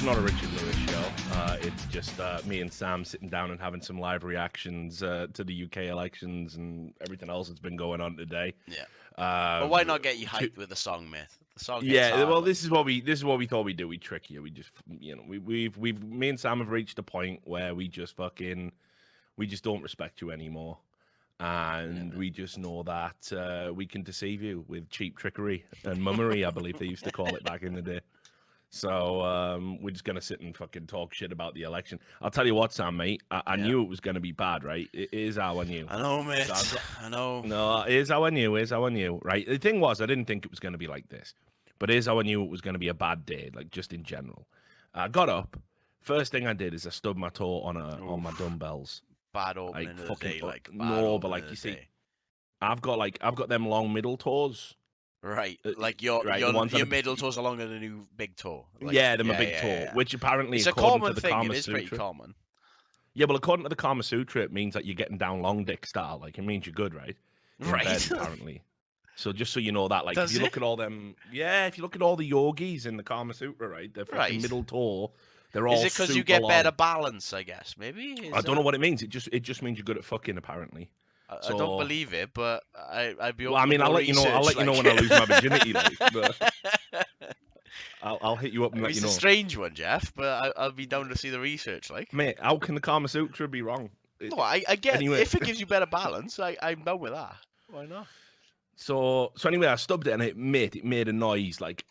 It's not a Richard Lewis show. It's just me and Sam sitting down and having some live reactions to the UK elections and everything else that's been going on today. Yeah. But why not get you hyped with the song, mate? The song gets hard, well, like. this is what we thought we'd do. We trick you. We just, me and Sam have reached a point where we just don't respect you anymore, and we just know that we can deceive you with cheap trickery and mummery. I believe they used to call it back in the day. So we're just gonna sit and fucking talk shit about the election. I'll tell you what, Sam, mate. I knew it was gonna be bad, right? It is how I knew. I know, mate. I know. No, here's how I knew. Right? The thing was, I didn't think it was gonna be like this, but here's how I knew it was gonna be a bad day, like just in general. I got up. First thing I did is I stubbed my toe on my dumbbells. Bad opening of the day, like. No, but like you see, I've got them long middle toes. Right, like your middle toes are longer than a new big toe. Like, yeah, they're my big toe, which apparently it's a common thing. It is pretty common. Yeah, well, according to the Kama Sutra, it means that you're getting down long dick style. Like, it means you're good, right? Right. Bed, apparently. So just so you know that, like, Does if you look at all them, if you look at all the yogis in the Kama Sutra, right, they're fucking middle toe. They're all. Is it because you get better balance? I guess maybe. I don't know what it means. It just means you're good at fucking, apparently. I don't believe it, but I'd be. Well, I mean, I'll let you know. I'll let you know when I lose my virginity, like, but I'll hit you up and let you know. It's a strange one, Jeff, but I'll be down to see the research, like. Mate, how can the Kama Sutra be wrong? No, I get anyway. If it gives you better balance, I'm down with that. Why not? So anyway, I stubbed it and it made a noise like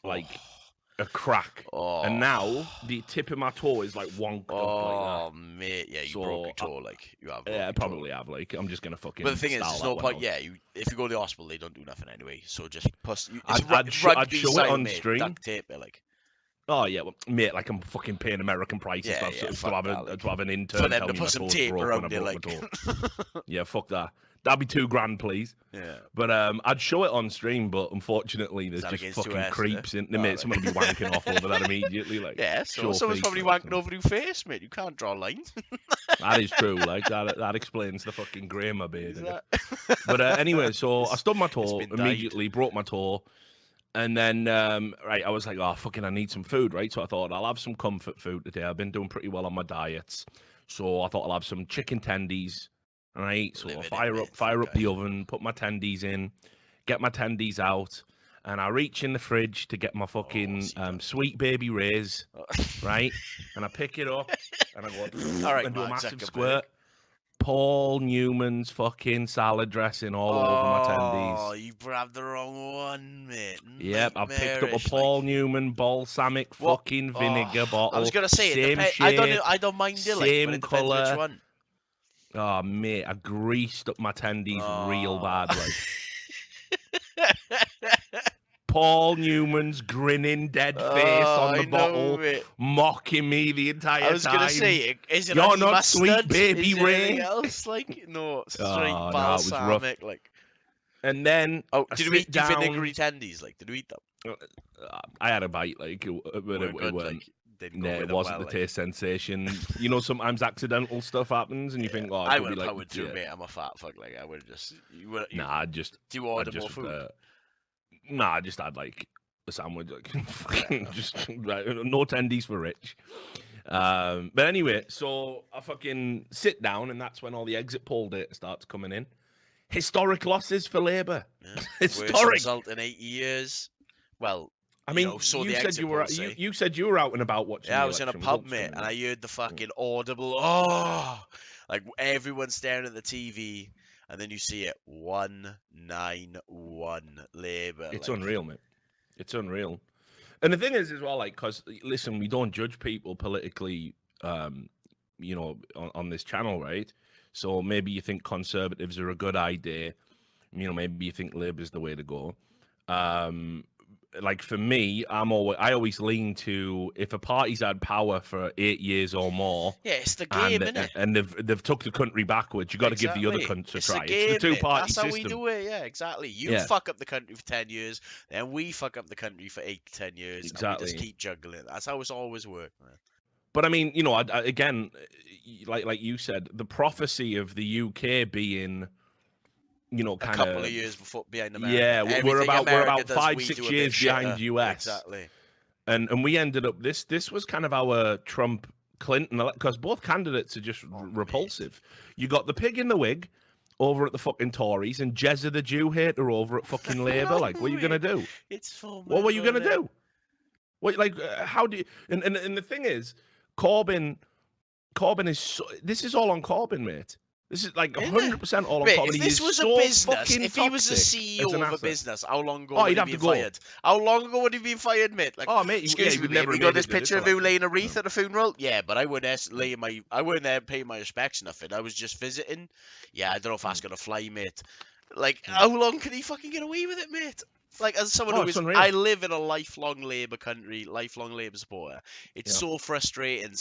a crack. And now the tip of my toe is like wonked up like that. Oh, mate, yeah, you broke your toe, like you have. Yeah, I probably have. Like, I'm just gonna fucking. But the thing is, there's no point. Yeah, if you go to the hospital, they don't do nothing anyway. So just I'd show it on stream. Duct tape it, like. Oh yeah, well, mate, like I'm fucking paying American prices to have an intern for them tell to me put some tape around it, like. Yeah, fuck that. That'd be $2,000, please. Yeah. But I'd show it on stream, but unfortunately, there's just fucking creeps in the mate. Someone will be wanking off over that immediately. Like, yeah, so someone's probably wanking over your face, mate. You can't draw lines. That is true. Like that explains the fucking grey in my beard. But anyway, so I stubbed my toe immediately, broke my toe, and then I was like, oh fucking, I need some food, right? So I thought I'll have some comfort food today. I've been doing pretty well on my diets, so I thought I'll have some chicken tendies. Right, so I fire up the oven, put my tendies in, get my tendies out, and I reach in the fridge to get my fucking Sweet Baby Ray's, right? And I pick it up and I go and do a massive squirt. Paul Newman's fucking salad dressing all over my tendies. Oh, you grabbed the wrong one, mate. Yep, I picked up a Paul Newman balsamic fucking vinegar bottle. I was gonna say, same shape, I don't mind it, same like, colour. Which one. Oh, mate, I greased up my tendies real bad, like. Paul Newman's grinning dead face on the bottle, mocking me the entire time. I was going to say, is it You're not mustard? Sweet Baby Ray. Else? Like, no, straight balsamic, like. And then did you eat the vinegary tendies? Like, did you eat them? I had a bite, like, but it weren't. It wasn't the taste sensation. You know, sometimes accidental stuff happens, and you think, "Oh, I would too, mate. I'm a fat fuck. Like, I would just. Do you order more food? I just had like a sandwich, like just no tendies for Rich. But anyway, so I fucking sit down, and that's when all the exit poll data starts coming in. Historic losses for Labour. Yeah. Historic worst result in 80 years. Well. I mean, you said you said you were out and about watching. Yeah, I was in a pub, mate, and I heard the fucking audible, like everyone staring at the TV, and then you see it 191 Labour. It's unreal, mate. It's unreal. And the thing is, as well, like, because listen, we don't judge people politically, you know, on this channel, right? So maybe you think Conservatives are a good idea. You know, maybe you think Labour's the way to go. Like for me, I always lean to if a party's had power for 8 years or more. Yeah, it's the game, isn't it? And they've took the country backwards. You got to give the other cunts a try. It's the two-party system. That's how we do it. Yeah, exactly. You fuck up the country for 10 years, then we fuck up the country for 8 to 10 years. Exactly. And we just keep juggling. That's how it's always worked, man. But I mean, you know, again, like you said, the prophecy of the UK being, you know, kind of a couple of years behind America. Yeah, we're about 5-6 years behind the US. Exactly. and we ended up this was kind of our Trump Clinton, because both candidates are just repulsive. You got the pig in the wig over at the fucking Tories and Jezza the Jew hater over at fucking Labour. Like, what are you gonna do? It's fun. What were you gonna do? What, like, how do you? And the thing is, Corbyn is this is all on Corbyn, mate. This is like 100% all on Corbyn. If this was a business, if he was a CEO of a business, how long ago would he be fired? How long ago would he be fired, mate? Like, mate, excuse me, mate, we got this picture of you laying a wreath at a funeral? Yeah, but I wouldn't pay my respects, nothing. I was just visiting. Yeah, I don't know if that's gonna fly, mate. Like, how long can he fucking get away with it, mate? Like, as someone who is, I live in a lifelong Labour country, lifelong Labour supporter. It's so frustrating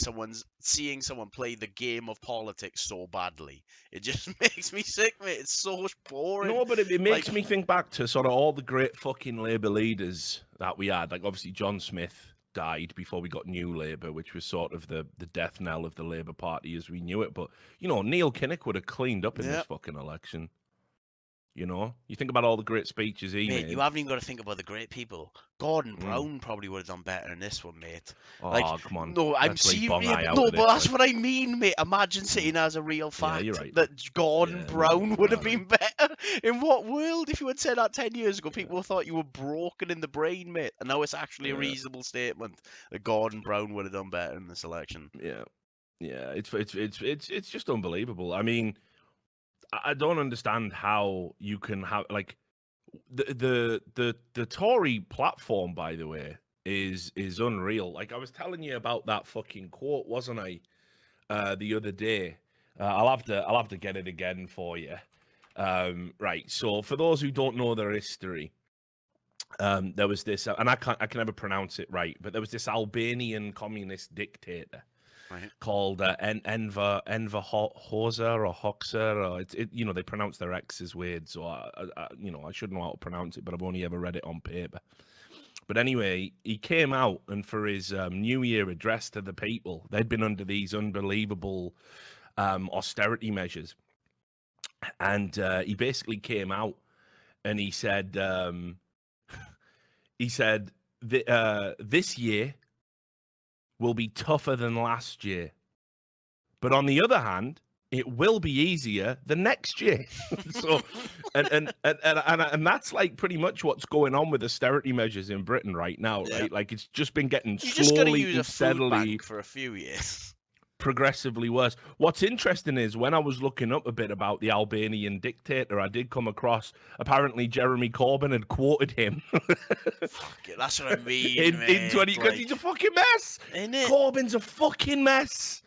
seeing someone play the game of politics so badly. It just makes me sick, mate. It's so boring. No, but it makes me think back to sort of all the great fucking Labour leaders that we had. Like, obviously, John Smith died before we got New Labour, which was sort of the death knell of the Labour Party as we knew it. But, you know, Neil Kinnock would have cleaned up in this fucking election. You know, you think about all the great speeches he made. You haven't even got to think about the great people. Gordon Brown probably would have done better in this one, mate. Oh, come on. No, I'm serious. No, but that's what I mean, mate. Imagine sitting as a real fact that Gordon Brown would have been better. In what world? If you had said that 10 years ago, people thought you were broken in the brain, mate. And now it's actually a reasonable statement that Gordon Brown would have done better in this election. Yeah, it's just unbelievable. I mean, I don't understand how you can have, like, the Tory platform, by the way, is unreal. Like, I was telling you about that fucking quote, wasn't I, the other day? I'll have to get it again for you. Right. So for those who don't know their history, there was this, and I can never pronounce it right, but there was this Albanian communist dictator. Right. Called Enver Hoxha or Hoxha, or it you know, they pronounce their X's weird, so I should know how to pronounce it, but I've only ever read it on paper. But anyway, he came out, and for his New Year address to the people, they'd been under these unbelievable austerity measures, and he basically came out and he said this year will be tougher than last year. But on the other hand, it will be easier the next year. So, and that's like pretty much what's going on with austerity measures in Britain right now, right? Like, it's just been getting slowly and steadily for a few years. Progressively worse. What's interesting is when I was looking up a bit about the Albanian dictator, I did come across, apparently Jeremy Corbyn had quoted him. Fuck it, that's what I mean, in 20, because he's a fucking mess. Isn't it? Corbyn's a fucking mess.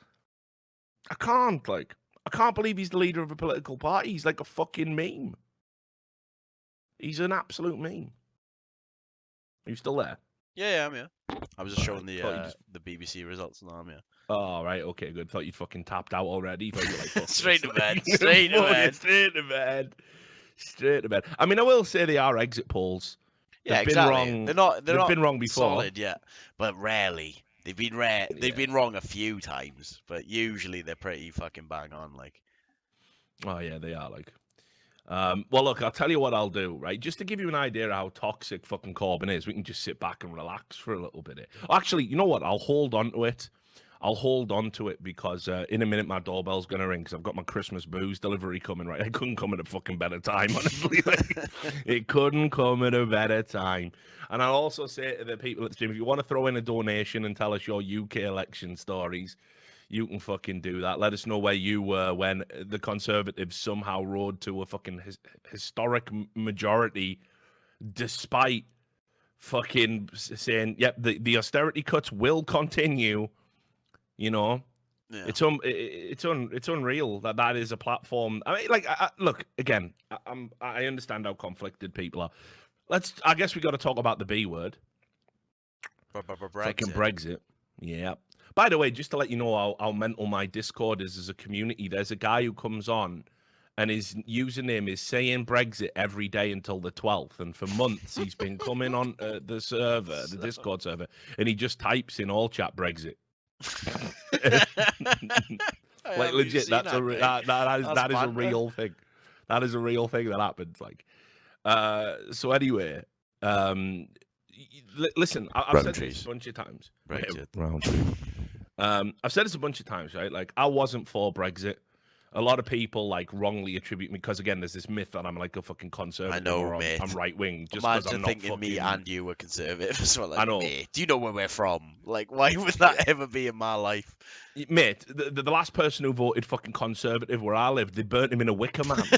I can't believe he's the leader of a political party. He's like a fucking meme. He's an absolute meme. Are you still there? Yeah, I'm here. I was just showing the BBC results, and I'm here. Oh, right, okay, good. Thought you'd fucking tapped out already. Thought you were like, straight to bed. Straight to bed. I mean, I will say they are exit polls. Yeah, exactly. They've not been wrong before. Solid yet, but rarely. They've been rare. Yeah. They've been wrong a few times, but usually they're pretty fucking bang on. Like, oh yeah, they are. Like, well, look, I'll tell you what I'll do, right? Just to give you an idea of how toxic fucking Corbyn is, we can just sit back and relax for a little bit. Actually, you know what? I'll hold on to it. Because in a minute my doorbell's going to ring because I've got my Christmas booze delivery coming, right? It couldn't come at a fucking better time, honestly. It couldn't come at a better time. And I'll also say to the people at the stream, if you want to throw in a donation and tell us your UK election stories, you can fucking do that. Let us know where you were when the Conservatives somehow rode to a fucking historic majority, despite fucking saying, yep, the austerity cuts will continue. You know, it's unreal that is a platform. I mean, like, look, again, I understand how conflicted people are. I guess we got to talk about the B word. Fucking Brexit. Yeah. By the way, just to let you know how mental my Discord is as a community, there's a guy who comes on and his username is saying Brexit every day until the 12th. And for months, he's been coming on the Discord server, and he just types in all chat Brexit. Like, legit, that is a real thing. That is a real thing that happens. Like, so anyway, listen, I've said this a bunch of times. Round two. I've said this a bunch of times, right? Like, I wasn't for Brexit. A lot of people like wrongly attribute me because again, there's this myth that I'm like a fucking conservative. I know, or mate. I'm right wing just because I'm not thinking fucking. Me and you were conservative. So like, I know. Mate, do you know where we're from? Like, why would that ever be in my life? Mate, the last person who voted fucking conservative where I lived, they burnt him in a wicker man. What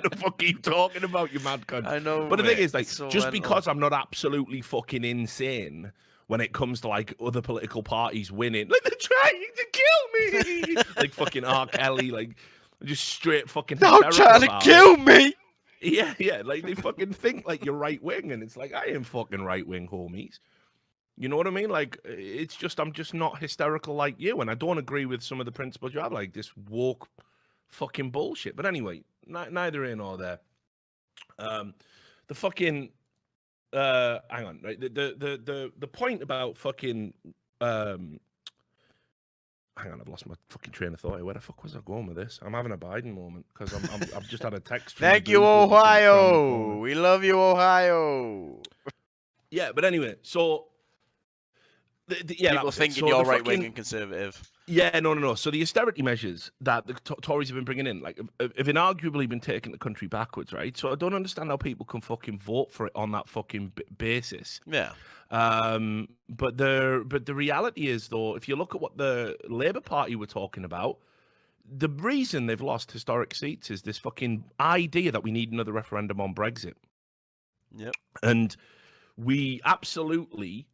the fuck are you talking about, you mad cunt? I know. But the thing is, like, so just mental. because I'm not absolutely fucking insane when it comes to like other political parties winning, like they're trying to kill me, like fucking R. Kelly, like just straight fucking. They're trying to kill me. Yeah, like they fucking think like you're right wing, and it's like I ain't fucking right wing, homies. You know what I mean? Like it's just I'm just not hysterical like you, and I don't agree with some of the principles you have, like this woke fucking bullshit. But anyway, neither here nor there. The fucking. Hang on, right? The point about fucking hang on, I've lost my fucking train of thought. Where the fuck was I going with this? I'm having a Biden moment because I've just had a text. Thank you, Ohio. We love you, Ohio. Yeah, but anyway, so people thinking you're right wing and conservative. Yeah, no. So the austerity measures that the Tories have been bringing in, like, have inarguably been taking the country backwards, right? So I don't understand how people can fucking vote for it on that fucking basis. Yeah. But the reality is, though, if you look at what the Labour Party were talking about, the reason they've lost historic seats is this fucking idea that we need another referendum on Brexit. Yep. And we absolutely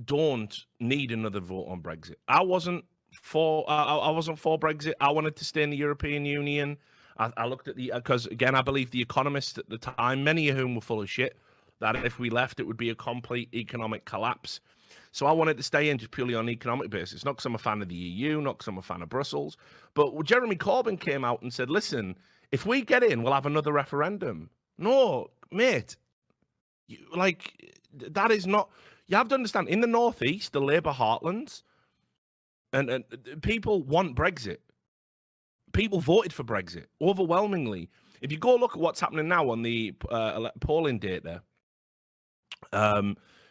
don't need another vote on Brexit. I wasn't for Brexit. I wanted to stay in the European Union. I looked at because again, I believe the economists at the time, many of whom were full of shit, that if we left, it would be a complete economic collapse. So I wanted to stay in just purely on an economic basis, not because I'm a fan of the EU, not because I'm a fan of Brussels. But Jeremy Corbyn came out and said, listen, if we get in, we'll have another referendum. No, mate. That is not... You have to understand, in the Northeast, the Labour heartlands, and people want Brexit. People voted for Brexit overwhelmingly. If you go look at what's happening now on the polling date there,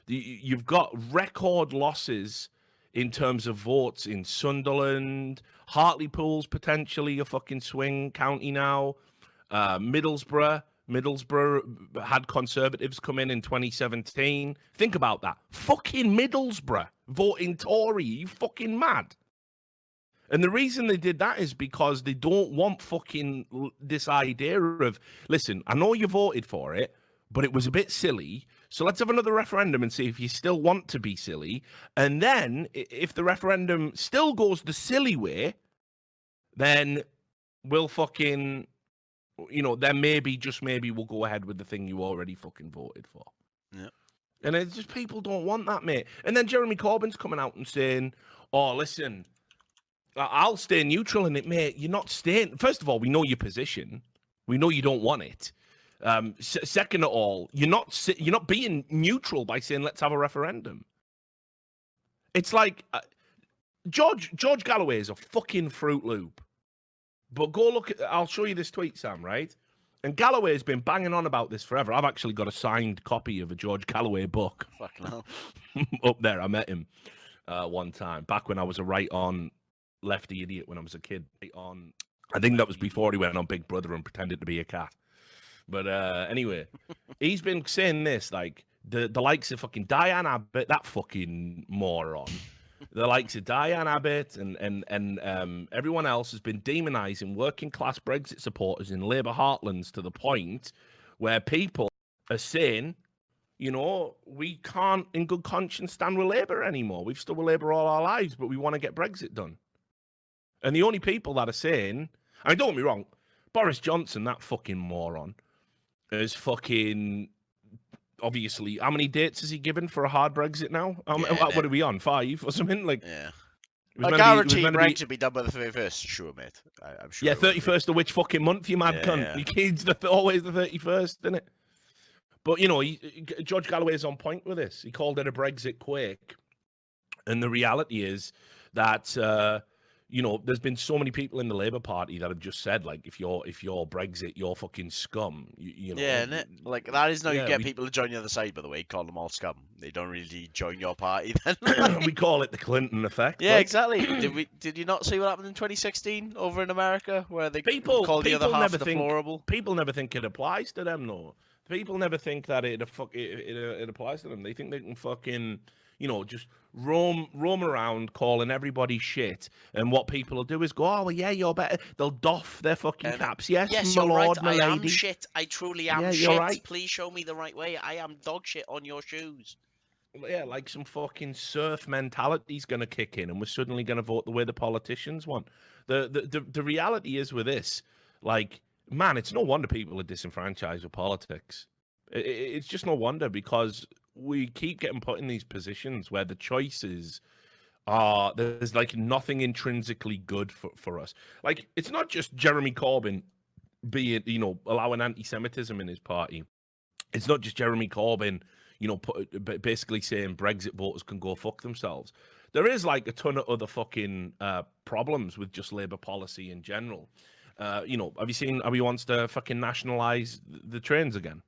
you've got record losses in terms of votes in Sunderland. Hartlepool's potentially a fucking swing county now. Middlesbrough had Conservatives come in 2017. Think about that. Fucking Middlesbrough voting Tory. You fucking mad? And the reason they did that is because they don't want fucking this idea of, listen, I know you voted for it, but it was a bit silly. So let's have another referendum and see if you still want to be silly. And then if the referendum still goes the silly way, then we'll fucking... then maybe, just maybe, we'll go ahead with the thing you already fucking voted for. Yeah. And it's just people don't want that, mate. And then Jeremy Corbyn's coming out and saying, oh, listen, I'll stay neutral in it, mate. You're not staying. First of all, we know your position. We know you don't want it. Second of all, you're not being neutral by saying, let's have a referendum. It's like George Galloway is a fucking Fruit Loop. But go look at... I'll show you this tweet, Sam, right? And Galloway's been banging on about this forever. I've actually got a signed copy of a George Galloway book. Fucking hell. Up there. I met him one time, back when I was a right-on lefty idiot when I was a kid. I think that was before he went on Big Brother and pretended to be a cat. But anyway, he's been saying this, like, the likes of fucking Diane Abbott, that fucking moron... The likes of Diane Abbott and everyone else has been demonising working-class Brexit supporters in Labour heartlands to the point where people are saying, we can't in good conscience stand with Labour anymore. We've stood with Labour all our lives, but we want to get Brexit done. And the only people that are saying... don't get me wrong, Boris Johnson, that fucking moron, is fucking... Obviously, how many dates has he given for a hard Brexit now? What are we on? 5 or something? Yeah. I guarantee Brexit should be done by the 31st. Sure, mate. I'm sure. Yeah, 31st of which fucking month, you mad cunt? Yeah. Your kid's always the 31st, isn't it? But, George Galloway's on point with this. He called it a Brexit quake. And the reality is that, there's been so many people in the Labour Party that have just said, like, if you're Brexit, you're fucking scum. Yeah, innit? Like, that is how you get people to join the other side, by the way. Call them all scum. They don't really join your party then. We call it the Clinton effect. Yeah, exactly. Did you not see what happened in 2016 over in America, where they called the other half deplorable? People never think it applies to them, though. People never think that it applies to them. They think they can fucking, just roam around calling everybody shit, and what people will do is go, oh well, yeah, you're better. They'll doff their fucking caps. Yes, my you're lord, right. my I lady. am shit. I truly am shit. Right. Please show me the right way. I am dog shit on your shoes. Yeah, like some fucking serf mentality's going to kick in, and we're suddenly going to vote the way the politicians want. The reality is with this, like, man, it's no wonder people are disenfranchised with politics. It's just no wonder, because we keep getting put in these positions where the choices are, there's like nothing intrinsically good for us. Like, it's not just Jeremy Corbyn allowing anti-Semitism in his party. It's not just Jeremy Corbyn, basically saying Brexit voters can go fuck themselves. There is like a ton of other fucking problems with just Labour policy in general. Have you seen how he wants to fucking nationalise the trains again?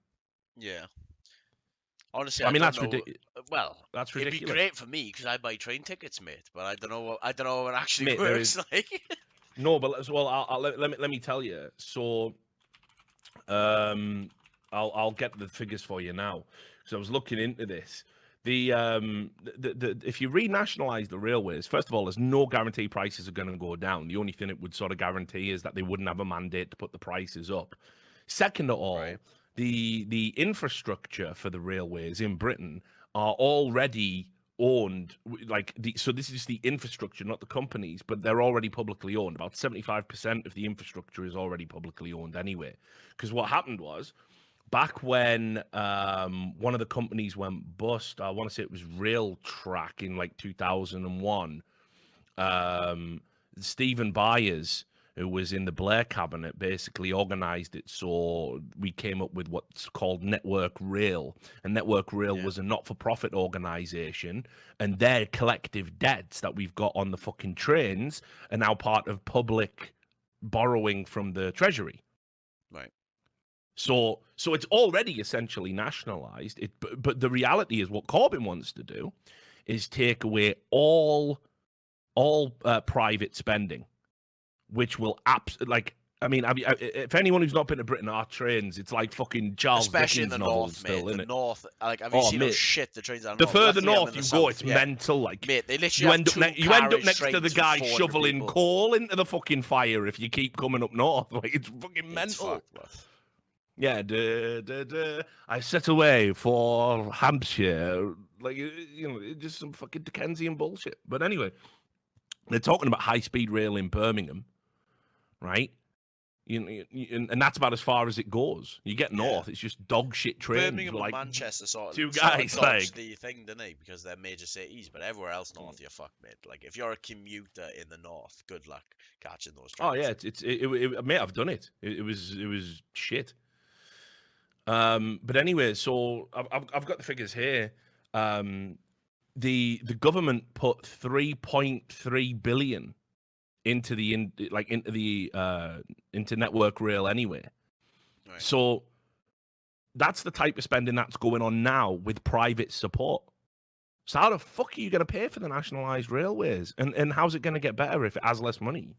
Yeah. Honestly, that's ridiculous. Well, that's ridiculous. It'd be great for me because I buy train tickets, mate. But I don't know how it actually works. Like, no, but let me tell you. So, I'll get the figures for you now. So I was looking into this. If you renationalise the railways, first of all, there's no guarantee prices are going to go down. The only thing it would sort of guarantee is that they wouldn't have a mandate to put the prices up. Second of all, right, the infrastructure for the railways in Britain are already owned. So this is the infrastructure, not the companies, but they're already publicly owned. About 75% of the infrastructure is already publicly owned anyway. Because what happened was, back when one of the companies went bust, I want to say it was Rail Track in like 2001, Stephen Byers, who was in the Blair cabinet, basically organised it so we came up with what's called Network Rail. And Network Rail was a not-for-profit organisation, and their collective debts that we've got on the fucking trains are now part of public borrowing from the Treasury. Right. So it's already essentially nationalised. But the reality is, what Corbyn wants to do is take away all private spending, which will if anyone who's not been to Britain, our trains, it's like fucking Charles Especially Dickens in the novels, north, still, mate. The it? north, like, have you seen how shit the trains are? The further north you go, it's mental. Like, mate, they literally you end up next to the guy shoveling coal into the fucking fire if you keep coming up north. Like, it's fucking mental. Yeah, I set away for Hampshire. Like, just some fucking Dickensian bullshit. But anyway, they're talking about high-speed rail in Birmingham, right? And that's about as far as it goes. You get north, it's just dog shit trains. Birmingham and Manchester sort of two guys like the thing, didn't they? Because they're major cities, but everywhere else north, you're fucked, mate. Like, if you're a commuter in the north, good luck catching those trains. Oh yeah, mate, I've done it. It was shit. But anyway, so I've got the figures here. The government put 3.3 billion into Network Rail anyway. Right. So that's the type of spending that's going on now with private support. So how the fuck are you going to pay for the nationalised railways? And how's it going to get better if it has less money?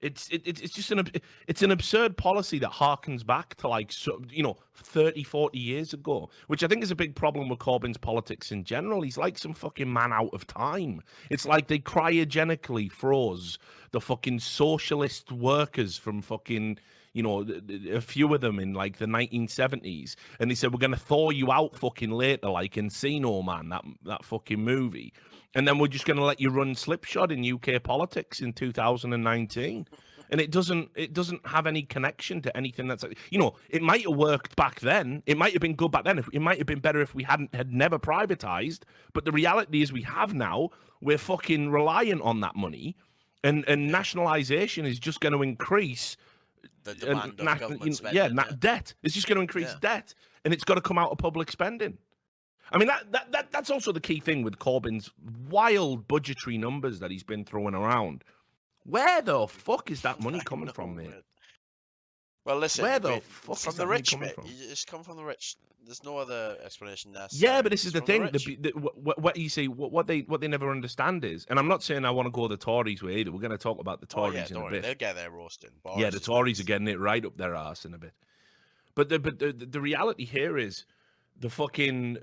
It's just an absurd policy that harkens back to 30, 40 years ago, which I think is a big problem with Corbyn's politics in general. He's like some fucking man out of time. It's like they cryogenically froze the fucking socialist workers from fucking, a few of them in like the 1970s. And they said, we're going to thaw you out fucking later, like Encino Man, that fucking movie. And then we're just going to let you run slipshod in UK politics in 2019. And it doesn't have any connection to anything that's, it might have worked back then. It might have been good back then. It might have been better if we had never privatized. But the reality is we have now. We're fucking reliant on that money. And nationalization is just going to increase the demand of government spending. Debt. It's just going to increase debt. And it's got to come out of public spending. I mean, that's also the key thing with Corbyn's wild budgetary numbers that he's been throwing around. Where the fuck is that money coming from, mate? Well, listen, where the fuck from is the that money rich, coming mate. from? You just come from the rich. There's no other explanation necessary. Yeah, but this is the thing. The What you see, what they never understand is, and I'm not saying I want to go the Tories way either. We're going to talk about the Tories in a bit. They'll get their roasting. Yeah, the Tories are getting it right up their arse in a bit. But the reality here is, the fucking,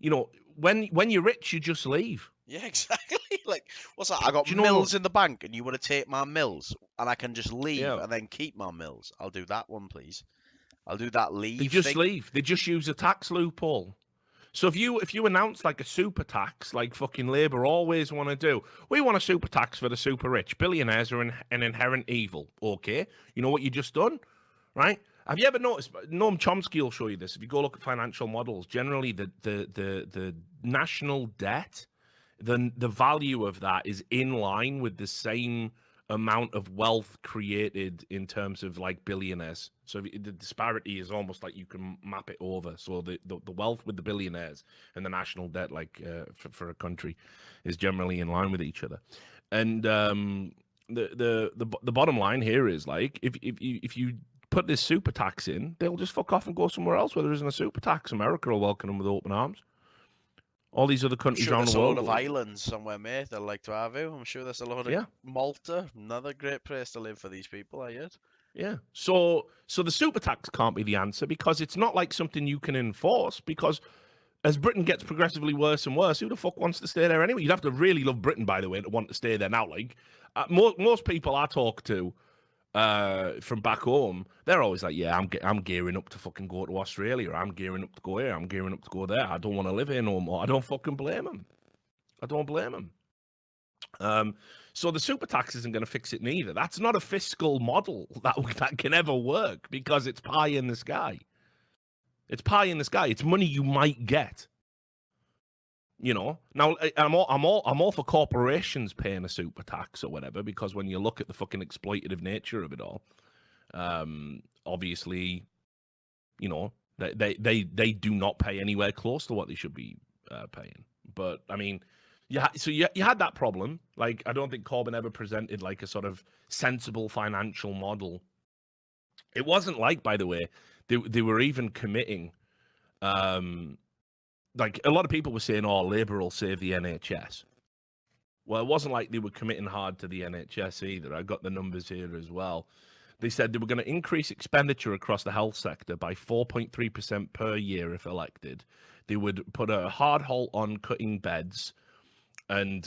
you know, when you're rich, you just leave. Yeah, exactly. Like, what's that? I got mills in the bank, and you want to take my mills, and I can just leave and then keep my mills. I'll do that one, please. I'll do that leave. They just leave. They just use a tax loophole. So if you announce like a super tax, like fucking Labour always want to do, we want a super tax for the super rich. Billionaires are an inherent evil. Okay, you know what you just done, right? Have you ever noticed? Noam Chomsky will show you this. If you go look at financial models, generally the national debt, the value of that is in line with the same amount of wealth created in terms of like billionaires. So the disparity is almost like you can map it over. So the wealth with the billionaires and the national debt, like for a country, is generally in line with each other. And the bottom line here is like if you put this super tax in, they'll just fuck off and go somewhere else where there isn't a super tax. America will welcome them with open arms. All these other countries around the world. There's a lot of islands somewhere, mate. They'll like to have you. I'm sure there's a lot of Malta, another great place to live for these people. I heard. Yeah. So the super tax can't be the answer because it's not like something you can enforce. Because as Britain gets progressively worse and worse, who the fuck wants to stay there anyway? You'd have to really love Britain, by the way, to want to stay there now. Like most people I talk to from back home, they're always like, yeah, I'm gearing up to fucking go to Australia. I'm gearing up to go here. I'm gearing up to go there. I don't want to live here no more. I don't fucking blame them. I don't blame them. So the super tax isn't going to fix it neither. That's not a fiscal model that can ever work because it's pie in the sky. It's pie in the sky. It's money you might get. You know, now I'm all for corporations paying a super tax or whatever, because when you look at the fucking exploitative nature of it all, obviously, you know, they do not pay anywhere close to what they should be paying. But I mean, so you had that problem. Like, I don't think Corbyn ever presented like a sort of sensible financial model. It wasn't like, by the way, they were even committing. Like, a lot of people were saying, oh, Labour will save the NHS. Well, it wasn't like they were committing hard to the NHS either. I got the numbers here as well. They said they were going to increase expenditure across the health sector by 4.3% per year if elected. They would put a hard halt on cutting beds and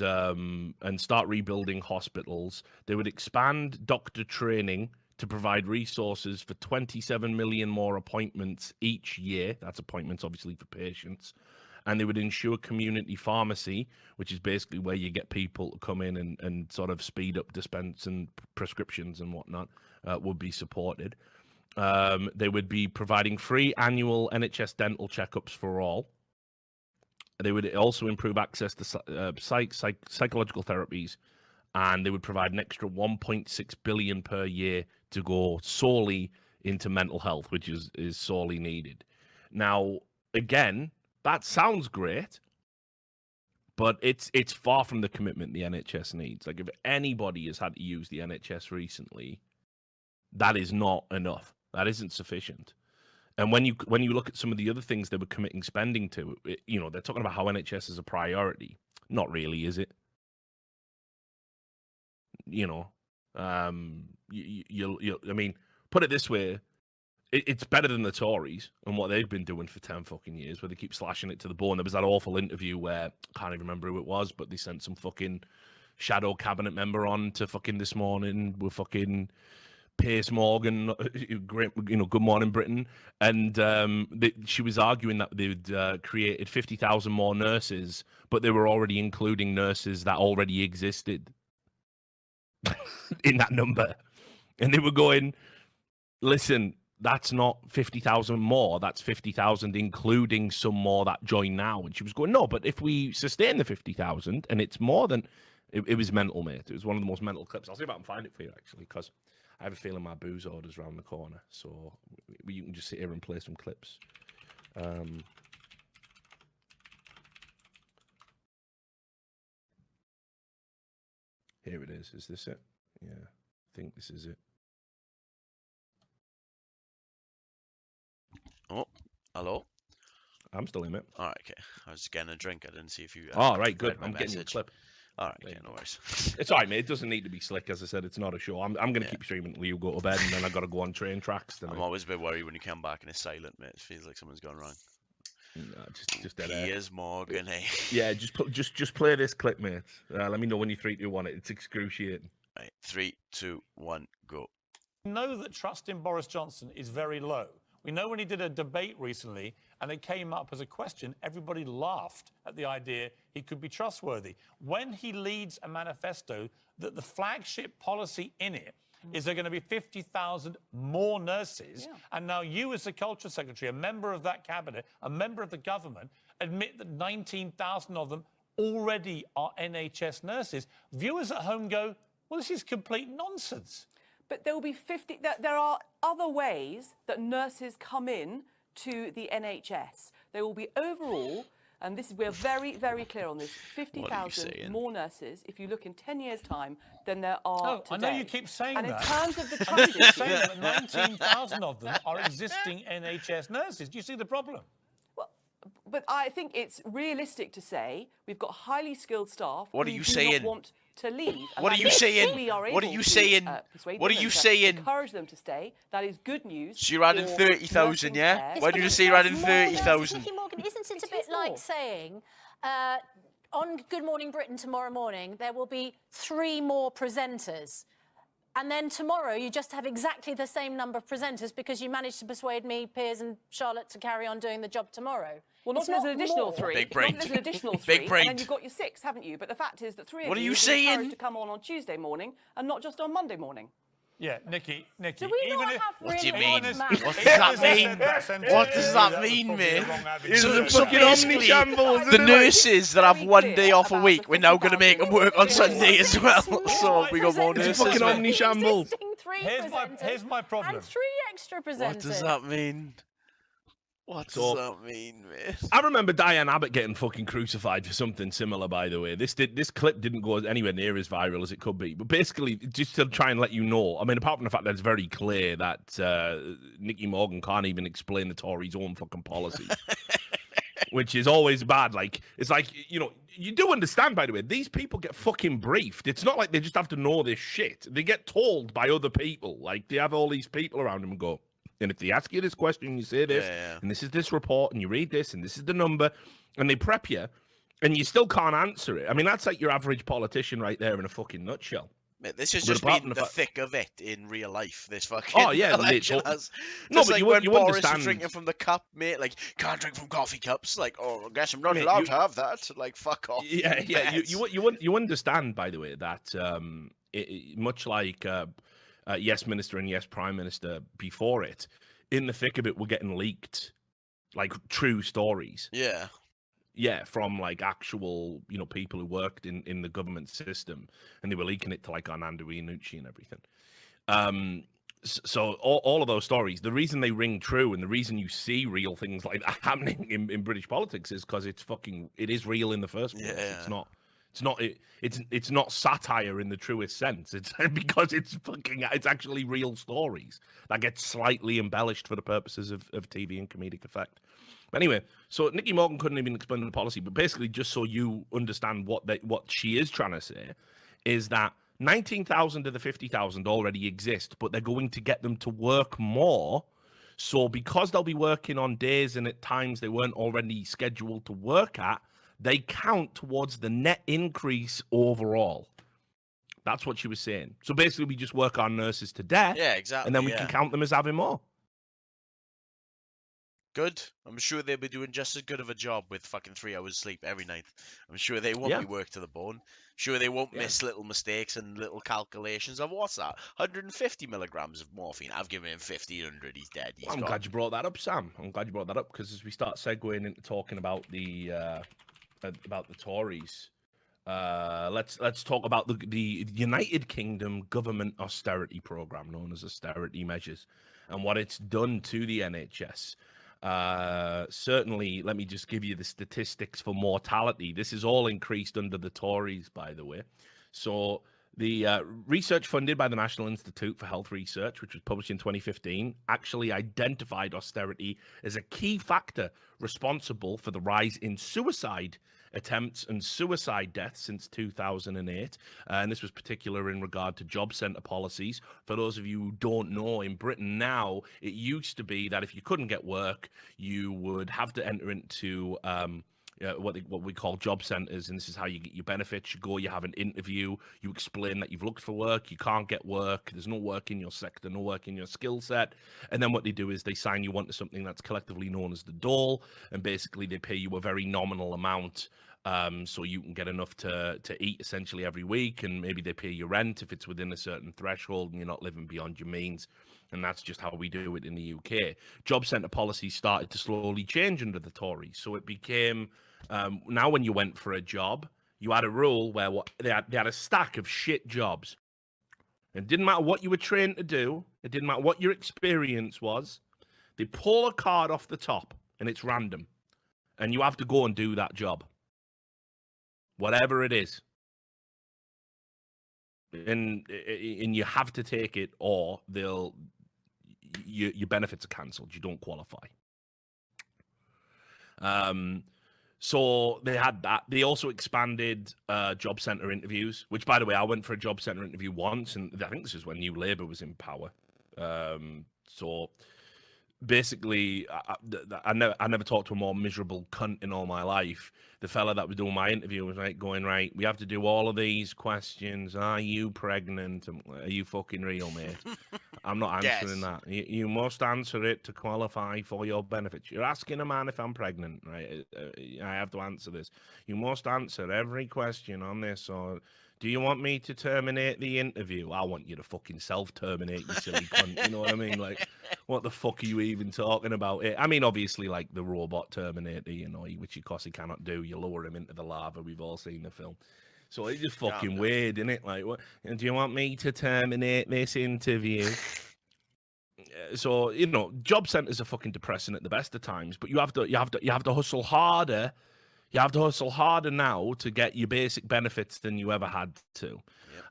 start rebuilding hospitals. They would expand doctor training to provide resources for 27 million more appointments each year. That's appointments, obviously, for patients. And they would ensure community pharmacy, which is basically where you get people to come in and sort of speed up dispense and prescriptions and whatnot, would be supported. They would be providing free annual NHS dental checkups for all. They would also improve access to psychological therapies, and they would provide an extra 1.6 billion per year to go solely into mental health, which is sorely needed. Now, again, that sounds great, but it's far from the commitment the NHS needs. Like, if anybody has had to use the NHS recently, that is not enough. That isn't sufficient. And when you look at some of the other things they were committing spending to, you know, they're talking about how NHS is a priority. Not really, is it? You know, I mean, put it this way, it's better than the Tories and what they've been doing for 10 fucking years, where they keep slashing it to the bone. There was that awful interview where, I can't even remember who it was, but they sent some fucking shadow cabinet member on to fucking This Morning with fucking Piers Morgan, great, you know, Good Morning Britain, and she was arguing that they'd created 50,000 more nurses, but they were already including nurses that already existed in that number. And they were going, listen, that's not 50,000 more, that's 50,000 including some more that join now. And she was going, no, but if we sustain the 50,000 and it's more than, it was mental, mate. It was one of the most mental clips. I'll see if I can find it for you, actually, because I have a feeling my booze order's around the corner, so you can just sit here and play some clips. Here it is. Is this it? Yeah, I think this is it. Oh, hello? I'm still in it. All right, okay. I was getting a drink. I didn't see if you. All right, good. read my I'm getting you a message. clip. All right, okay, no worries. It's all right, mate. It doesn't need to be slick. As I said, it's not a show. I'm going to keep streaming until you go to bed, and then I got to go on train tracks tonight. I'm always a bit worried when you come back and it's silent, mate. It feels like someone's gone wrong. No, just dead air. Piers Morgan, eh? Yeah, just play this clip, mate. Let me know when you 3, 2, 1. It's excruciating. Right, 3, 2, 1, go. We know that trust in Boris Johnson is very low. We know when he did a debate recently and it came up as a question, everybody laughed at the idea he could be trustworthy. When he leads a manifesto, that the flagship policy in it is there going to be 50,000 more nurses. Yeah. And now you, as the Culture Secretary, a member of that cabinet, a member of the government, admit that 19,000 of them already are NHS nurses. Viewers at home go, well, this is complete nonsense. But there will be 50... There are other ways that nurses come in to the NHS. There will be overall, and this is, we're very, very clear on this, 50,000 more nurses, if you look in 10 years' time, than there are today. I know you keep saying and that. And in terms of the trust issue... keep saying that 19,000 of them are existing NHS nurses. Do you see the problem? Well, but I think it's realistic to say we've got highly skilled staff what are you saying? Not want to leave. What are you saying? What are you saying? What are you saying? Encourage them to stay. That is good news. So you're adding 30,000, yeah? Why did you say you're adding 30,000? Nicky Morgan, isn't it a bit like saying on Good Morning Britain tomorrow morning there will be 3 more presenters, and then tomorrow you just have exactly the same number of presenters because you managed to persuade me, Piers and Charlotte to carry on doing the job tomorrow? Well, not there's an additional 3. Big brain. There's an additional 3. Big brain. And then you've got your 6, haven't you? But the fact is that 3 what of are you you saying? encouraged to come on Tuesday morning and not just on Monday morning. Yeah, Nikki. Do we not have what do you really mean? What does that mean? What does that mean, mate? So basically, the nurses that have 1 day off a week, we're now going to make them work on Sunday as well. So we got more nurses. It's fucking omni-shambles. Here's my problem. And 3 extra presenters. What does that mean? What does that mean, mate? I remember Diane Abbott getting fucking crucified for something similar, by the way. This clip didn't go anywhere near as viral as it could be. But basically, just to try and let you know, I mean, apart from the fact that it's very clear that Nicky Morgan can't even explain the Tories' own fucking policy, which is always bad. Like, it's like, you know, you do understand, by the way, these people get fucking briefed. It's not like they just have to know this shit. They get told by other people. Like, they have all these people around them and go, and if they ask you this question, you say this, and this is this report, and you read this, and this is the number, and they prep you, and you still can't answer it. I mean, that's like your average politician right there in a fucking nutshell. Mate, this has just been the thick of it in real life, this fucking election has. No, but like you when Boris understand. was drinking from the cup, mate, like, can't drink from coffee cups. Like, oh, I guess I'm not allowed to have that. Like, fuck off. Yeah, you understand, by the way, that much like Yes Minister and Yes Prime Minister before it, in the thick of it, we're getting leaked, like, true stories. Yeah. Yeah, from, like, actual, you know, people who worked in the government system, and they were leaking it to, like, Arnaldo Iannucci and everything. So all of those stories, the reason they ring true and the reason you see real things like that happening in British politics is because it is real in the first place. Yeah. It's not satire in the truest sense. It's because it's actually real stories that get slightly embellished for the purposes of TV and comedic effect. But anyway, so Nicky Morgan couldn't even explain the policy, but basically, just so you understand what she is trying to say, is that 19,000 of the 50,000 already exist, but they're going to get them to work more. So because they'll be working on days and at times they weren't already scheduled to work at, they count towards the net increase overall. That's what she was saying. So basically, we just work our nurses to death. Yeah, exactly. And then we can count them as having more. Good. I'm sure they'll be doing just as good of a job with fucking 3 hours sleep every night. I'm sure they won't be worked to the bone. Sure they won't miss little mistakes and little calculations of what's that? 150 milligrams of morphine. I've given him 1,500. He's dead. I'm glad you brought that up, Sam. I'm glad you brought that up because as we start segueing into talking about the Tories, let's talk about the United Kingdom government austerity program known as austerity measures and what it's done to the NHS. Certainly, let me just give you the statistics for mortality. This is all increased under the Tories, by the way. So The research funded by the National Institute for Health Research, which was published in 2015, actually identified austerity as a key factor responsible for the rise in suicide attempts and suicide deaths since 2008. And this was particular in regard to job centre policies. For those of you who don't know, in Britain now, it used to be that if you couldn't get work, you would have to enter into what we call job centres, and this is how you get your benefits. You go, you have an interview, you explain that you've looked for work, you can't get work, there's no work in your sector, no work in your skill set, and then what they do is they sign you onto something that's collectively known as the dole, and basically they pay you a very nominal amount, so you can get enough to eat essentially every week, and maybe they pay your rent if it's within a certain threshold and you're not living beyond your means. And that's just how we do it in the UK. Job centre policies started to slowly change under the Tories. So it became, now when you went for a job, you had a rule where they had a stack of shit jobs. It didn't matter what you were trained to do. It didn't matter what your experience was. They pull a card off the top and it's random. And you have to go and do that job. Whatever it is. And you have to take it, or your benefits are cancelled. You don't qualify. So they had that. They also expanded job centre interviews, which, by the way, I went for a job centre interview once, and I think this is when New Labour was in power. So basically, I never talked to a more miserable cunt in all my life. The fella that was doing my interview was like going, right, we have to do all of these questions. Are you pregnant? Are you fucking real, mate? I'm not answering that. You must answer it to qualify for your benefits. You're asking a man if I'm pregnant, right? I have to answer this. You must answer every question on this, or do you want me to terminate the interview? I want you to fucking self-terminate, you silly cunt. You know what I mean? Like, what the fuck are you even talking about? I mean, obviously, like the robot Terminator, you know, which of course he cannot do. You lower him into the lava. We've all seen the film. So it's just fucking weird, isn't it? Like, what? Do you want me to terminate this interview? So, you know, job centres are fucking depressing at the best of times, but you have to hustle harder. You have to hustle harder now to get your basic benefits than you ever had to.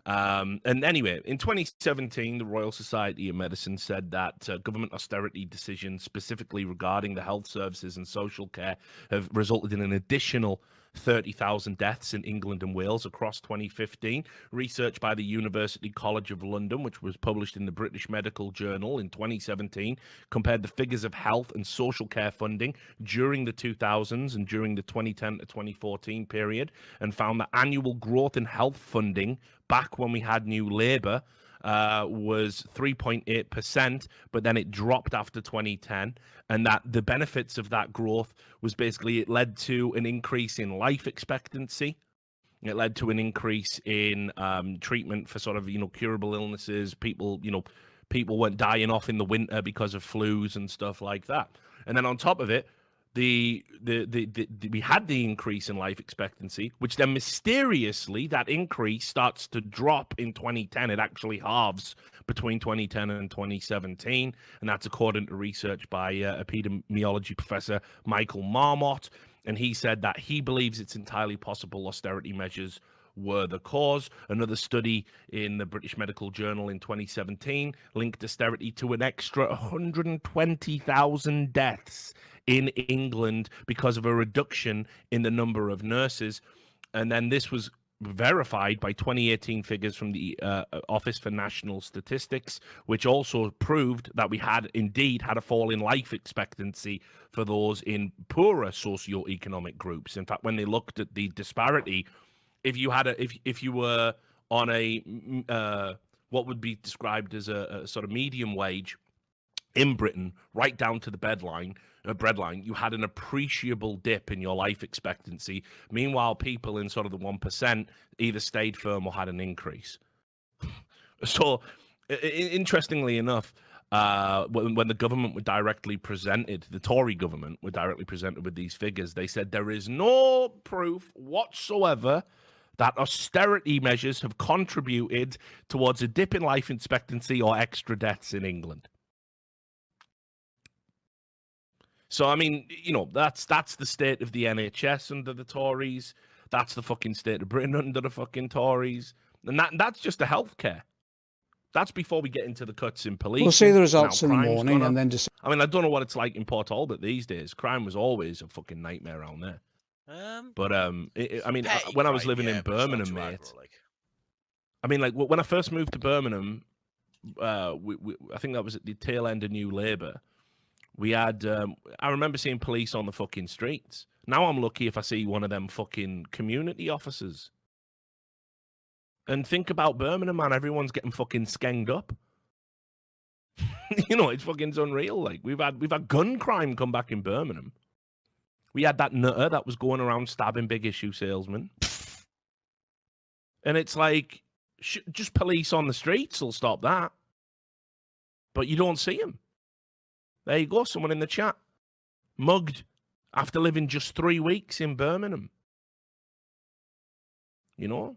Yep. And anyway, in 2017, the Royal Society of Medicine said that government austerity decisions, specifically regarding the health services and social care, have resulted in an additional 30,000 deaths in England and Wales across 2015. Research by the University College of London, which was published in the British Medical Journal in 2017, compared the figures of health and social care funding during the 2000s and during the 2010 to 2014 period, and found that annual growth in health funding back when we had New Labour was 3.8%, but then it dropped after 2010, and that the benefits of that growth was basically it led to an increase in life expectancy. It led to an increase in treatment for sort of, you know, curable illnesses. People weren't dying off in the winter because of flus and stuff like that. And then on top of it, we had the increase in life expectancy, which then mysteriously that increase starts to drop in 2010. It actually halves between 2010 and 2017, and that's according to research by epidemiology professor Michael Marmot. And he said that he believes it's entirely possible austerity measures were the cause. Another study in the British Medical Journal in 2017 linked austerity to an extra 120,000 deaths in England because of a reduction in the number of nurses. And then this was verified by 2018 figures from the Office for National Statistics, which also proved that we had indeed had a fall in life expectancy for those in poorer socioeconomic groups. In fact, when they looked at the disparity, if you were on a what would be described as a sort of medium wage in Britain, right down to the breadline, you had an appreciable dip in your life expectancy. Meanwhile, people in sort of the 1% either stayed firm or had an increase. So, interestingly enough, when the government were directly presented, the Tory government were directly presented with these figures, they said there is no proof whatsoever that austerity measures have contributed towards a dip in life expectancy or extra deaths in England. So, I mean, you know, that's the state of the NHS under the Tories. That's the fucking state of Britain under the fucking Tories. And that's just the healthcare. That's before we get into the cuts in police. We'll see the results in the morning and then decide. I mean, I don't know what it's like in Port Talbot these days. Crime was always a fucking nightmare around there. But I mean, when I was living in Birmingham, mate. I mean, like when I first moved to Birmingham, I think that was at the tail end of New Labour. We had, I remember seeing police on the fucking streets. Now I'm lucky if I see one of them fucking community officers. And think about Birmingham, man. Everyone's getting fucking skenged up. You know, it's fucking unreal. Like we've had gun crime come back in Birmingham. We had that nutter that was going around stabbing big issue salesmen. And it's like, just police on the streets will stop that. But you don't see them. There you go, someone in the chat. Mugged after living just 3 weeks in Birmingham. You know?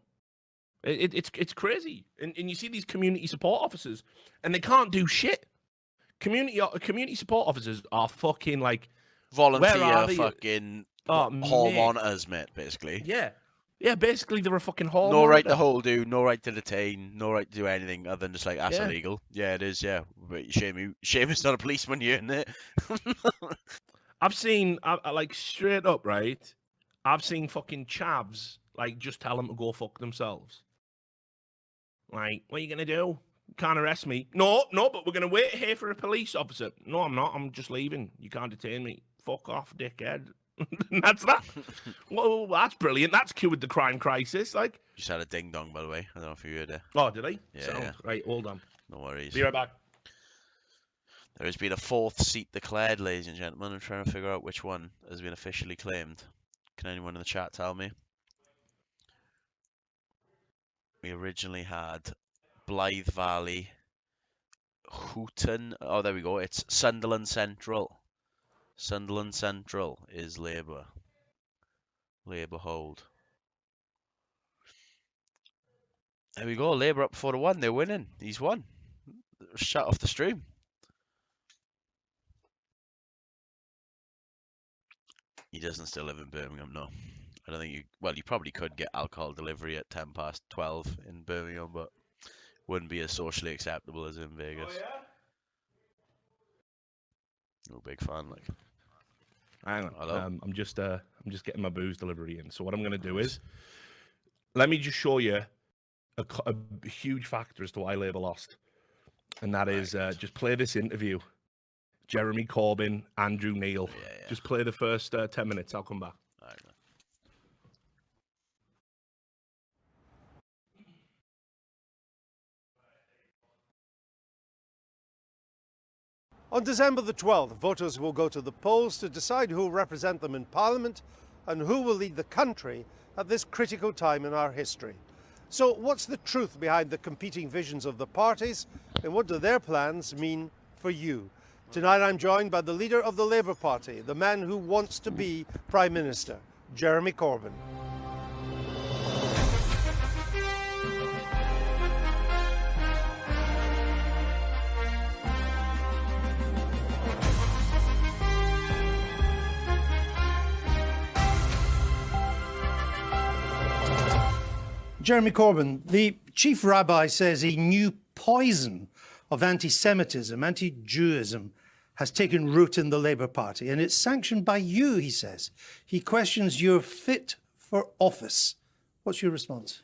It's crazy. And you see these community support officers, and they can't do shit. Community support officers are fucking like... Volunteer fucking hall monitors, mate, basically. Yeah. Yeah, basically they're a fucking hall No monitor. right to hold you, no right to detain, no right to do anything other than just like, that's illegal. Yeah, it is, yeah. But shame it's not a policeman here, isn't it? I've seen, like, straight up, right? I've seen fucking chavs, like, just tell them to go fuck themselves. Like, what are you going to do? Can't arrest me. No, but we're going to wait here for a police officer. No, I'm not. I'm just leaving. You can't detain me. Fuck off, dickhead. That's that. Well, that's brilliant. That's cured the crime crisis. Like, just had a ding dong, by the way. I don't know if you heard it. Oh, did I? Yeah. Right, hold on. No worries. Be right back. There has been a fourth seat declared, ladies and gentlemen. I'm trying to figure out which one has been officially claimed. Can anyone in the chat tell me? We originally had Blythe Valley, Hooton. Oh, there we go. It's Sunderland Central. Sunderland Central is Labour. Labour hold. There we go. Labour up 4-1. They're winning. He's won. Shut off the stream. He doesn't still live in Birmingham, no. I don't think you... Well, you probably could get alcohol delivery at 12 in Birmingham, but wouldn't be as socially acceptable as in Vegas. Oh, yeah? No big fan, like. Hang on. I'm just getting my booze delivery in. So what I'm going to do is, let me just show you a huge factor as to why Labour lost. And that is, just play this interview. Jeremy Corbyn, Andrew Neil. Yeah. Just play the first 10 minutes. I'll come back. All right. On December the 12th, voters will go to the polls to decide who will represent them in Parliament and who will lead the country at this critical time in our history. So what's the truth behind the competing visions of the parties, and what do their plans mean for you? Tonight I'm joined by the leader of the Labour Party, the man who wants to be Prime Minister, Jeremy Corbyn. Jeremy Corbyn, the chief rabbi says a new poison of anti-Semitism, anti-Jewism has taken root in the Labour Party, and it's sanctioned by you, he says. He questions you're fit for office. What's your response?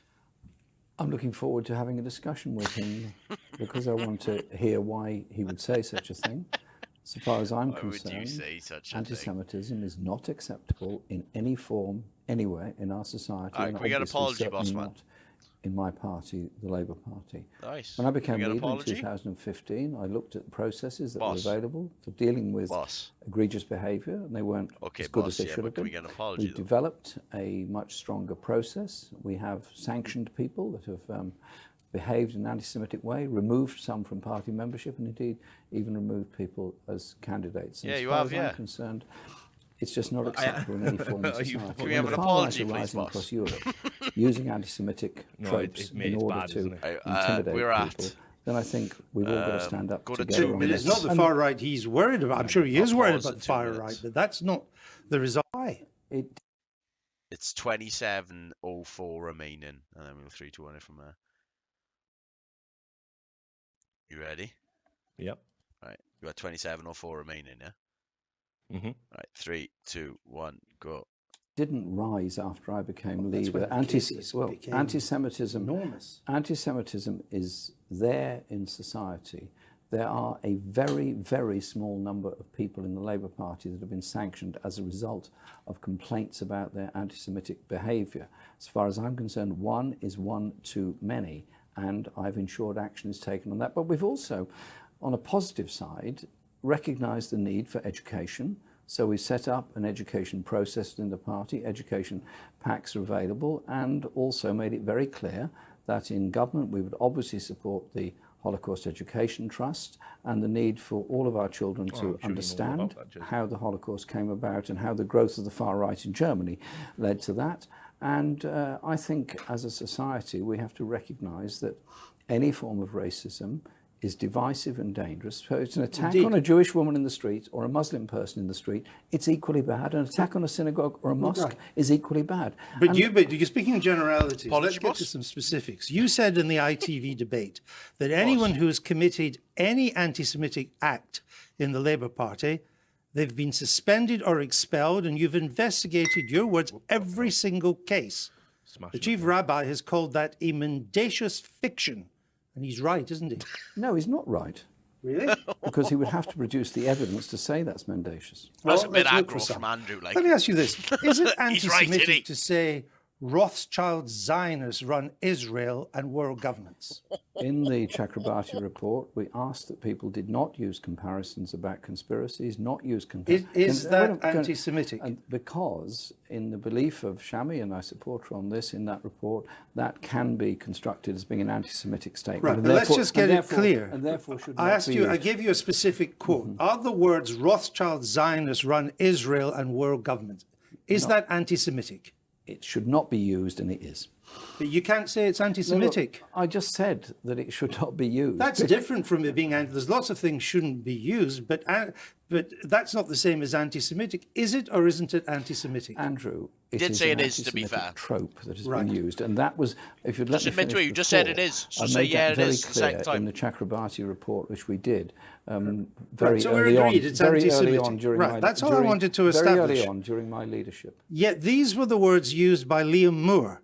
I'm looking forward to having a discussion with him because I want to hear why he would say such a thing. So far as I'm concerned, anti-Semitism is not acceptable in any form, anywhere in our society. All right, can we get an apology, boss man? In my party, the Labour Party. Nice. When I became leader in 2015, I looked at processes that were available for dealing with egregious behaviour, and they weren't as good as they should have been. We developed a much stronger process. We have sanctioned people that have behaved in an anti-Semitic way, removed some from party membership, and indeed even removed people as candidates. And yeah, you have, I'm concerned, it's just not acceptable in any form of society. Can we have an apology, please, rising across Europe, using anti-Semitic tropes in order to intimidate people, then I think we've all got to stand up together. But it's not the far right he's worried about. I'm sure he is worried about the far right, but that's not the result. It's 27:04 remaining, and then we'll 3-2 on it from there. You ready? Yep. Right. You got 2704 remaining, yeah? Mm-hmm. Right. 3, 2, 1, go. Didn't rise after I became leader. Anti-Semitism. Enormous. Anti-Semitism is there in society. There are a very, very small number of people in the Labour Party that have been sanctioned as a result of complaints about their anti-Semitic behaviour. As far as I'm concerned, one is one too many, and I've ensured action is taken on that. But we've also, on a positive side, recognised the need for education. So we set up an education process in the party. Education packs are available, and also made it very clear that in government we would obviously support the Holocaust Education Trust and the need for all of our children to understand how the Holocaust came about and how the growth of the far right in Germany led to that. And I think as a society we have to recognise that any form of racism is divisive and dangerous. So it's an attack on a Jewish woman in the street or a Muslim person in the street, it's equally bad. An attack on a synagogue or a mosque is equally bad. But you're speaking in generalities. Let's get to some specifics. You said in the ITV debate that anyone who has committed any anti-Semitic act in the Labour Party, they've been suspended or expelled, and you've investigated, your words, every single case. The chief rabbi has called that a mendacious fiction. And he's right, isn't he? No, he's not right. Really? Because he would have to produce the evidence to say that's mendacious. That's a bit aggro from Andrew. Like. Let me ask you this. Is it anti-Semitic to say Rothschild Zionists run Israel and world governments? In the Chakrabarti report, we asked that people did not use comparisons about conspiracies, not use comparisons. Is that anti-Semitic? Because in the belief of Shami, and I support her on this, in that report, that can be constructed as being an anti-Semitic statement. Right, and but let's just get it clear. And therefore should I asked you, I gave you a specific quote. Are the words Rothschild Zionists run Israel and world governments? Is that anti-Semitic? It should not be used, and it is. But you can't say it's anti-Semitic. No, I just said that it should not be used. That's different from it being anti. There's lots of things shouldn't be used, but that's not the same as anti-Semitic. Is it or isn't it anti-Semitic? Andrew, you did say it is, to be fair. Trope that has been used, and that was, if you'd let me finish you just said it is. So say yeah, it is. Very clear in the Chakrabarti report, which we did very early on during my that's all I wanted to establish. Very early on during my leadership. Yet these were the words used by Liam Moore.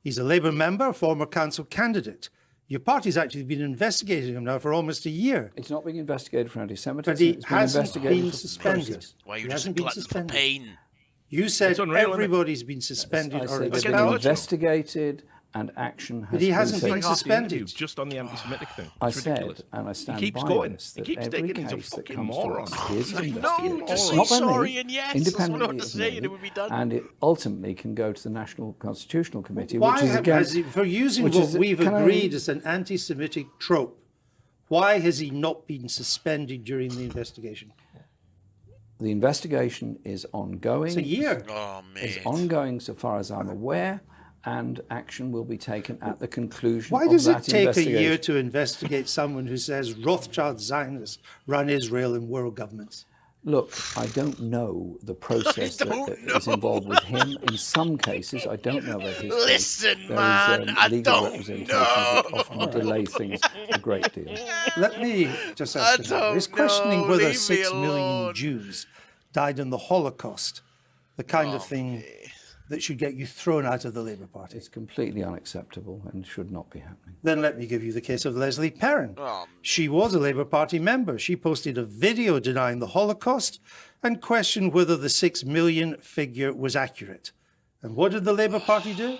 He's a Labour member, former council candidate. Your party's actually been investigating him now for almost a year. It's not being investigated for anti-Semitism. But he hasn't been suspended. Why you just glutton for pain? You said everybody's been suspended or expelled. Been investigated and action has been taken. But he hasn't been suspended. Just on the anti-Semitic thing. I said, and I stand by this, that every case that comes to us is investigated. Just say sorry and yes. Independently, and it would be done. And it ultimately can go to the National Constitutional Committee, Why which is again... for using what we've agreed is an anti-Semitic trope, why has he not been suspended during the investigation? The investigation is ongoing. It's a year. Oh, man. It's ongoing so far as I'm aware, and action will be taken at the conclusion of that investigation. Why does it take a year to investigate someone who says Rothschild Zionists run Israel and world governments? Look, I don't know the process that is involved with him. In some cases, I don't know about his Listen, case. Man, I don't know. That often delay things a great deal. Let me just ask you, he's questioning whether 6 million Jews died in the Holocaust, the kind of thing that should get you thrown out of the Labour Party. It's completely unacceptable and should not be happening. Then let me give you the case of Leslie Perrin. She was a Labour Party member. She posted a video denying the Holocaust and questioned whether the 6 million figure was accurate. And what did the Labour Party do?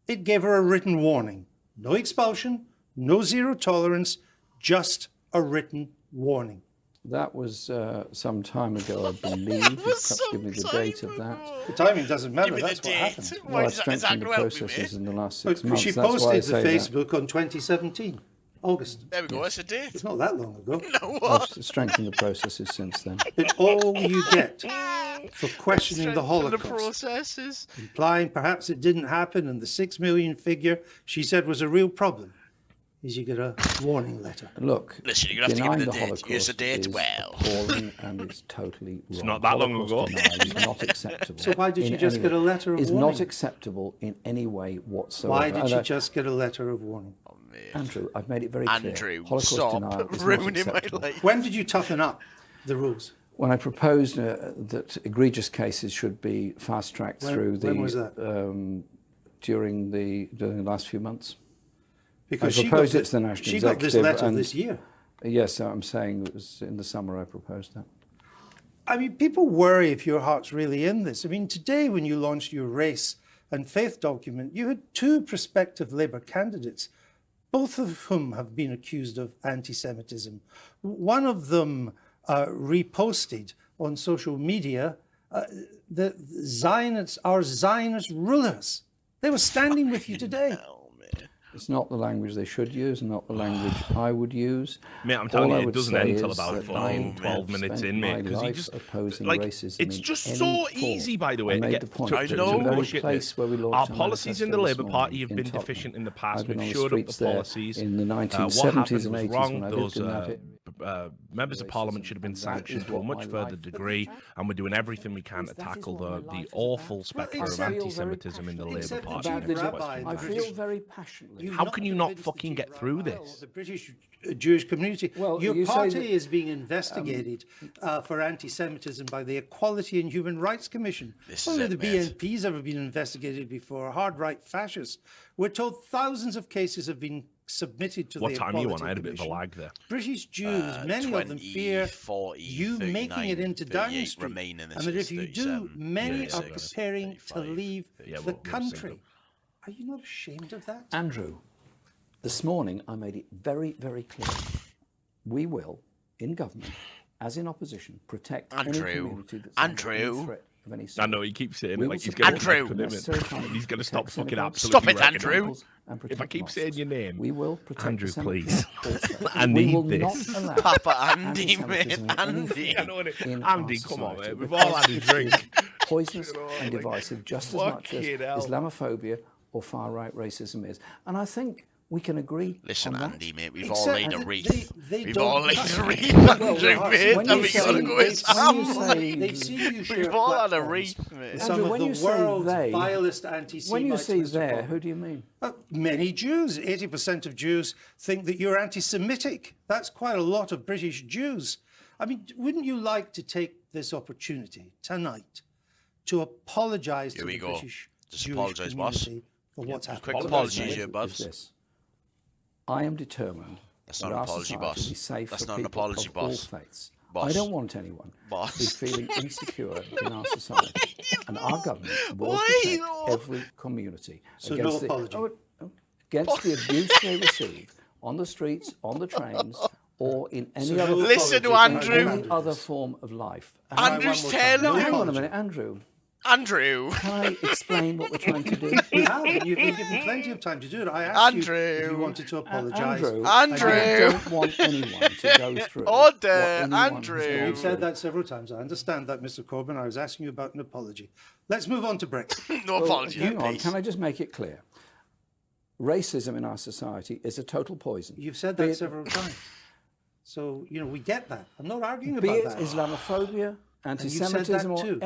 It gave her a written warning. No expulsion, no zero tolerance, just a written warning. That was some time ago, I believe. You perhaps give me the date of that. The timing doesn't matter. That's what happened. Well, I've strengthened the processes in the last 6 months. She posted the Facebook on 2017, August. There we go. That's a date. It's not that long ago. No, I've strengthened the processes since then. It's all you get for questioning the Holocaust. The processes. Implying perhaps it didn't happen, and the 6 million figure she said was a real problem. Is you get a warning letter. Look, listen, you're going to have to give the date. Use the date well. Appalling and it's totally wrong. It's not that long ago. It's not acceptable. So why did you just get a letter of warning? It's not acceptable in any way whatsoever. Why did you just get a letter of warning? Andrew, I've made it very clear. Andrew, Holocaust stop denial is ruining not my life. When did you toughen up the rules? When I proposed that egregious cases should be fast-tracked through the... When was that? During the last few months. Because I proposed it to the National Executive. She got this letter this year. Yes, I'm saying it was in the summer I proposed that. I mean, people worry if your heart's really in this. I mean, today when you launched your race and faith document, you had 2 prospective Labour candidates, both of whom have been accused of anti-Semitism. One of them reposted on social media the Zionists are Zionist rulers. They were standing with you today. It's not the language they should use, not the language I would use. Mate, I'm telling you, it doesn't end until about 12 minutes in, mate. Because he just like racism it's just so easy, by the way, to get to bullshit this. Our policies in the Labour Party have been deficient in the past. We've shored up the policies. In the 1970s and 80s, wrong. when I Those lived in members of Parliament should have been sanctioned to a much further degree, and we're doing everything we can to tackle the awful spectre of anti-Semitism in the Labour Party. I feel very passionately. How can you not fucking get through this? The British Jewish community. Well, your party is being investigated for anti-Semitism by the Equality and Human Rights Commission. Only the BNP's ever been investigated before. Hard right fascists. We're told thousands of cases have been submitted to the Equality Commission. What time you on? I had a bit of a lag there. British Jews, many of them fear 40, you 39, making it into Downing Street. And that if you do, many are preparing to leave the country. Are you not ashamed of that? Andrew, this morning I made it very, very clear. We will, in government, as in opposition, protect any community that's under any threat of any sort. I know, he keeps saying it like he's going to He's going to stop fucking absolutely. Stop it, Andrew. If I keep saying your name, we will protect Andrew, please. I we need will this. Not allow Papa Andy, mate. Andy. Andy, come on, mate. We've all had a drink. Poisonous and divisive, just as much as Islamophobia or far-right racism is. And I think we can agree. Listen, on that. Andy, mate, we've all laid a wreath. We've all laid a wreath, Andrew, mate. And we got to go his house. We've all had a wreath, mate. Some of the world's vilest anti-Semites. When you say there, who do you mean? Many Jews. 80% of Jews think that you're anti-Semitic. That's quite a lot of British Jews. I mean, wouldn't you like to take this opportunity tonight to apologise to the British Jewish community for what's happened? Quick apologies, you bud. I am determined That's not an apology, boss. That's not an apology, boss. I don't want anyone to be feeling insecure in our society. And our government will protect every community against the abuse they receive on the streets, on the trains, or in any other Listen to Andrew. Any other form of life. Andrew's telling. Hang on a minute, Andrew. Andrew. Can I explain what we're trying to do? You have. You've been given plenty of time to do it. I asked you if you wanted to apologise. Andrew. I don't want anyone to go through. Andrew. You've said that several times. I understand that, Mr. Corbyn. I was asking you about an apology. Let's move on to Brexit. No apology. Hang on. Can I just make it clear? Racism in our society is a total poison. You've said that several times. So, we get that. I'm not arguing about that. Be it Islamophobia, anti-Semitism, or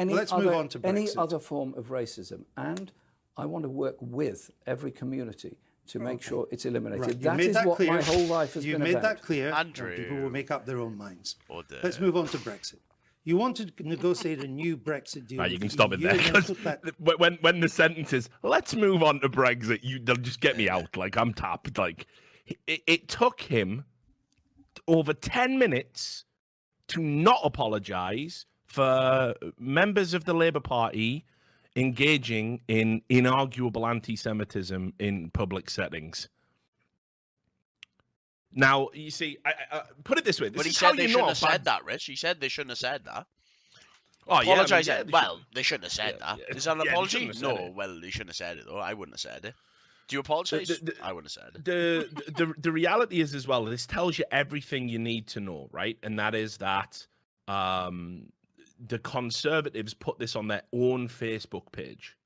any other form of racism. And I want to work with every community to make sure it's eliminated. Right. That is what my whole life has been about. You made that clear. Andrew. People will make up their own minds. Let's move on to Brexit. You want to negotiate a new Brexit deal. Right, you can stop it there. When the sentence is, let's move on to Brexit, they'll just get me out. Like, I'm tapped. Like, it took him over 10 minutes to not apologise for members of the Labour Party engaging in inarguable anti-Semitism in public settings. Now, you see, I put it this way. But he said they shouldn't have said that, Rich. He said they shouldn't have said that. Oh, apologise. Yeah, well, they shouldn't have said that. Is that an apology? No, well, they shouldn't have said it, though. I wouldn't have said it. Do you apologise? I wouldn't have said it. The reality is, as well, this tells you everything you need to know, right? And that is that the Conservatives put this on their own Facebook page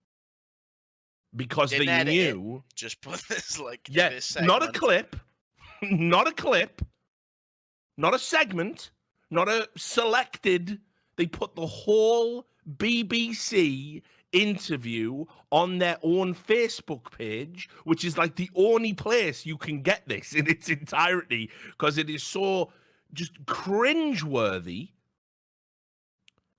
because they knew. Just put this this not a clip, not a clip, not a segment, not a selected. They put the whole BBC interview on their own Facebook page, which is like the only place you can get this in its entirety, because it is so just cringeworthy.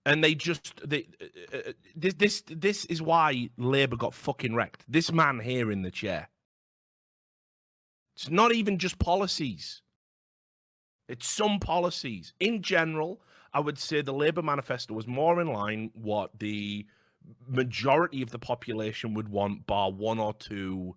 And this is why Labour got fucking wrecked. This man here in the chair. It's not even just policies. It's some policies. In general, I would say the Labour manifesto was more in line what the majority of the population would want, bar one or two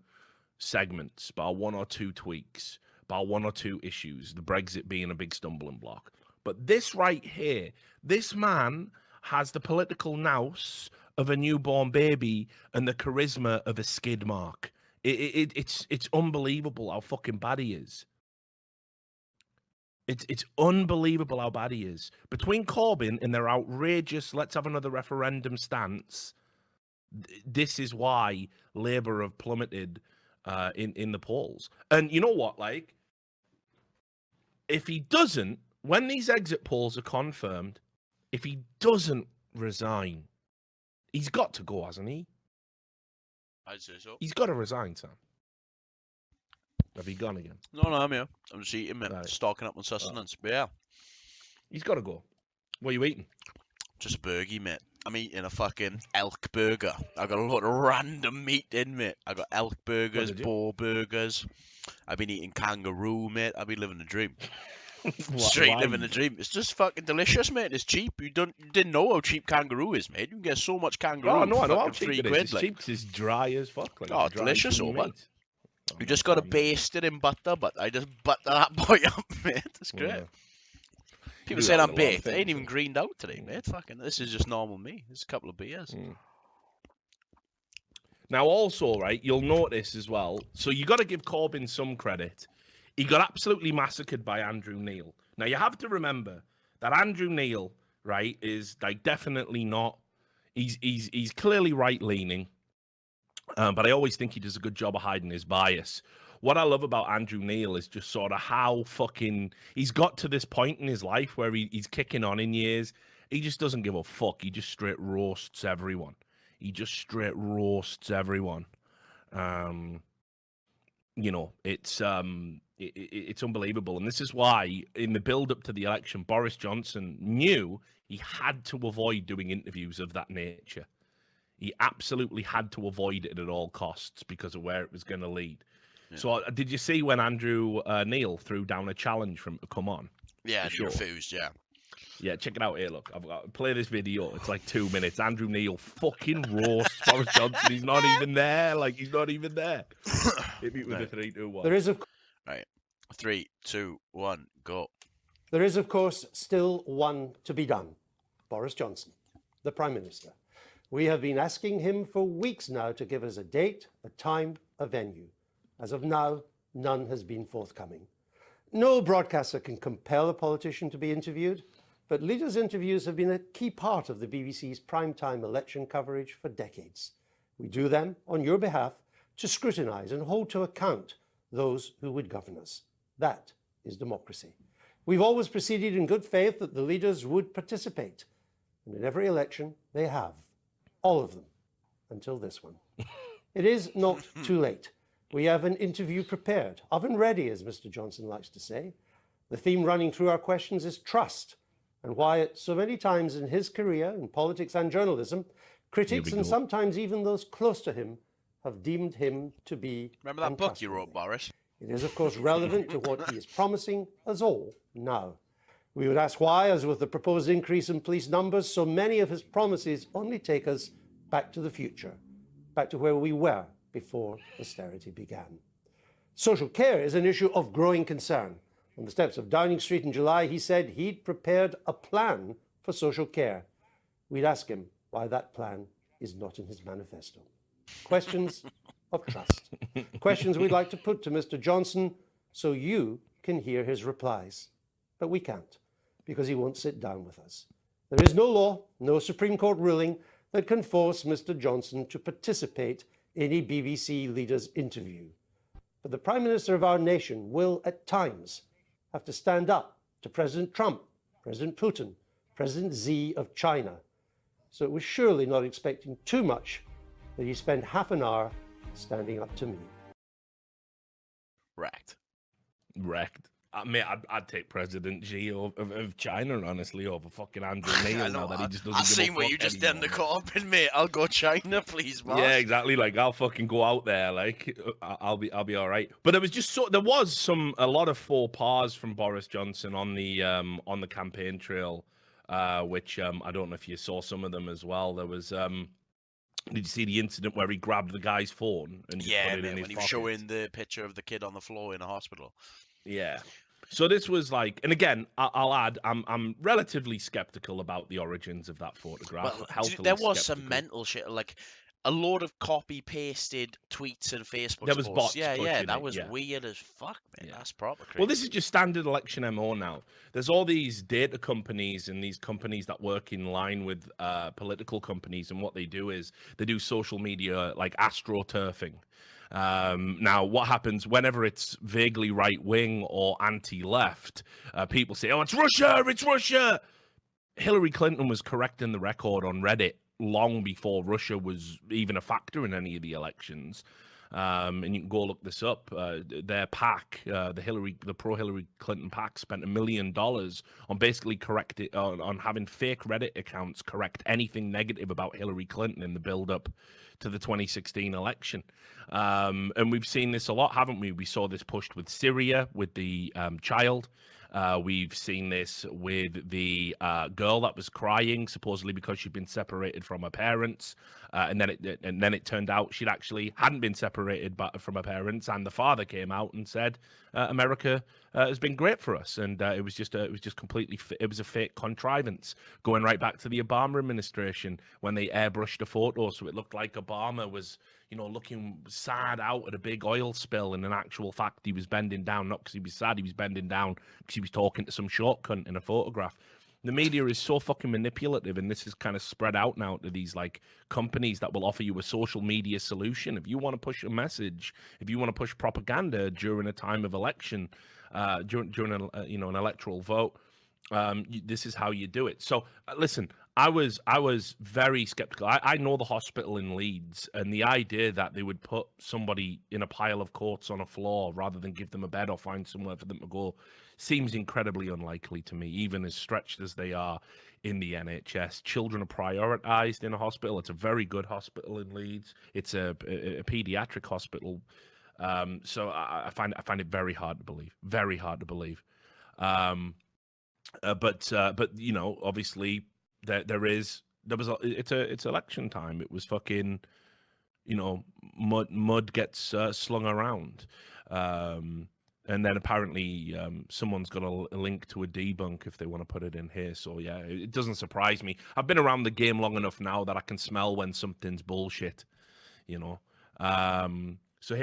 segments, bar one or two tweaks, bar one or two issues, the Brexit being a big stumbling block. But this right here, this man has the political nous of a newborn baby and the charisma of a skid mark. It's unbelievable how fucking bad he is. It's unbelievable how bad he is. Between Corbyn and their outrageous let's have another referendum stance, this is why Labour have plummeted in the polls. And you know what, like, if he doesn't, when these exit polls are confirmed, if he doesn't resign, he's got to go, hasn't he? I'd say so. He's got to resign, Sam. Have he gone again? No, I'm here. I'm just eating, mate. Right. Stocking up on sustenance. But yeah. He's got to go. What are you eating? Just a burgie, mate. I'm eating a fucking elk burger. I got a lot of random meat in, mate. I got elk burgers, boar burgers. I've been eating kangaroo, mate. I've been living the dream. Straight living the dream. It's just fucking delicious, mate. It's cheap. You didn't know how cheap kangaroo is, mate. You can get so much kangaroo. Oh, no, I know how cheap it is. It's cheap because it's dry as fuck. Like, oh, delicious, man. You just got to baste it in butter, but I just butter that boy up, mate. It's great. Yeah. People saying I'm baked. I ain't even greened out today, mate. Fucking, this is just normal me. It's a couple of beers. Now, also, right, you'll notice as well, so you got to give Corbyn some credit. He got absolutely massacred by Andrew Neil. Now, you have to remember that Andrew Neil, right, is like definitely not, he's clearly right-leaning, but I always think he does a good job of hiding his bias. What I love about Andrew Neil is just sort of how fucking, he's got to this point in his life where he's kicking on in years. He just doesn't give a fuck. He just straight roasts everyone. You know, it's unbelievable. And this is why, in the build-up to the election, Boris Johnson knew he had to avoid doing interviews of that nature. He absolutely had to avoid it at all costs because of where it was going to lead. Yeah. So did you see when Andrew Neil threw down a challenge for him to come on? Yeah, he refused, yeah. Yeah, check it out here, look. I've got to play this video. It's like 2 minutes. Andrew Neil fucking roasts Boris Johnson. He's not even there. Like, he's not even there. Hit me with a 3, 2, 1. There is, right. 3, 2, 1, go. There is, of course, still one to be done. Boris Johnson, the Prime Minister. We have been asking him for weeks now to give us a date, a time, a venue. As of now, none has been forthcoming. No broadcaster can compel a politician to be interviewed, but leaders' interviews have been a key part of the BBC's primetime election coverage for decades. We do them on your behalf to scrutinise and hold to account those who would govern us. That is democracy. We've always proceeded in good faith that the leaders would participate, and in every election they have. All of them, until this one. It is not too late. We have an interview prepared, oven ready, as Mr. Johnson likes to say. The theme running through our questions is trust, and why so many times in his career in politics and journalism, critics and sometimes even those close to him have deemed him to be Remember that book you wrote, Boris? It is, of course, relevant to what he is promising us all now. We would ask why, as with the proposed increase in police numbers, so many of his promises only take us back to the future, back to where we were before austerity began. Social care is an issue of growing concern. On the steps of Downing Street in July, he said he'd prepared a plan for social care. We'd ask him why that plan is not in his manifesto. Questions of trust. Questions we'd like to put to Mr. Johnson so you can hear his replies. But we can't, because he won't sit down with us. There is no law, no Supreme Court ruling that can force Mr. Johnson to participate in a BBC leader's interview. But the Prime Minister of our nation will, at times, have to stand up to President Trump, President Putin, President Xi of China. So it was surely not expecting too much that he spent half an hour standing up to me. Wrecked. I mean, I'd take President Xi of China, honestly, over fucking Andrew Neil. Now that he just doesn't. I've seen what you just did in the Corbyn, mate. I'll go China, please, boss. Yeah, exactly. Like, I'll fucking go out there. Like, I'll be all right. But it was just there was a lot of faux pas from Boris Johnson on the campaign trail, which I don't know if you saw some of them as well. There was did you see the incident where he grabbed the guy's phone and just put it in his when he was pocket? showing the picture of the kid on the floor in a hospital? Yeah. So this was like, and again, I'll add, I'm relatively skeptical about the origins of that photograph. Well, there was some mental shit, like a load of copy-pasted tweets and Facebook there was posts. Bots that was weird as fuck, man. That's proper crazy. Well, this is just standard election MO now. There's all these data companies and these companies that work in line with political companies, and what they do is they do social media like astroturfing. Now, what happens whenever it's vaguely right-wing or anti-left, people say, oh, it's Russia! Hillary Clinton was correcting the record on Reddit long before Russia was even a factor in any of the elections. And you can go look this up. Their PAC, the pro-Hillary Clinton PAC, spent $1 million on basically on having fake Reddit accounts correct anything negative about Hillary Clinton in the build-up to the 2016 election. And we've seen this a lot, haven't we? We saw this pushed with Syria, with the child. We've seen this with the girl that was crying, supposedly because she'd been separated from her parents, and then it turned out she'd actually hadn't been separated from her parents, and the father came out and said, "America has been great for us," and it was a fake contrivance, going right back to the Obama administration when they airbrushed a photo so it looked like Obama was, looking sad out at a big oil spill, and in actual fact he was bending down, not because he was sad, he was bending down because he was talking to some short cunt in a photograph. The media is so fucking manipulative, and this is kind of spread out now to these like companies that will offer you a social media solution. If you want to push a message, if you want to push propaganda during a time of election, during an electoral vote, this is how you do it. So listen, I was very skeptical. I know the hospital in Leeds, and the idea that they would put somebody in a pile of coats on a floor rather than give them a bed or find somewhere for them to go seems incredibly unlikely to me, even as stretched as they are in the NHS. Children are prioritized in a hospital. It's a very good hospital in Leeds. It's a pediatric hospital. So I find it very hard to believe. Very hard to believe. But obviously it's election time. It was fucking, mud gets slung around. And then apparently someone's got a link to a debunk if they want to put it in here. So yeah, it doesn't surprise me. I've been around the game long enough now that I can smell when something's bullshit, So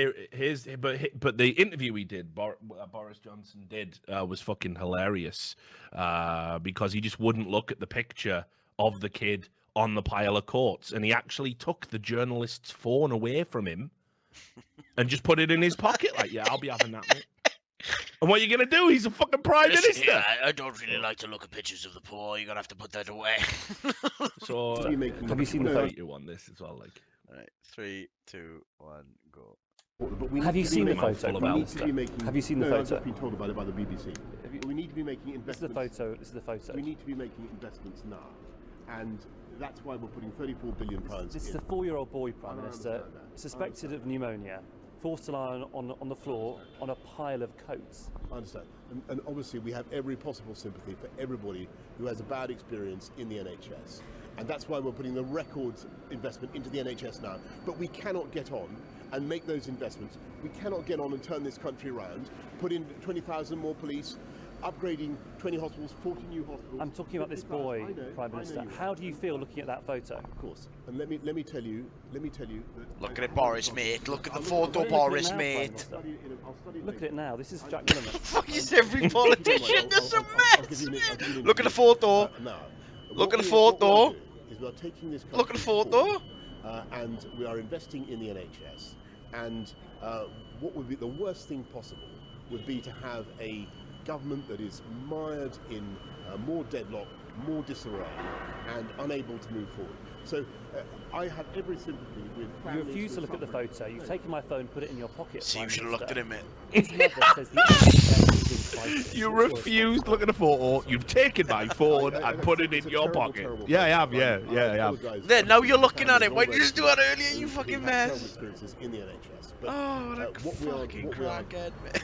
but the interview he did, Boris Johnson did, was fucking hilarious, because he just wouldn't look at the picture of the kid on the pile of coats, and he actually took the journalist's phone away from him and just put it in his pocket. Like, yeah, I'll be having that, mate. And what are you going to do? He's a fucking prime minister. Yeah, I don't really like to look at pictures of the poor. You're going to have to put that away. So, have you seen the photo on this as well? Like, all right, 3, 2, 1, go. Have you seen the photo? Have you seen the photo? I've just been told about it by the BBC. We need to be making investments. This is the photo. We need to be making investments now, and that's why we're putting £34 billion. This is a 4-year-old boy, Prime Minister, suspected of pneumonia, forced to lie on the floor on a pile of coats. I understand, and obviously we have every possible sympathy for everybody who has a bad experience in the NHS. And that's why we're putting the record investment into the NHS now. But we cannot get on and make those investments. We cannot get on and turn this country around, put in 20,000 more police, upgrading 20 hospitals, 40 new hospitals. I'm talking about this boy, Prime Minister. How do you feel looking at that photo? Of course. And let me tell you that look at it, Boris, mate. Look at the photo, Boris, mate. Look at it now. This is Jack Milliman. Fuck is every politician? This is a mess. Look at the photo. Look at the photo. Look at the photo. And we are investing in the NHS. And what would be the worst thing possible would be to have a government that is mired in more deadlock, more disarray, and unable to move forward. So I have every sympathy with... You refuse to look at the photo. You've taken my phone, put it in your pocket. See, you should have looked at him, mate. His mother says the NHS is in crisis. You refused to look at the photo. You've taken my phone and put it in your pocket. Yeah, I have. Yeah, I have. Then now you're looking at it. Why did you just do that earlier, you fucking mess? Experiences in the NHS. But, what we are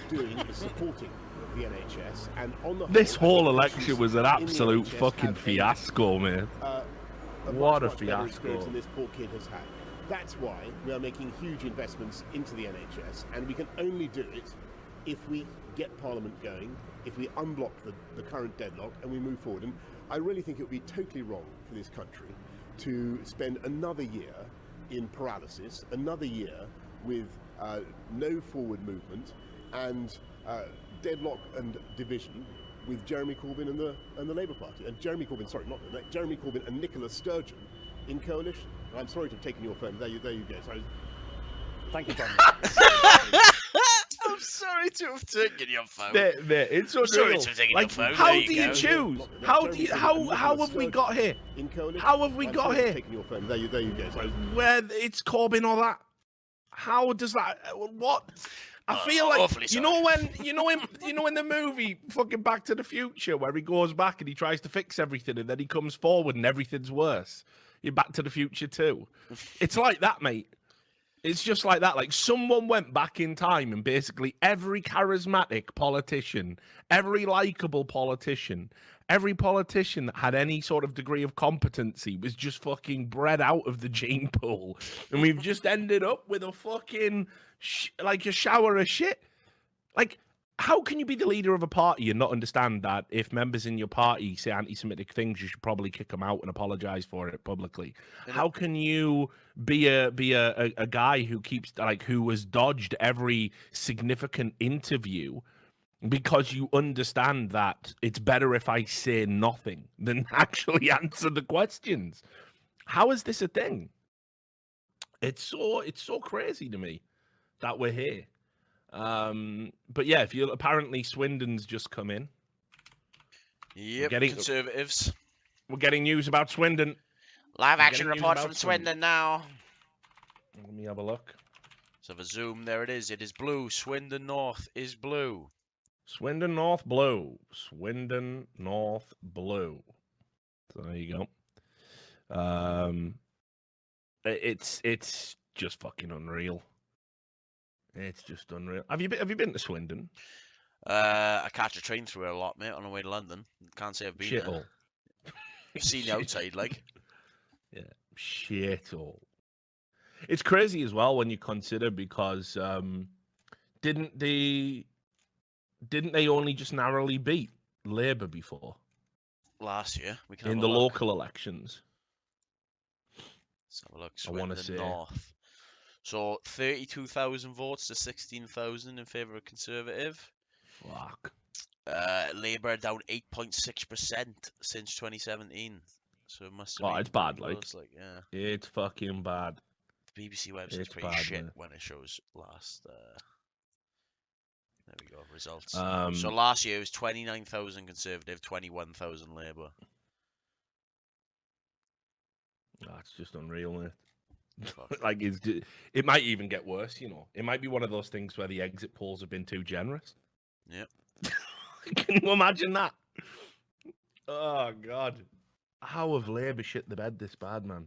doing is supporting the NHS, and on the this whole election was an absolute fucking fiasco, man. What a fiasco this poor kid has had. That's why we are making huge investments into the NHS, and we can only do it if we get Parliament going, if we unblock the current deadlock and we move forward. And I really think it would be totally wrong for this country to spend another year in paralysis, another year with no forward movement and deadlock and division with Jeremy Corbyn and the Labour Party, and Jeremy Corbyn and Nicola Sturgeon in coalition. I'm sorry to have taken your phone. There you go. Sorry. Thank you, Tom. I'm sorry to have taken your phone. It's so sorry to have taken your phone. How do you choose? How have we got here? How have we got here? Taking your phone. There you go. Sorry. Where it's Corbyn or that? How does that? What? I feel like you know in the movie fucking Back to the Future where he goes back and he tries to fix everything and then he comes forward and everything's worse. You're Back to the Future too. It's like that, mate. It's just like that. Like someone went back in time and basically every charismatic politician, every likable politician, every politician that had any sort of degree of competency was just fucking bred out of the gene pool, and we've just ended up with a fucking like a shower of shit. Like, how can you be the leader of a party and not understand that if members in your party say anti-Semitic things, you should probably kick them out and apologize for it publicly? How can you be a guy who keeps who has dodged every significant interview because you understand that it's better if I say nothing than actually answer the questions? How is this a thing? It's so crazy to me that we're here. But yeah, apparently Swindon's just come in. Yep, Conservatives. We're getting news about Swindon. Live action report from Swindon now. Let me have a look. Let's have a zoom. There it is. It is blue. Swindon North is blue. Swindon North blue. Swindon North blue. So there you go. It's just fucking unreal. It's just unreal. Have you been to Swindon? I catch a train through it a lot, mate, on the way to London. Can't say I've been there. I've seen the outside, like. Yeah, shithole. It's crazy as well when you consider because didn't they only just narrowly beat Labour before? Last year, we can in the local elections. Let's have a look. Swindon North. So 32,000 votes to 16,000 in favour of Conservative. Fuck. Labour down 8.6% since 2017. So it must have been it's bad, close, yeah. It's fucking bad. The BBC website's pretty shit when it shows last. There we go, results. So last year it was 29,000 Conservative, 21,000 Labour. That's just unreal, mate. Like it might even get worse, you know. It might be one of those things where the exit polls have been too generous. Yep. Can you imagine that? Oh God, how have Labour shit the bed this bad, man?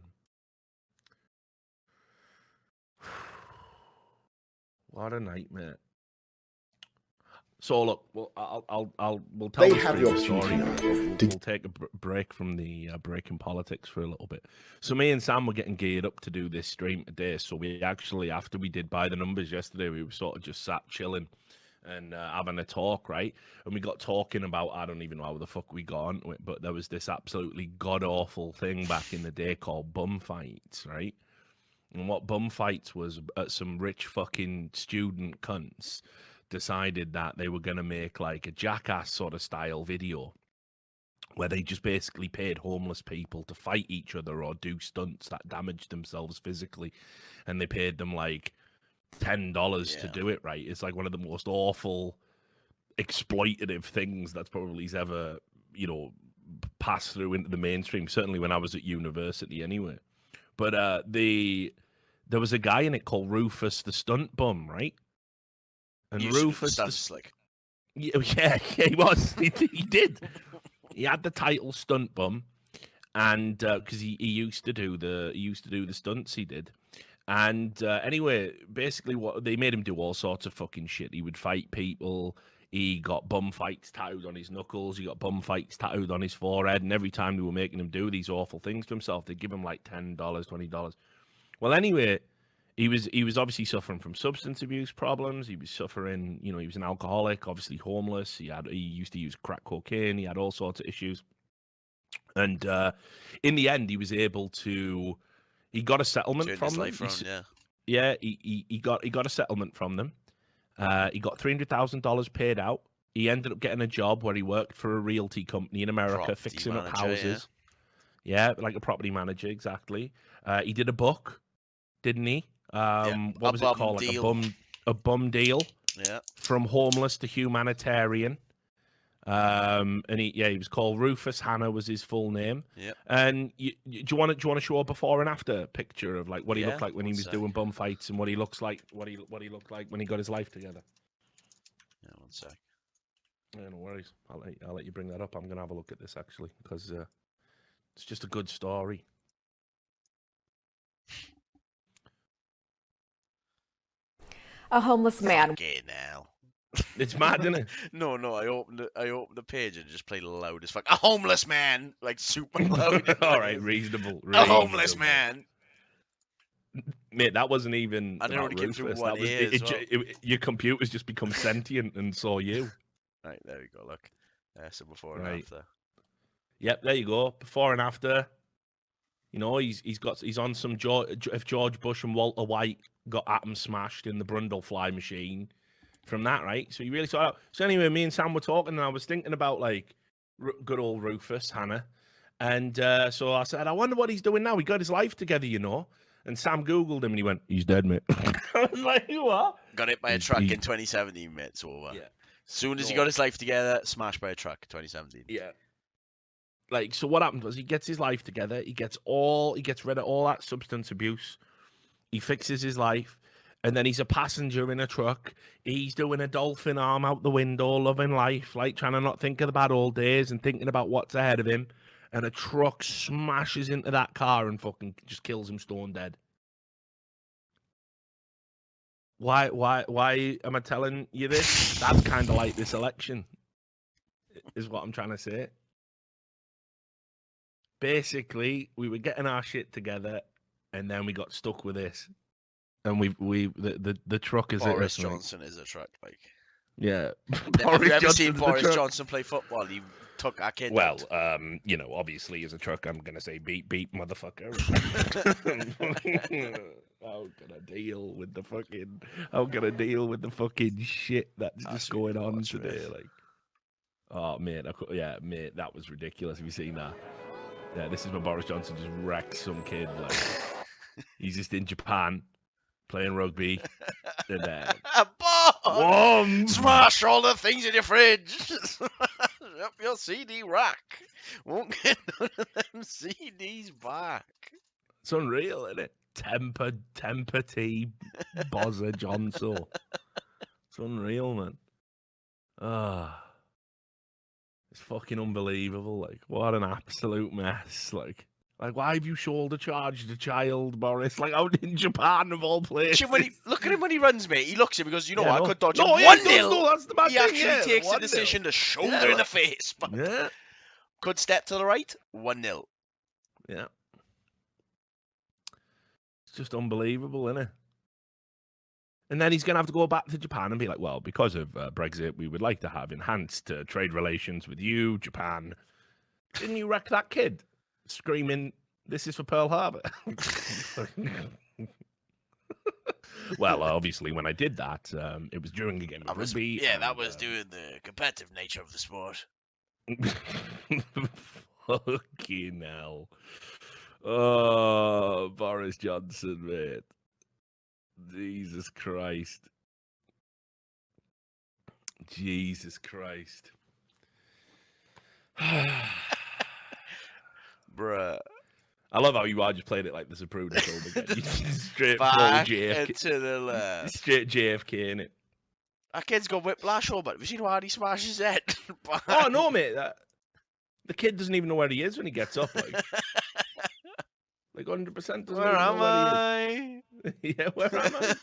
What a nightmare. So look, we'll tell the story. We'll take a break from the breaking politics for a little bit. So me and Sam were getting geared up to do this stream today. So we actually, after we did By the Numbers yesterday, we were sort of just sat chilling and having a talk, right? And we got talking about, I don't even know how the fuck we got onto it, but there was this absolutely god-awful thing back in the day called bum fights, right? And what bum fights was some rich fucking student cunts decided that they were going to make like a Jackass sort of style video where they just basically paid homeless people to fight each other or do stunts that damaged themselves physically, and they paid them like $10 to do it, right? It's like one of the most awful exploitative things that's probably ever, you know, pass through into the mainstream. Certainly when I was at university, anyway. But there was a guy in it called Rufus the Stunt Bum, right? And Rufus yeah, he was. He did. He had the title Stunt Bum, and because he used to do the stunts, he did. And anyway, basically, what they made him do all sorts of fucking shit. He would fight people. He got bum fights tattooed on his knuckles. He got bum fights tattooed on his forehead. And every time they were making him do these awful things to himself, they'd give him like $10, $20. Well, anyway, he was obviously suffering from substance abuse problems. He was suffering, he was an alcoholic, obviously homeless. He used to use crack cocaine. He had all sorts of issues. And in the end, he was able to. He got a settlement from them. He got a settlement from them. He got $300,000 paid out. He ended up getting a job where he worked for a realty company in America, fixing up houses. Yeah, like a property manager, exactly. He did a book, didn't he? What was it called? Like a bum deal. Yeah. From homeless to humanitarian. And he was called Rufus. Hannah was his full name. Yeah. And do you want to show a before and after picture of like what he looked like when he was doing bum fights and what he looks like, what he looked like when he got his life together? Yeah, one sec. Yeah, no worries. I'll let you bring that up. I'm gonna have a look at this actually because it's just a good story. A homeless man. Okay, now. It's mad, isn't it? No, I opened the page and just played loud as fuck. A homeless man, like super loud. All right, reasonable. A homeless man. Mate, that wasn't even. I didn't get through one ear as well. Your computer's just become sentient and saw you. Right, there we go. Look, so before and after. Yep, there you go. Before and after. He's on some if George Bush and Walter White got atom smashed in the Brundle machine. From that, right? So you really saw it out. So anyway, me and Sam were talking, and I was thinking about like good old Rufus, Hannah, and so I said, I wonder what he's doing now. He got his life together, And Sam Googled him, and he went, "He's dead, mate." I was like, "What?" Got hit by a truck in 2017, mate. It's over. Yeah. Soon as he got his life together, smashed by a truck, 2017. Yeah. Like, so what happened was he gets his life together. He gets rid of all that substance abuse. He fixes his life. And then he's a passenger in a truck. He's doing a dolphin arm out the window, loving life, like trying to not think of the bad old days and thinking about what's ahead of him. And a truck smashes into that car and fucking just kills him stone dead. Why am I telling you this? That's kind of like this election, is what I'm trying to say. Basically, we were getting our shit together, and then we got stuck with this. And the truck is Boris Johnson is a truck, like. Yeah. Have you ever seen Boris Johnson play football? He took a kid. Well, obviously as a truck, I'm gonna say beep beep, motherfucker. How can I deal with the fucking shit that's just going on today? Like, oh mate, mate, that was ridiculous. Have you seen that? Yeah, this is when Boris Johnson just wrecks some kid. Like, he's just in Japan. Playing rugby. Bomb! Smash all the things in your fridge. Up your CD rack. Won't get none of them CDs back. It's unreal, isn't it? Temper tea, Bozza Johnson. It's unreal, man. It's fucking unbelievable. Like, what an absolute mess. Like, why have you shoulder charged a child, Boris? Like, out in Japan, of all places. Look at him when he runs, mate. He looks at him and goes, I could dodge him 1-0. That's the bad he thing, actually takes the decision to shoulder in the face. But could step to the right, 1-0. Yeah. It's just unbelievable, isn't it? And then he's going to have to go back to Japan and be like, well, because of Brexit, we would like to have enhanced trade relations with you, Japan. Didn't you wreck that kid? Screaming, this is for Pearl Harbor. Well, obviously, when I did that, it was during a game of rugby. Yeah, that was doing the competitive nature of the sport. Fucking hell. Oh, Boris Johnson, mate. Jesus Christ. Jesus Christ. Bruh. I love how you are just playing it like there's a Zapruder film again. Straight full Back JFK. to the left. Straight JFK in it. That kid's got whiplash over. Have you seen how he smashes his head? Oh no, mate. The kid doesn't even know where he is when he gets up. Like 100% doesn't Where even am know where I? he is. Yeah, where am I?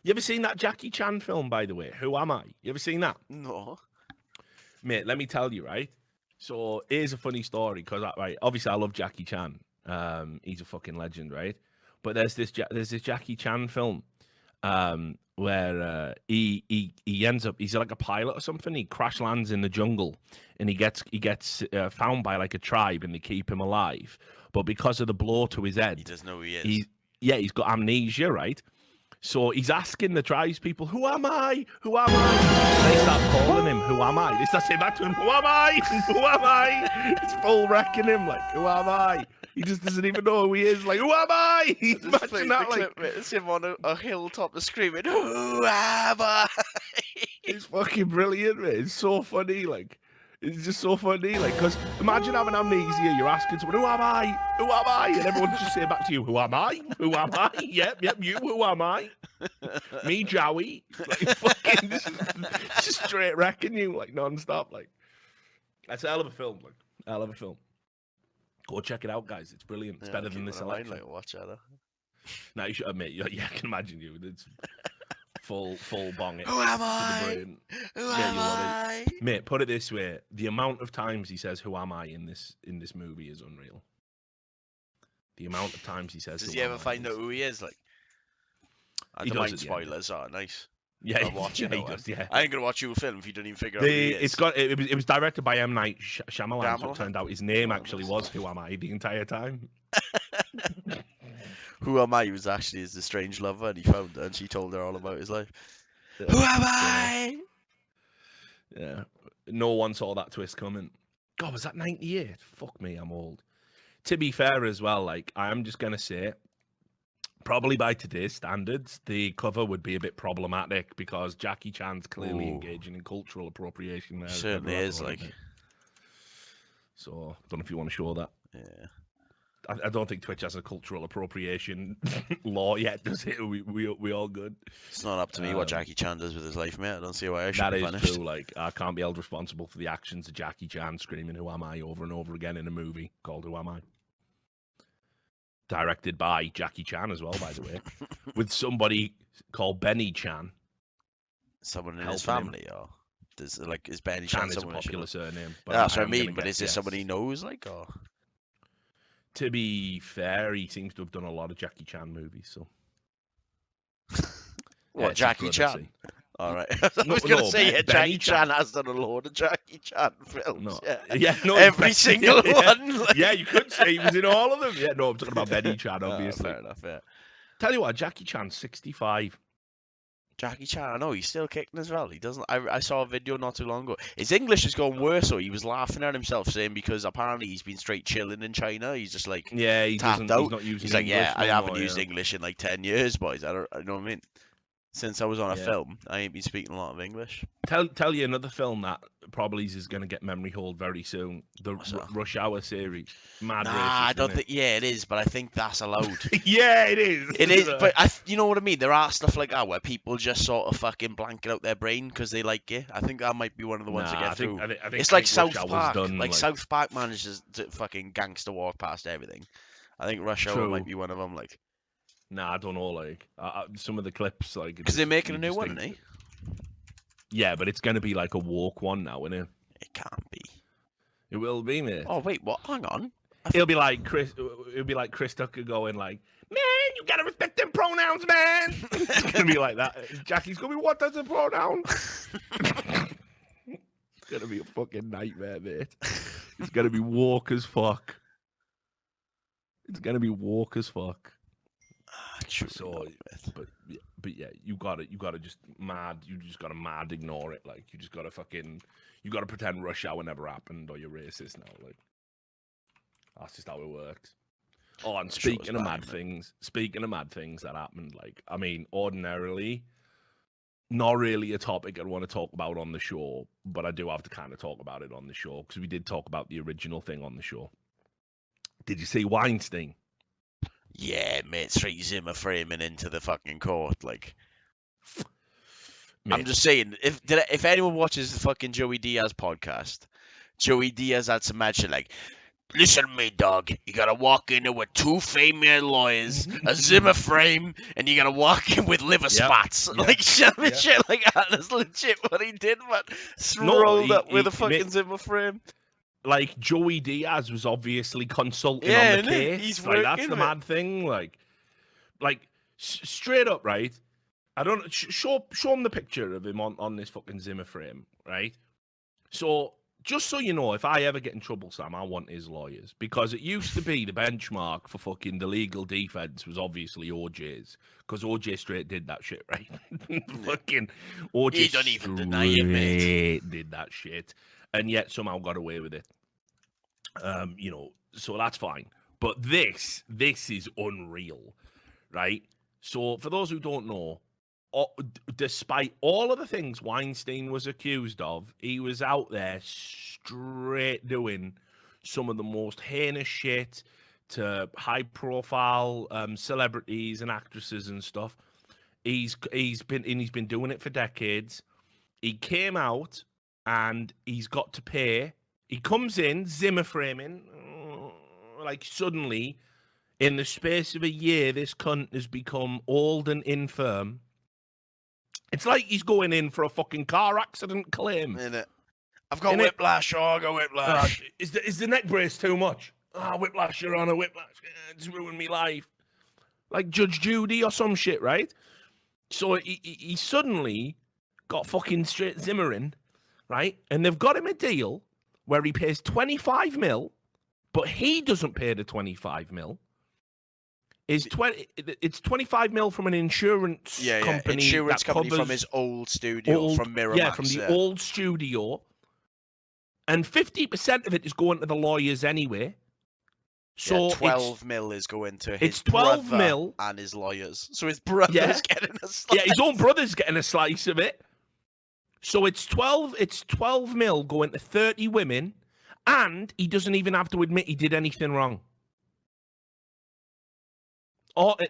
You ever seen that Jackie Chan film, by the way? Who Am I? You ever seen that? No. Mate, let me tell you, right? So here's a funny story, because obviously I love Jackie Chan. He's a fucking legend, right? But there's this Jackie Chan film where he ends up, he's like a pilot or something. He crash lands in the jungle, and he gets found by like a tribe, and they keep him alive. But because of the blow to his head, he doesn't know who he is. He's got amnesia, right? So he's asking the tribespeople, "Who am I? Who am I?" So they start calling him, "Who am I?" They start saying back to him, "Who am I? Who am I?" It's full wrecking him, like, "Who am I?" He just doesn't even know who he is. Like, "Who am I?" He's matching that, like, it's him on a hilltop screaming, "Who am I?" It's fucking brilliant, man. It's so funny, like. It's just so funny, like, because imagine having amnesia, you're asking someone, "Who am I? Who am I?" And everyone's just saying back to you, "Who am I? Who am I? Yep, you, who am I?" Me, Joey. Like, fucking just straight wrecking you, like, non-stop, like. That's a hell of a film, like, hell of a film. Go check it out, guys. It's brilliant. It's better than this election. Like, watch it. No, you should admit, yeah, I can imagine you. It's full bong it. Who am I? Who am I? Mate, put it this way: the amount of times he says "Who am I" in this movie is unreal. The amount of times he says. Does he ever find out who he is? Like, I don't mind spoilers. Are nice. Yeah, I'll watch it. He does, yeah. I ain't gonna watch your film if you don't even figure out who he is. It was directed by M. Night Shyamalan. So it turned out his name actually was "Who Am I" the entire time. Who Am I was actually the strange lover, and he found her, and she told her all about his life. Who am I? Yeah, no one saw that twist coming. God, was that 98? Fuck me, I'm old. To be fair as well, like, I am just gonna say, probably by today's standards, the cover would be a bit problematic because Jackie Chan's clearly engaging in cultural appropriation there. Certainly is, like. So, I don't know if you want to show that. Yeah. I don't think Twitch has a cultural appropriation law yet, does it? We all good. It's not up to me what Jackie Chan does with his life, mate. I don't see why I should be punished. That is true. Like, I can't be held responsible for the actions of Jackie Chan screaming "Who am I?" over and over again in a movie called "Who Am I?" Directed by Jackie Chan as well, by the way, with somebody called Benny Chan. Someone in his family, or is Benny Chan is a popular surname? But that's what I mean. But is this somebody he knows, like, or? To be fair, he seems to have done a lot of Jackie Chan movies, so. What, Jackie Chan? All right. I was going to say, Jackie Chan has done a load of Jackie Chan films. No, every single one. Like... Yeah, you could say he was in all of them. Yeah, no, I'm talking about Benny Chan, obviously. Fair enough, yeah. Tell you what, Jackie Chan's 65. Jackie Chan, I know, he's still kicking as well. He doesn't. I saw a video not too long ago. His English has gone worse, so he was laughing at himself, saying because apparently he's been straight chilling in China. He's just like he tapped out. He's not using he's like, English I haven't used English in like 10 years, boys. I know what I mean. Since I was on a film, I ain't been speaking a lot of English. Tell you another film that probably is going to get memory hold very soon. The Rush Hour series. Mad racist, I don't think. Yeah, it is, but I think that's allowed. Yeah, it is. It is, but you know what I mean. There are stuff like that where people just sort of fucking blanket out their brain because they like it. I think that might be one of the ones to get through. I think it's like South Park. Like South Park manages to fucking gangster walk past everything. I think Rush Hour might be one of them. Like. Nah, I don't know. Like some of the clips, like because they're making a new one, isn't it? Yeah, but it's going to be like a woke one now, isn't it? It can't be. It will be, mate. Oh wait, what? Hang on. It'll be like Chris Tucker going like, "Man, you gotta respect them pronouns, man." It's gonna be like that. Jackie's gonna be, "What does a pronoun?" It's gonna be a fucking nightmare, mate. It's gonna be woke as fuck. It's gonna be woke as fuck. So, but yeah, you gotta just gotta mad ignore it. Like, you just gotta pretend Rush Hour never happened, or you're racist now. Like, that's just how it works. Oh, and speaking of mad things that happened, like, I mean, ordinarily, not really a topic I'd want to talk about on the show, but I do have to kind of talk about it on the show because we did talk about the original thing on the show. Did you see Weinstein? Yeah, mate, straight Zimmer framing into the fucking court, like. Mate. I'm just saying, if anyone watches the fucking Joey Diaz podcast, Joey Diaz had some magic like, listen to me, dog. You gotta walk in there with 2 female lawyers, a Zimmer frame, and you gotta walk in with liver spots. Like shit like that. That's legit what he did, man. Rolled up with a fucking Zimmer frame. Like Joey Diaz was obviously consulting on the case. He's like that's the mad thing. Like straight up, right? I don't show him the picture of him on this fucking Zimmer frame, right? So just so you know, if I ever get in trouble, Sam, I want his lawyers, because it used to be the benchmark for fucking the legal defense was obviously OJ's, because OJ straight did that shit, right? Fucking OJ he don't even deny it, mate. Did that shit, and yet somehow got away with it. You know, so that's fine. But this is unreal, right? So for those who don't know, despite all of the things Weinstein was accused of, he was out there straight doing some of the most heinous shit to high-profile celebrities and actresses and stuff. He's been doing it for decades. He came out and he's got to pay. He comes in Zimmer framing, like suddenly, in the space of a year, this cunt has become old and infirm. It's like he's going in for a fucking car accident claim. Innit? I've got whiplash. Oh, I got whiplash. Is the neck brace too much? Whiplash, Your Honor, whiplash. It's ruined me life. Like Judge Judy or some shit, right? So he suddenly got fucking straight Zimmer in, right? And they've got him a deal where he pays 25 mil, but he doesn't pay the 25 mil. It's 25 mil from an insurance company. Insurance company from his old studio, from Miramax. Yeah, from the old studio. And 50% of it is going to the lawyers anyway. So 12 mil is going to his it's 12 brother mil and his lawyers. So his brother's getting a slice. Yeah, his own brother's getting a slice of it. So it's 12 mil going to 30 women, and he doesn't even have to admit he did anything wrong.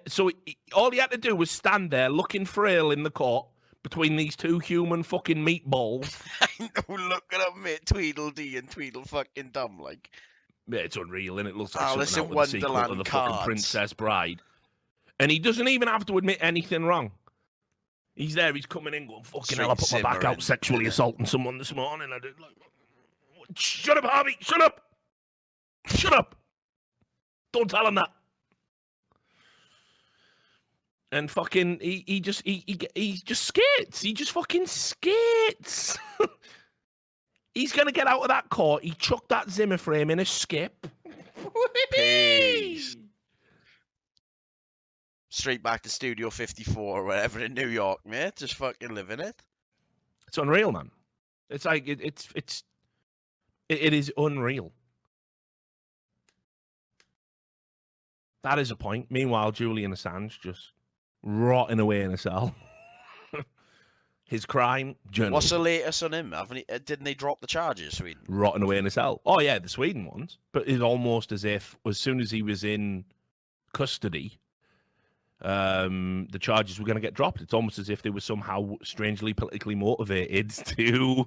So all he had to do was stand there looking frail in the court between these 2 human fucking meatballs. I know, look at him, mate. Tweedledee and Tweedle fucking dumb, like. Yeah, it's unreal, and it looks like something out of the sequel to the fucking Princess Bride. And he doesn't even have to admit anything wrong. He's there, he's coming in going, fucking hell, I put my back out sexually assaulting someone this morning. I did like, shut up, Harvey, shut up! Shut up! Don't tell him that. And fucking, he just skates. He just fucking skates. He's going to get out of that court. He chucked that Zimmer frame in a skip. Peace. Straight back to Studio 54 or whatever in New York, mate. Just fucking living it. It's unreal, man. It's like, it is unreal. That is a point. Meanwhile, Julian Assange just rotting away in a cell. His crime, journalism. What's the latest on him? Didn't they drop the charges, Sweden? Rotting away in a cell. Oh, yeah, the Sweden ones. But it's almost as if, as soon as he was in custody, the charges were going to get dropped. It's almost as if they were somehow strangely politically motivated to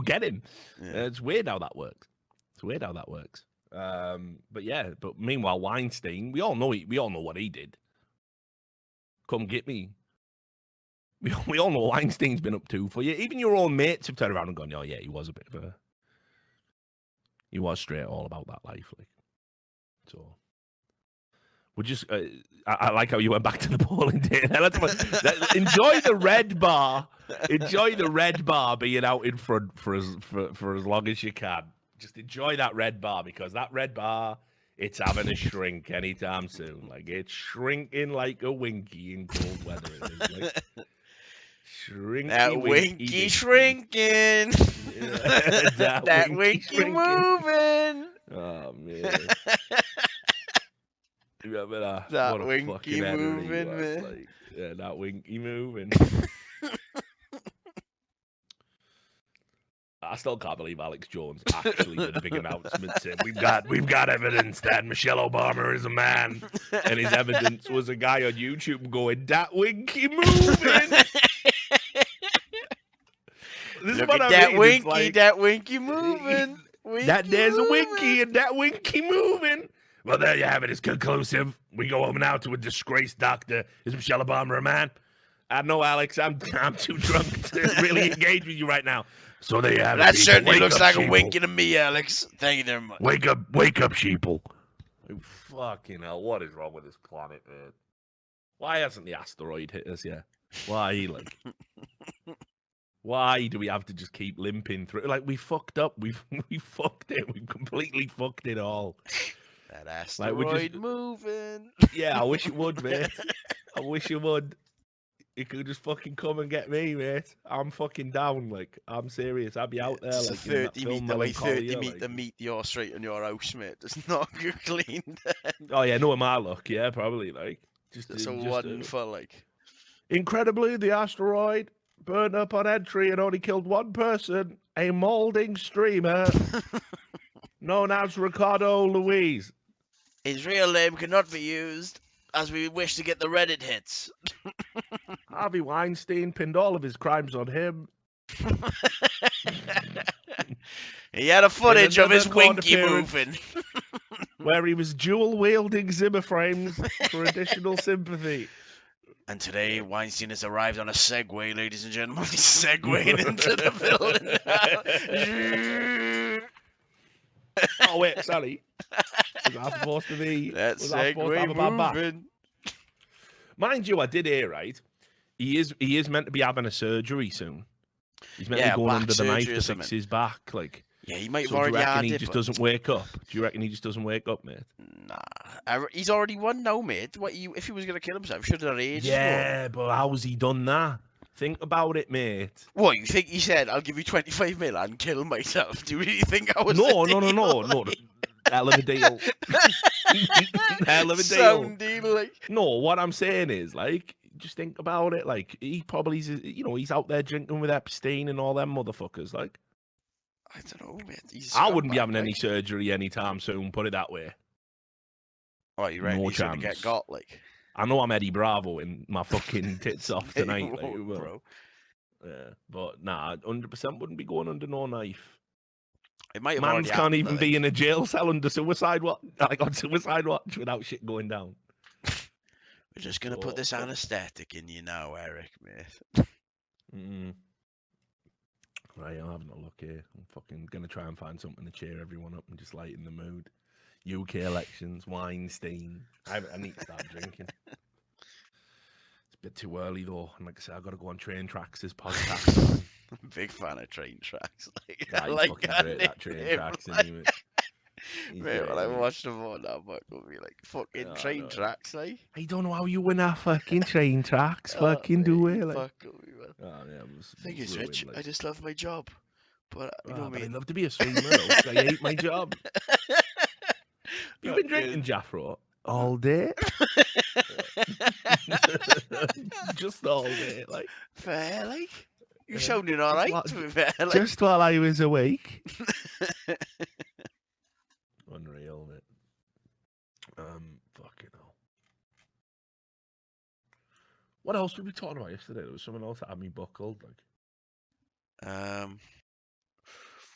get him. Yeah. It's weird how that works. But yeah, but meanwhile, Weinstein, we all know what he did. Come get me. We all know what Weinstein's been up to for you. Even your own mates have turned around and gone, oh yeah, he was straight all about that life. Like, so we're just, I like how you went back to the polling day. Enjoy the red bar. Enjoy the red bar being out in front for as long as you can. Just enjoy that red bar, because that red bar, it's having a shrink anytime soon. Like, it's shrinking like a winky in cold weather. It is, like, that winky shrinking. that winky moving. Oh, man. You remember that? That winky moving, man. Like, yeah, that winky moving. I still can't believe Alex Jones actually did a big announcement saying we've got evidence that Michelle Obama is a man, and his evidence was a guy on YouTube going, "That winky moving." This Look is what at I that mean. winky, like, that winky moving. There's a winky and that winky moving. Well, there you have it. It's conclusive. We go home now to a disgraced doctor. Is Michelle Obama a man? I know, Alex. I'm too drunk to really engage with you right now. So there you have it. That certainly looks like sheeple. a winky to me, Alex. Thank you very much. Wake up, sheeple. Oh, fucking hell, what is wrong with this planet, man? Why hasn't the asteroid hit us yet? Why, like? Why do we have to just keep limping through? Like, we fucked up. We fucked it. We completely fucked it all. That asteroid moving. Yeah, I wish it would, mate. I wish it would. You could just fucking come and get me, mate. I'm fucking down. Like, I'm serious. I'd be out there. It's like, 30 meteor straight on your house, mate. It's not good clean. Oh, yeah, no, my luck. Yeah, probably. Like, just one for, like. Incredibly, the asteroid burned up on entry and only killed one person, a molding streamer known as Ricardo Luis. His real name cannot be used, as we wish to get the Reddit hits. Harvey Weinstein pinned all of his crimes on him. He had a footage of his winky moving. Where he was dual-wielding Zimmer frames for additional sympathy. And today, Weinstein has arrived on a Segway, ladies and gentlemen. He's segwaying into the building. Oh, wait, sorry. Was I supposed to be... That Segway moving. Mind you, I did hear, right? He is meant to be having a surgery soon. He's meant to be going under the knife to fix his back. Like, yeah, he might have already had it. Do you reckon he just doesn't wake up? Do you reckon he just doesn't wake up, mate? Nah. He's already won now, mate. If he was going to kill himself, should have aged. Yeah, but how's he done that? Think about it, mate. What, you think he said, I'll give you 25 mil and kill myself? Do you really think I was No. Hell of a deal. Hell of a deal. Sound deal, like. No, what I'm saying is, like, just think about it. Like, he probably, he's out there drinking with Epstein and all them motherfuckers. Like, I don't know, mate. I wouldn't be having any surgery anytime soon, put it that way. Oh, you reckon he's going to get got, like? I know I'm Eddie Bravo in my fucking tits off tonight. Like, bro. Yeah, but nah, 100% wouldn't be going under no knife. It might have Mans can't even be in a jail cell under suicide watch, like on suicide watch, without shit going down. We're just gonna put this anaesthetic in you now, Eric, mate. Right, I'm having a look here. I'm fucking gonna try and find something to cheer everyone up and just lighten the mood. UK elections, Weinstein. I need to start drinking. It's a bit too early though, and like I said, I've got to go on Train Tracks this podcast. Big fan of Train Tracks. Like, yeah, I like that Train Tracks. Like... Mate, when I watch them all, that might be like fucking Train Tracks, eh? I don't know how you win that fucking Train Tracks. Fucking do it. Like... Fuck me, man. Oh, yeah, thing is, Rich, I just love my job. But you know what I mean? I'd love to be a streamer. I hate my job. You've been drinking Jaffro all day? Just all day, like. Fair, like. You're sounding alright, to be fair. Like. Just while I was awake. Unreal, mate. Fucking hell. What else were we talking about yesterday? There was something else that had me buckled, like.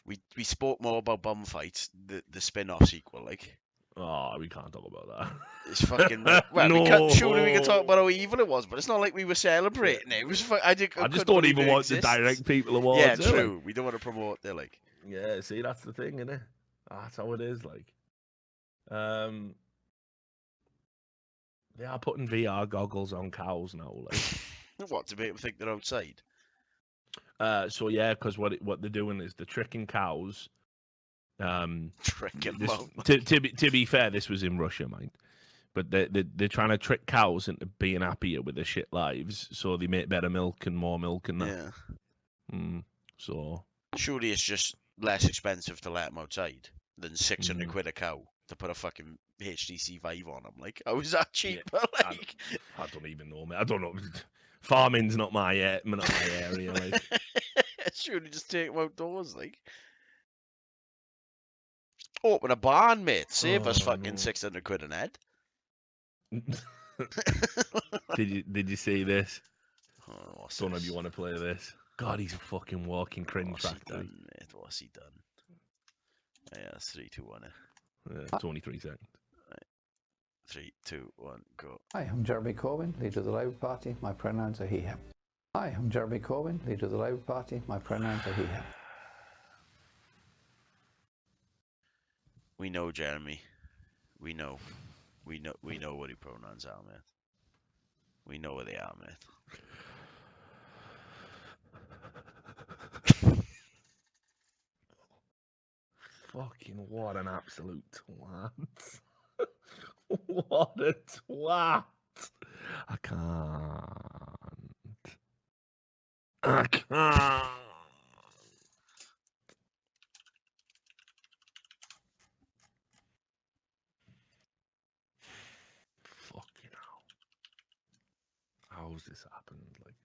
We spoke more about bum fights, the spin-off sequel, like. Oh, we can't talk about that. It's fucking well. No. Surely we can talk about how evil it was, but it's not like we were celebrating it. It was. I just don't even want to direct people towards it. Yeah, true. We don't want to promote it, like. Yeah, see, that's the thing, innit? That's how it is, like. They are putting VR goggles on cows now, like. What, to make them think they're outside? So yeah, because what they're doing is they're tricking cows. Tricking them. To be fair, this was in Russia, mind. But they're trying to trick cows into being happier with their shit lives, so they make better milk and more milk and that. Yeah. So. Surely it's just less expensive to let them outside than 600 quid a cow to put a fucking HTC Vive on them. Like, how is that cheap? Yeah, like... I don't even know, mate. I don't know. Farming's not my area. Like. Surely just take them outdoors, like. Open a barn, mate. Save us fucking 600 quid an head. Did you see this? Oh, Don't know if you want to play this. God, he's a fucking walking cringe factory. Done, mate? What's he done? Yeah, 3, 2, 1. It's only 3 seconds. 3, 2, 1, go. Hi, I'm Jeremy Corbyn, leader of the Labour Party. My pronouns are he, him. Hi, I'm Jeremy Corbyn, leader of the Labour Party. My pronouns are he, him. We know, Jeremy. We know what your pronouns are, mate. We know where they are, mate. Fucking what an absolute twat. What a twat. I can't. Fucking hell. How's this happened? Like,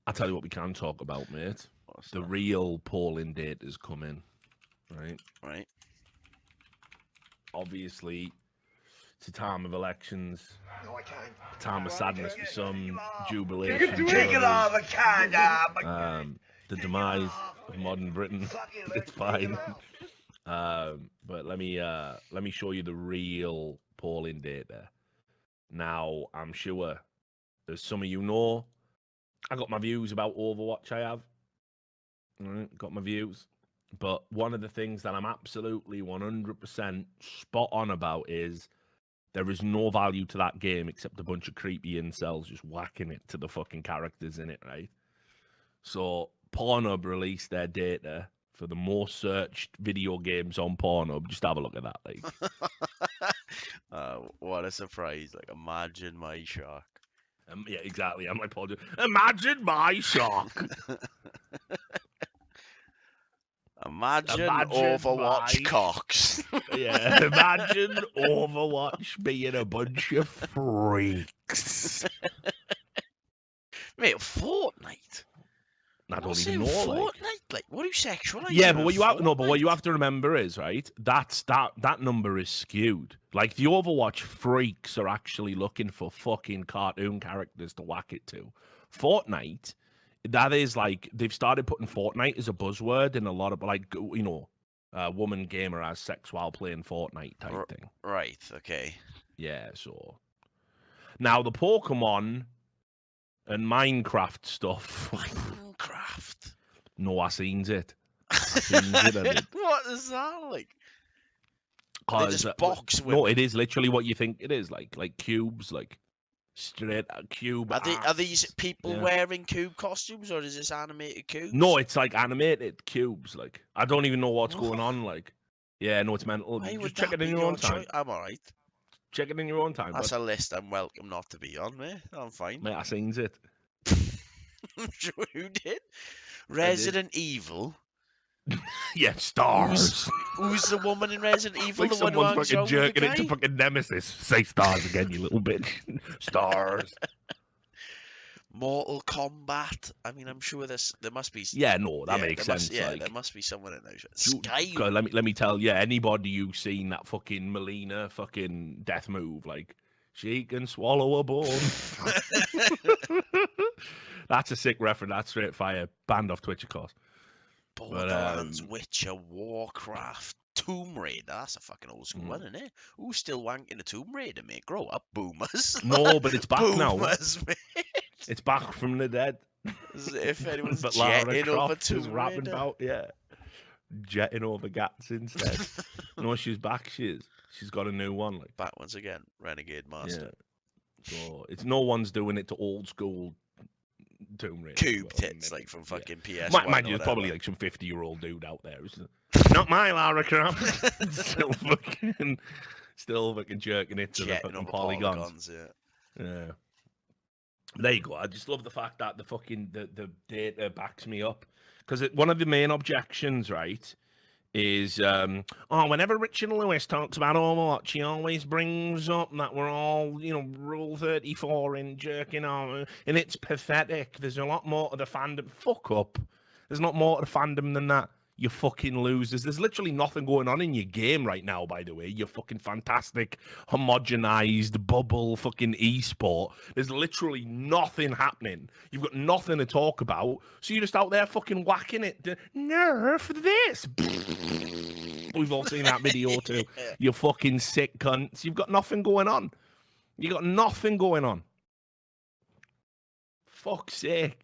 I'll tell you what we can talk about, mate. The real polling data's come in, right? Right. Obviously, it's a time of elections. No, I can't. A time of sadness for some, jubilation for others. The demise of modern Britain. It's fine. But let me show you the real polling data. Now, I'm sure, as some of you know, I got my views about Overwatch. I have. Got my views. But one of the things that I'm absolutely 100% spot on about is there is no value to that game except a bunch of creepy incels just whacking it to the fucking characters in it, right? So Pornhub released their data for the most searched video games on Pornhub. Just have a look at that, like. What a surprise! Like, imagine my shock. Yeah, exactly. I'm like Paul. Imagine my shock. Imagine Overwatch cocks. Yeah, imagine Overwatch being a bunch of freaks. Mate, Fortnite. I don't even know. Fortnite, like, what are you sexualizing? Yeah, but what you have to remember is, right, that number is skewed. Like, the Overwatch freaks are actually looking for fucking cartoon characters to whack it to. Fortnite, that is like, they've started putting Fortnite as a buzzword in a lot of, like, you know, woman gamer has sex while playing Fortnite type thing. Right, okay. Yeah, so. Now, the Pokemon and Minecraft stuff. Minecraft? No, I seen it. What is that like? They just box with... No, it is literally what you think it is. Like cubes, like straight cube. Are these people wearing cube costumes, or is this animated cubes? No, it's like animated cubes. Like, I don't even know what's going on. Like, yeah, no, it's mental. Just check it in your own time. I'm alright. Check it in your own time. That's a list I'm welcome not to be on, mate. I'm fine. Mate, I seen it. I'm sure you did. Resident Evil. Yeah, stars. Who's the woman in Resident Evil? Like, the one someone's fucking jerking it to fucking Nemesis. Say stars again, you little bitch. Stars. Mortal Kombat. I mean, I'm sure there must be. Yeah, no, that makes sense. Like, there must be someone in there. Sky. God, let me tell you, anybody you've seen that fucking Melina fucking death move, like, she can swallow a bone. That's a sick reference. That's straight fire. Banned off Twitch, of course. Borderlands, Witcher, Warcraft, Tomb Raider. That's a fucking old school one, isn't it? Who's still wanking a Tomb Raider, mate? Grow up, boomers. No, but it's back now. Boomers, mate. It's back from the dead. As if anyone's jetting over Tomb Raider. About, yeah. Jetting over Gats instead. No, she's back. She's got a new one. Like, back once again. Renegade Master. Yeah. So it's no one's doing it to old school Tomb Raider. Cube tits, like from fucking PS. Mind you, there's probably like some 50-year-old dude out there. Not my Lara Croft. still fucking jerking it to the fucking polygons. Yeah. There you go. I just love the fact that the data backs me up, because one of the main objections, right, is, whenever Richard Lewis talks about Overwatch, he always brings up that we're all, Rule 34 in jerking on, and it's pathetic. There's a lot more to the fandom. Fuck up. There's not more to the fandom than that. You fucking losers. There's literally nothing going on in your game right now, by the way. You're fucking fantastic, homogenized bubble fucking esport. There's literally nothing happening. You've got nothing to talk about. So you're just out there fucking whacking it. Nerf this. We've all seen that video too. You fucking sick cunts. You've got nothing going on. You got nothing going on. Fuck's sake.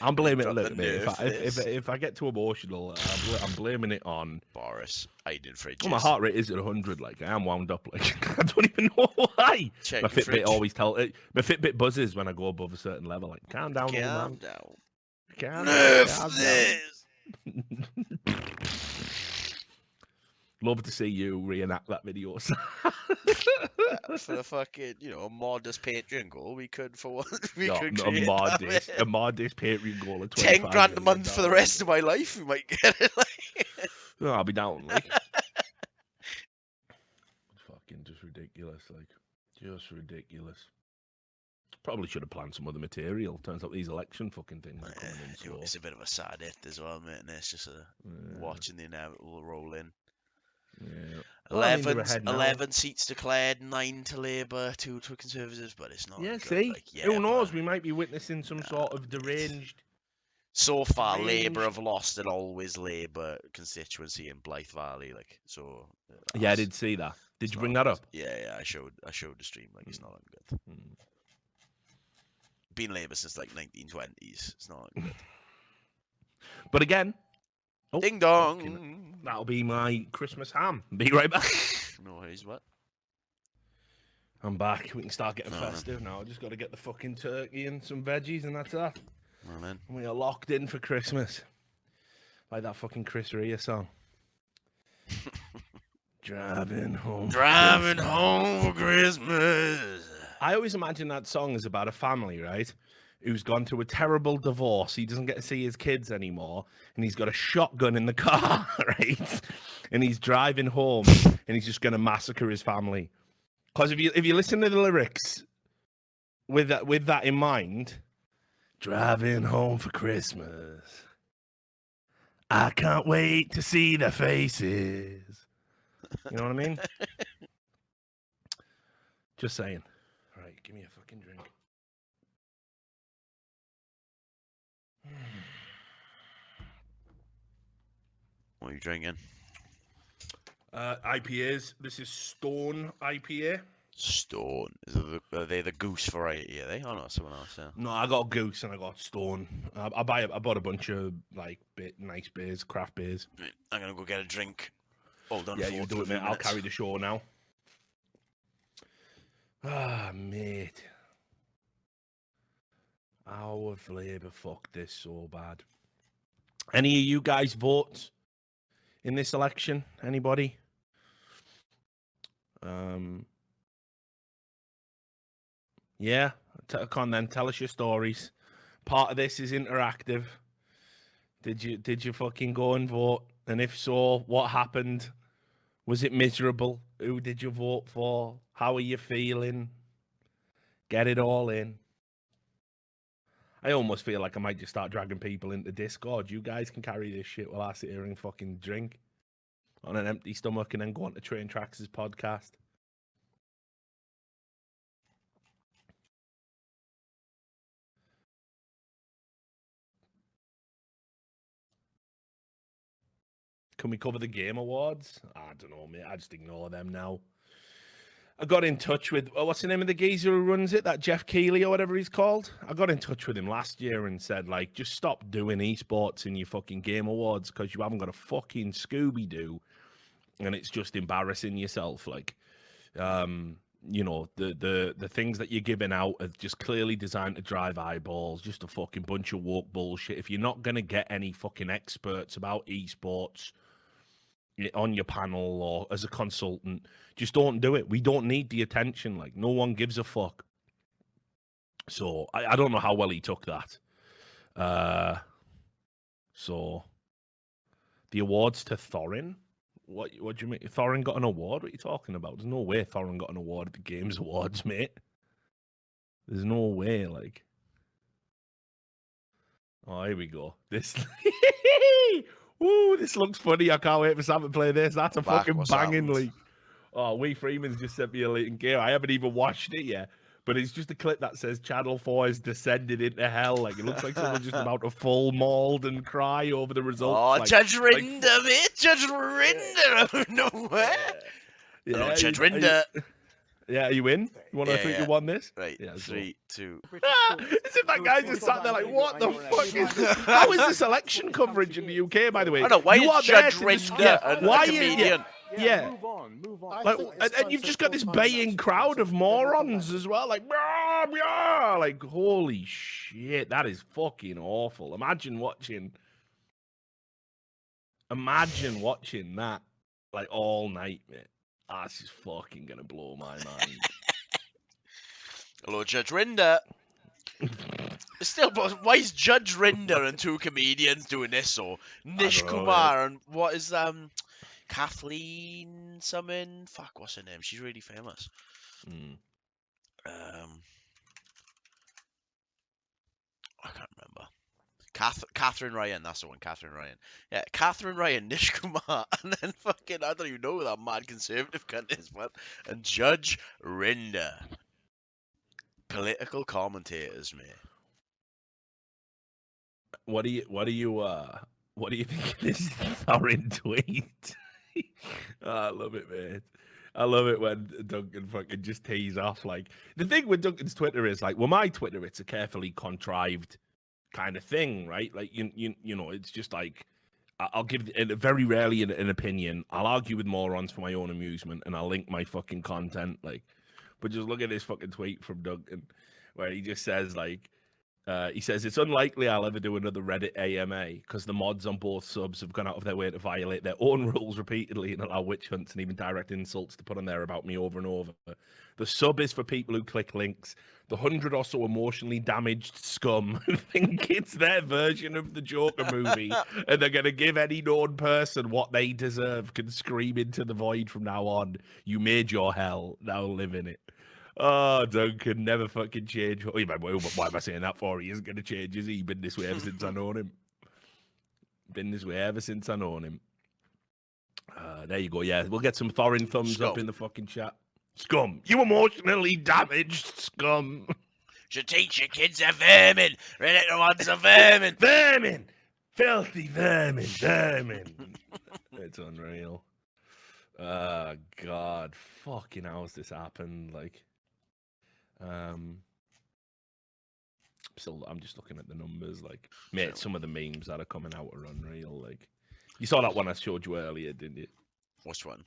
I'm blaming it a little bit. If I get too emotional, I'm blaming it on Boris. I did fridges. Well, my heart rate is at 100. Like I am wound up. Like I don't even know why. Check my Fitbit always my Fitbit buzzes when I go above a certain level. Like calm down, old man. Calm down. Love to see you reenact that video. For a fucking, a modest Patreon goal, we could for one. A modest Patreon goal of 10 grand a month for the rest of my life. We might get it. Oh, I'll be down. Like, fucking just ridiculous. Like, just ridiculous. Probably should have planned some other material. Turns out these election fucking things are coming in. So. It's a bit of a sad hit as well, mate. And it's just watching the inevitable roll in. Yeah. 11 seats declared, 9 to Labour, 2 to Conservatives, but it's not. Yeah, good. see? Like, who knows? We might be witnessing some sort of deranged. So far, Labour have lost an always Labour constituency in Blythe Valley. Like, so. Yeah, I did see that. Did you bring that up? Yeah, I showed the stream. Like, it's not good. Been Labour since like 1920s. It's not good. But again. Oh, ding dong. That'll be my Christmas ham. Be right back. No worries, what? I'm back. We can start getting festive now. I just got to get the fucking turkey and some veggies, and that's that. Well, then. We are locked in for Christmas. Like that fucking Chris Rea song. Driving home for Christmas. I always imagine that song is about a family, right? Who's gone through a terrible divorce. He doesn't get to see his kids anymore. And he's got a shotgun in the car, right? And he's driving home and he's just going to massacre his family. Because if you listen to the lyrics with that in mind, driving home for Christmas. I can't wait to see their faces. You know what I mean? Just saying. All right, give me a fucking drink. What are you drinking? IPAs. This is Stone IPA. Stone. Are they the Goose variety? Are they? Oh no, someone else. Yeah. No, I got Goose and I got Stone. I bought a bunch of like nice beers, craft beers. Right, I'm gonna go get a drink. Hold on. Yeah, you do it, mate. I'll carry the show now. Ah, mate. How have Labour fucked this so bad? Any of you guys vote in this election? Anybody? Yeah, come on then. Tell us your stories. Part of this is interactive. Did you fucking go and vote? And if so, what happened? Was it miserable? Who did you vote for? How are you feeling? Get it all in. I almost feel like I might just start dragging people into Discord. You guys can carry this shit while I sit here and fucking drink on an empty stomach and then go on to Train Tracks' podcast. Can we cover the Game Awards? I don't know, mate. I just ignore them now. I got in touch with, what's the name of the geezer who runs it? That Jeff Keighley or whatever he's called? I got in touch with him last year and said, like, just stop doing esports in your fucking Game Awards because you haven't got a fucking Scooby-Doo and it's just embarrassing yourself. Like, you know, the things that you're giving out are just clearly designed to drive eyeballs, just a fucking bunch of woke bullshit. If you're not going to get any fucking experts about esports on your panel or as a consultant, just don't do it. We don't need the attention. Like, no one gives a fuck. So I don't know how well he took that. So, the awards to Thorin. What do you mean? Thorin got an award? What are you talking about? There's no way Thorin got an award at the Games Awards, mate. There's no way, like. Oh, here we go. This. Woo, this looks funny. I can't wait for Sam to play this. That's a fucking banging leak. Oh, Wee Freeman's just sent me a link here. I haven't even watched it yet. But it's just a clip that says Channel 4 has descended into hell. Like, it looks like someone's just about to full mauled and cry over the results. Oh, like, Judge Rinder, mate! Judge Rinder out of nowhere! Yeah, hello, Judge Rinder! Are you in? You want to think you won this? Right, yeah, 3, 2... As if that guy just sat there like, what the fuck is this? How is this election coverage in the UK, by the way? I know, why is Judge Rinder a comedian? Yeah. Move on. Like, and you've just got this baying crowd of morons as well. Like, blah, blah. Like, holy shit, that is fucking awful. Imagine watching that like all night, mate. That's just fucking gonna blow my mind. Hello, Judge Rinder. Still, but why is Judge Rinder and two comedians doing this? So Nish Kumar and what is Kathleen something? Fuck, what's her name? She's really famous. I can't remember. Catherine Ryan, that's the one. Catherine Ryan. Yeah, Catherine Ryan, Nish Kumar, and then fucking I don't even know who that mad conservative cunt is, man. And Judge Rinder. Political commentators, mate. What do you think of this Thorin tweet? I love it, mate. I love it when Duncan fucking just tees off. Like, the thing with Duncan's Twitter is like, well, my Twitter, it's a carefully contrived kind of thing, right? Like, you know, it's just like, I'll give very rarely an opinion. I'll argue with morons for my own amusement, and I'll link my fucking content. Like, but just look at this fucking tweet from Duncan, where he just says like, he says, it's unlikely I'll ever do another Reddit AMA because the mods on both subs have gone out of their way to violate their own rules repeatedly and allow witch hunts and even direct insults to put on there about me over and over. The sub is for people who click links. The 100 or so emotionally damaged scum who think it's their version of the Joker movie and they're going to give any known person what they deserve can scream into the void from now on. You made your hell. Now live in it. Oh, Duncan never fucking change. Oh, why am I saying that for? He isn't going to change, is he? Been this way ever since I known him. There you go. Yeah, we'll get some Thorin thumbs up in the fucking chat. Scum. You emotionally damaged scum. Should teach your kids they're vermin. Reddit the ones are vermin. Vermin. Filthy vermin. Vermin. It's unreal. God. Fucking how's this happened? Like, I'm just looking at the numbers. Like, mate, some of the memes that are coming out are unreal. Like, you saw that one I showed you earlier, didn't you? Which one?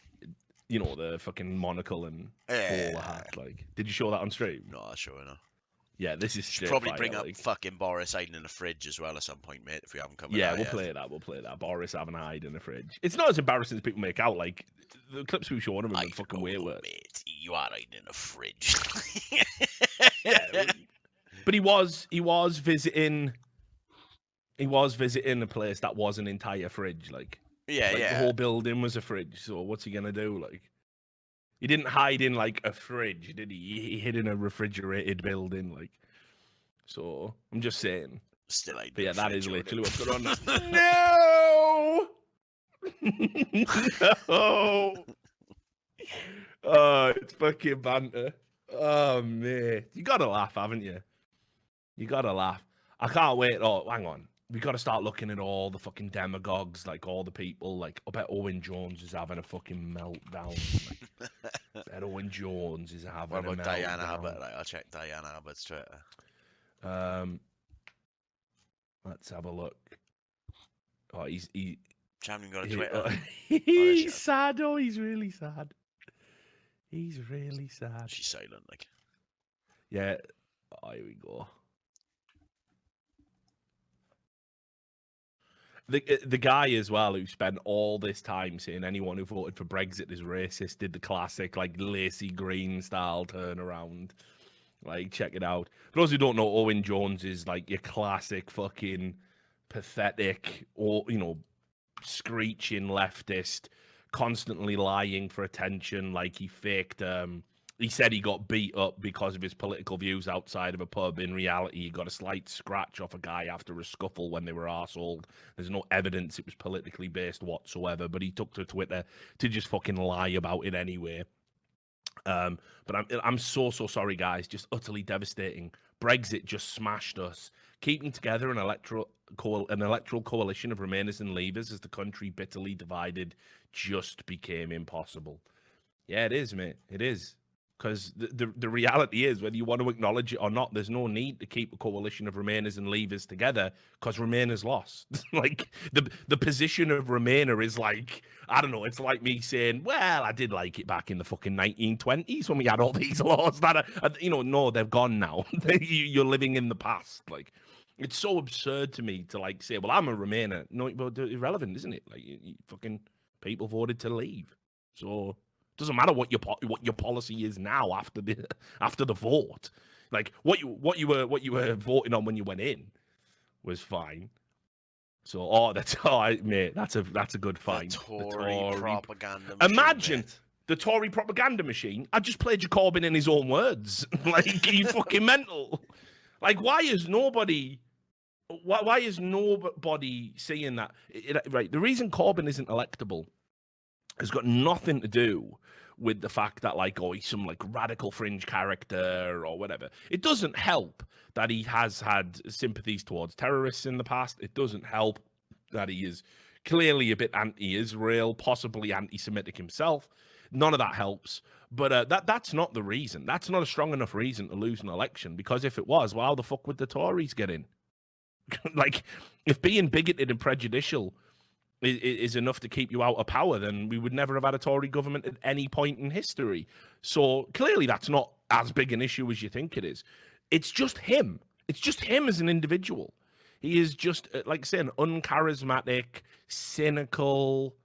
You know, the fucking monocle and bowler hat. Like, did you show that on stream? No, I'll show it now. Yeah, this is should probably bring up fucking Boris hiding in the fridge as well at some point, mate. If we haven't come. Yeah, we'll play that. Boris having a hide in the fridge. It's not as embarrassing as people make out. Like, the clips we've shown him are fucking way worse. Mate, you are hiding in the fridge. Yeah, but he was visiting. He was visiting a place that was an entire fridge. Like, the whole building was a fridge. So what's he gonna do? Like, he didn't hide in like a fridge, did he? He hid in a refrigerated building. Like, so I'm just saying. Still, but yeah, that is literally what's going on. No. Oh, it's fucking banter. Oh, mate. You got to laugh, haven't you? You got to laugh. I can't wait. Oh, hang on. We got to start looking at all the fucking demagogues, like all the people. Like, I bet Owen Jones is having a fucking meltdown. Like, I bet Owen Jones is having a meltdown. What about Diana Abbott? Like, I'll check Diana Abbott's Twitter. Let's have a look. Oh, he haven't got a Twitter. He's sad. Oh, he's really sad. He's really sad. She's silent, like. Yeah. Oh, here we go. The guy as well who spent all this time saying anyone who voted for Brexit is racist did the classic like Lacey Green style turnaround. Like, check it out. For those who don't know, Owen Jones is like your classic fucking pathetic, or screeching leftist, constantly lying for attention. Like he faked. He said he got beat up because of his political views outside of a pub. In reality, he got a slight scratch off a guy after a scuffle when they were arseholed. There's no evidence it was politically based whatsoever, but he took to Twitter to just fucking lie about it anyway. But I'm so sorry, guys. Just utterly devastating. Brexit just smashed us. Keeping together an electoral coalition of Remainers and Leavers as the country bitterly divided just became impossible. Yeah, it is, mate. It is. Because the reality is, whether you want to acknowledge it or not, there's no need to keep a coalition of Remainers and Leavers together because Remainers lost. Like, the position of Remainer is like, I don't know, it's like me saying, well, I did like it back in the fucking 1920s when we had all these laws that no, they've gone now. You're living in the past. Like, it's so absurd to me to, like, say, well, I'm a Remainer. No, but irrelevant, isn't it? Like, you fucking people voted to leave. So... doesn't matter what your policy is now after the vote. Like what you were voting on when you went in was fine. So that's mate, that's a good find. The Tory propaganda machine. Imagine the Tory propaganda machine. I just played your Corbyn in his own words. Like, are you fucking mental? Like, why is nobody seeing that? Right, the reason Corbyn isn't electable has got nothing to do with the fact that, like, he's some, like, radical fringe character or whatever. It doesn't help that he has had sympathies towards terrorists in the past. It doesn't help that he is clearly a bit anti-Israel, possibly anti-Semitic himself. None of that helps. But that's not the reason. That's not a strong enough reason to lose an election, because if it was, well, how the fuck would the Tories get in? Like, if being bigoted and prejudicial is enough to keep you out of power, then we would never have had a Tory government at any point in history. So clearly that's not as big an issue as you think it is. It's just him. It's just him as an individual. He is just, like I say, an uncharismatic, cynical,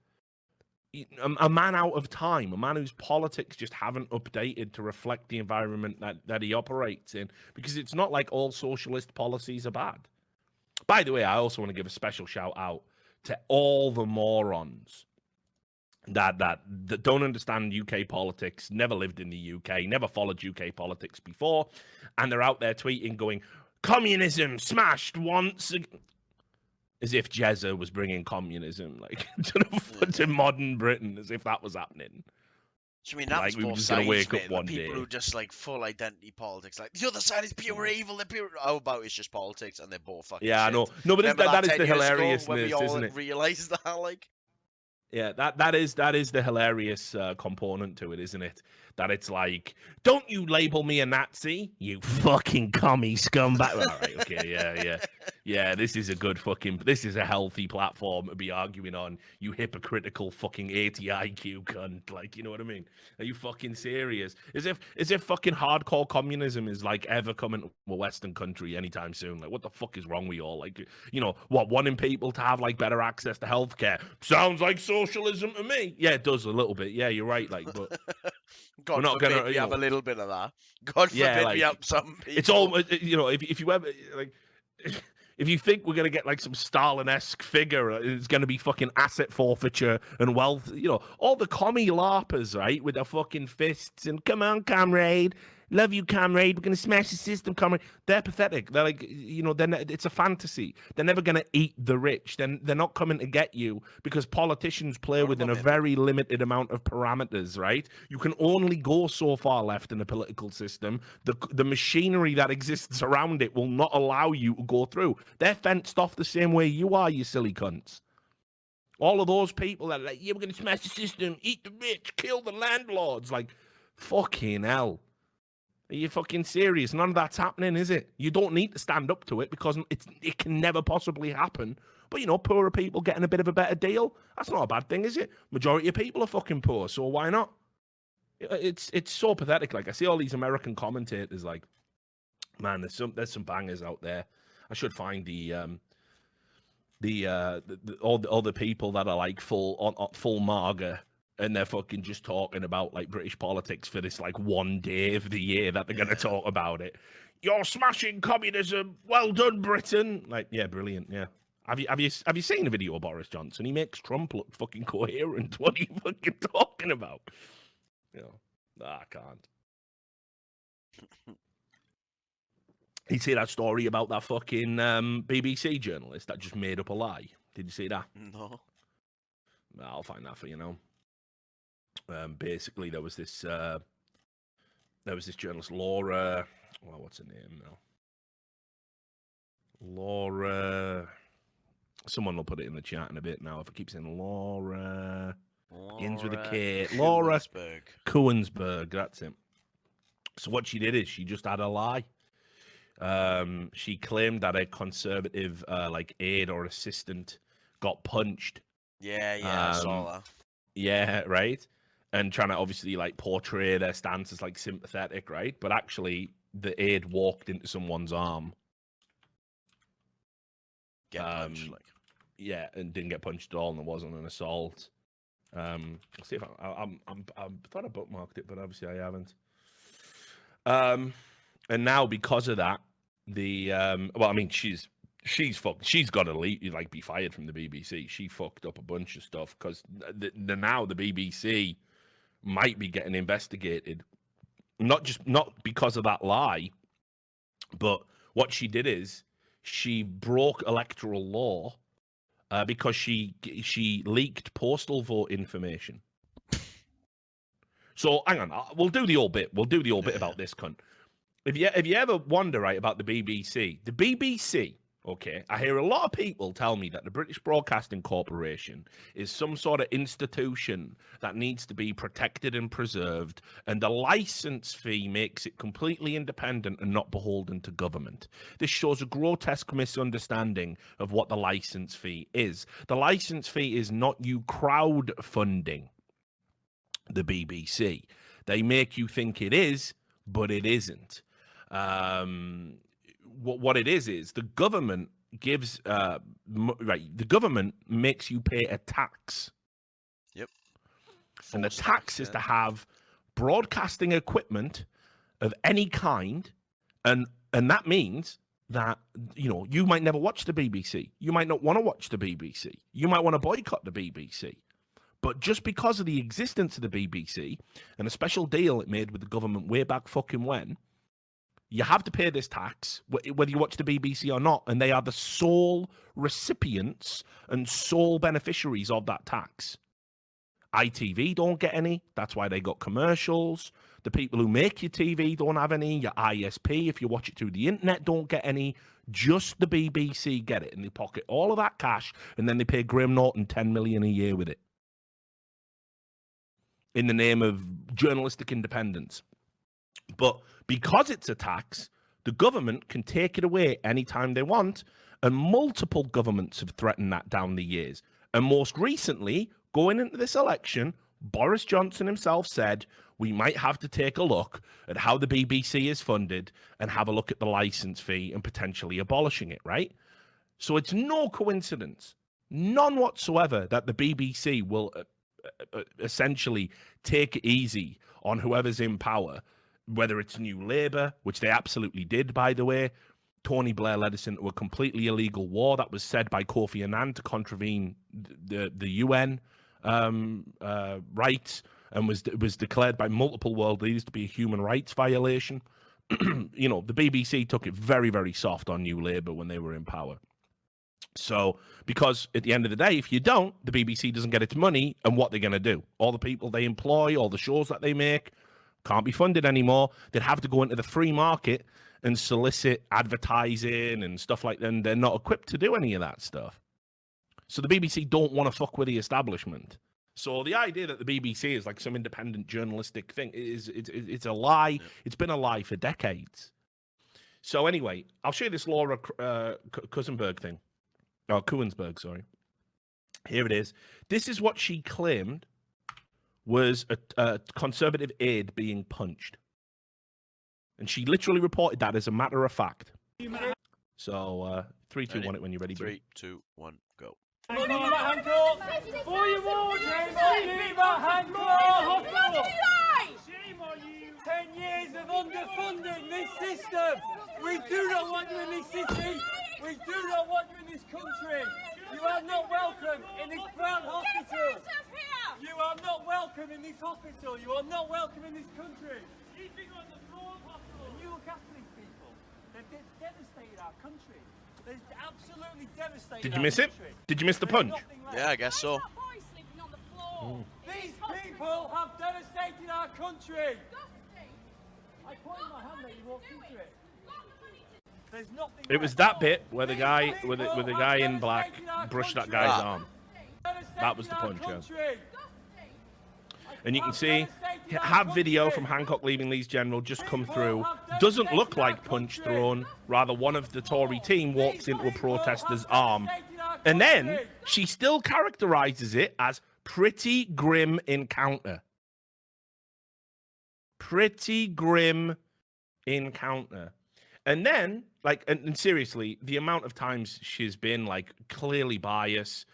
a man out of time, a man whose politics just haven't updated to reflect the environment that he operates in, because it's not like all socialist policies are bad. By the way, I also want to give a special shout out to all the morons that don't understand UK politics, never lived in the UK, never followed UK politics before, and they're out there tweeting going, communism smashed once again. As if Jezza was bringing communism like to modern Britain, as if that was happening. I mean, that's both sides, mate. The people who just, like, full identity politics, like, the other side is pure evil, they're pure... How about it's just politics and they're both fucking shit. I know. No, but that is the hilariousness, isn't it? Realised that, like... Yeah, that is the hilarious component to it, isn't it? That it's like, don't you label me a Nazi, you fucking commie scumbag. All right, okay, yeah. This is a healthy platform to be arguing on. You hypocritical fucking 80 IQ cunt. Like, you know what I mean? Are you fucking serious? As if fucking hardcore communism is, like, ever coming to a Western country anytime soon. Like, what the fuck is wrong with you all? Like, wanting people to have, like, better access to healthcare sounds like socialism to me. Yeah, it does a little bit. Yeah, you're right. Like, but God, we're not gonna have a little bit of that. God forbid we have some people. It's all if you ever like. If you think we're going to get, like, some Stalin-esque figure, it's going to be fucking asset forfeiture and wealth, all the commie larpers, right, with their fucking fists and, come on, comrade, love you, comrade, we're going to smash the system, comrade. They're pathetic. They're like, it's a fantasy. They're never going to eat the rich. They're not coming to get you, because politicians play within a very limited amount of parameters, right? You can only go so far left in the political system. The machinery that exists around it will not allow you to go through. They're fenced off the same way you are, you silly cunts. All of those people that are like, yeah, we're going to smash the system, eat the rich, kill the landlords. Like, fucking hell. Are you fucking serious? None of that's happening, is it? You don't need to stand up to it, because it can never possibly happen. But, poorer people getting a bit of a better deal, that's not a bad thing, is it? Majority of people are fucking poor, so why not? It's so pathetic. Like, I see all these American commentators, like, man, there's some bangers out there. I should find all the people that are, like, full MAGA, and they're fucking just talking about, like, British politics for this, like, one day of the year that they're going to talk about it. You're smashing communism. Well done, Britain. Like, yeah, brilliant. Yeah. Have you seen the video of Boris Johnson? He makes Trump look fucking coherent. What are you fucking talking about? You know, I can't. You see that story about that fucking BBC journalist that just made up a lie? Did you see that? No. I'll find that for you now. Basically, there was this journalist, Laura. Well, what's her name now? Laura. Someone will put it in the chat in a bit now. If I keep saying Laura, begins with a K. Laura Kuensberg. That's it. So what she did is she just had a lie. She claimed that a Conservative like aide or assistant got punched. Yeah, I saw that. Yeah, right. And trying to obviously like portray their stance as like sympathetic, right? But actually, the aide walked into someone's arm. Get punched, like. Yeah, and didn't get punched at all, and there wasn't an assault. Let's see if I thought I bookmarked it, but obviously I haven't. And now because of that, the well, I mean, she's fucked. She's got to leave, like, be fired from the BBC. She fucked up a bunch of stuff because now the BBC might be getting investigated, not because of that lie, but what she did is she broke electoral law because she leaked postal vote information. So hang on, we'll do the old bit. We'll do the old bit about this cunt. If you ever wonder, right, about the BBC, okay, I hear a lot of people tell me that the British Broadcasting Corporation is some sort of institution that needs to be protected and preserved, and the license fee makes it completely independent and not beholden to government. This shows a grotesque misunderstanding of what the license fee is. The license fee is not you crowdfunding the BBC. They make you think it is, but it isn't. What it is the government gives the government makes you pay a tax. Yep. And the tax is to have broadcasting equipment of any kind, and that means that, you know, you might never watch the BBC. You might not want to watch the BBC. You might want to boycott the BBC. But just because of the existence of the BBC and a special deal it made with the government way back fucking when, you have to pay this tax, whether you watch the BBC or not, and they are the sole recipients and sole beneficiaries of that tax. ITV don't get any. That's why they got commercials. The people who make your TV don't have any. Your ISP, if you watch it through the internet, don't get any. Just the BBC get it, and they pocket all of that cash, and then they pay Graham Norton $10 million a year with it, in the name of journalistic independence. But because it's a tax, the government can take it away anytime they want, and multiple governments have threatened that down the years. And most recently, going into this election, Boris Johnson himself said we might have to take a look at how the BBC is funded and have a look at the license fee and potentially abolishing it, right? So it's no coincidence, none whatsoever, that the BBC will essentially take it easy on whoever's in power, whether it's New Labour, which they absolutely did, by the way. Tony Blair led us into a completely illegal war that was said by Kofi Annan to contravene the UN rights, and was declared by multiple world leaders to be a human rights violation. You know, the BBC took it very, very soft on New Labour when they were in power. So, because at the end of the day, if you don't, the BBC doesn't get its money, and what they're going to do? All the people they employ, all the shows that they make, can't be funded anymore. They'd have to go into the free market and solicit advertising and stuff like that, and they're not equipped to do any of that stuff. So the BBC don't want to fuck with the establishment. So the idea that the BBC is like some independent journalistic thing it's a lie. Yeah. It's been a lie for decades. So anyway, I'll show you this Laura Kuenberg thing. Oh, Kuenberg, sorry. Here it is. This is what she claimed was a Conservative aide being punched. And she literally reported that as a matter of fact. So, 3, 2, 1, it when you're ready. 3, 2, 1, go. For your wardrobe, shame on you! 10 years of underfunding this system! We do not want you in this city! We do not want you in this country! welcome in this proud hospital. You are not welcome in this hospital. You are not welcome in this country. Sleeping on the floor of hospital. And you look after these people. They've devastated our country. They've absolutely devastated. Did you miss it? Did you miss the punch? Yeah, I guess so. These people have devastated our country. I pointed my hand there. You walked into it. There's nothing. It was that bit where the guy with the guy in black brushed that guy's arm. That was the punch. Yeah. And you can see, have video from Hancock leaving Leeds General just come through. Doesn't look like punch thrown. Rather, one of the Tory team walks into a protester's arm. And then she still characterizes it as pretty grim encounter. Pretty grim encounter. And then, like, and seriously, the amount of times she's been, like, clearly biased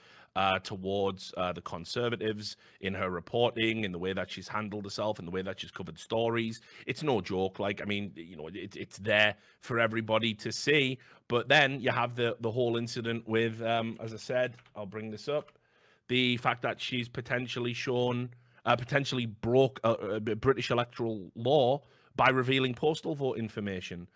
towards the Conservatives in her reporting, in the way that she's handled herself, in the way that she's covered stories. It's no joke. Like, I mean, you know, it's there for everybody to see. But then you have the whole incident with, as I said, I'll bring this up, the fact that she's potentially potentially broke British electoral law by revealing postal vote information.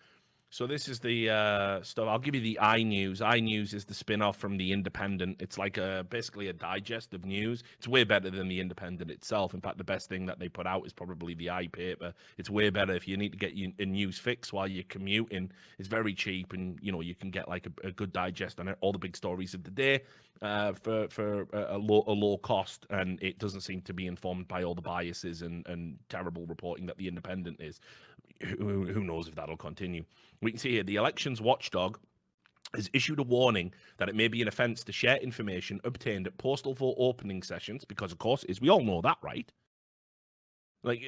So this is the stuff. I'll give you the iNews. iNews is the spin-off from The Independent. It's like basically a digest of news. It's way better than The Independent itself. In fact, the best thing that they put out is probably the iPaper. It's way better if you need to get a news fix while you're commuting. It's very cheap, and you know you can get like a good digest on all the big stories of the day for a low cost, and it doesn't seem to be informed by all the biases and terrible reporting that The Independent is. Who knows if that'll continue. We can see here the elections watchdog has issued a warning that it may be an offence to share information obtained at postal vote opening sessions, because of course we all know that, right? Like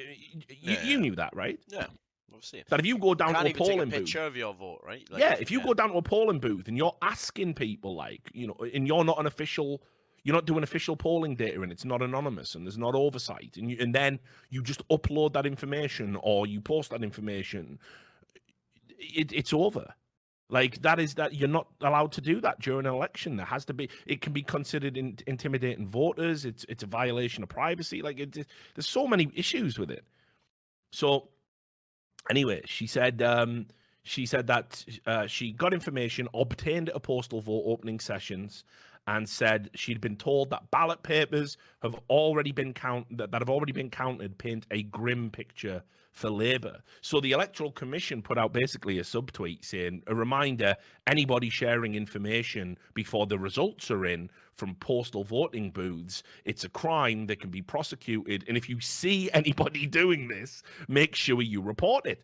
you knew that, right? Yeah, obviously. That if you go down to a polling booth, take a picture of your vote, right? Like, yeah, if you go down to a polling booth and you're asking people, like, you know, and you're not an official. You're not doing official polling data, and it's not anonymous, and there's not oversight, and then you just upload that information or you post that information. It's over. Like that you're not allowed to do that during an election. There has to be. It can be considered intimidating voters. It's a violation of privacy. Like there's so many issues with it. So anyway, she said that she got information obtained at a postal vote opening sessions, and said she'd been told that ballot papers have already been counted paint a grim picture for Labour. So the Electoral Commission put out basically a subtweet saying, a reminder, anybody sharing information before the results are in from postal voting booths, it's a crime. They can be prosecuted. And if you see anybody doing this, make sure you report it.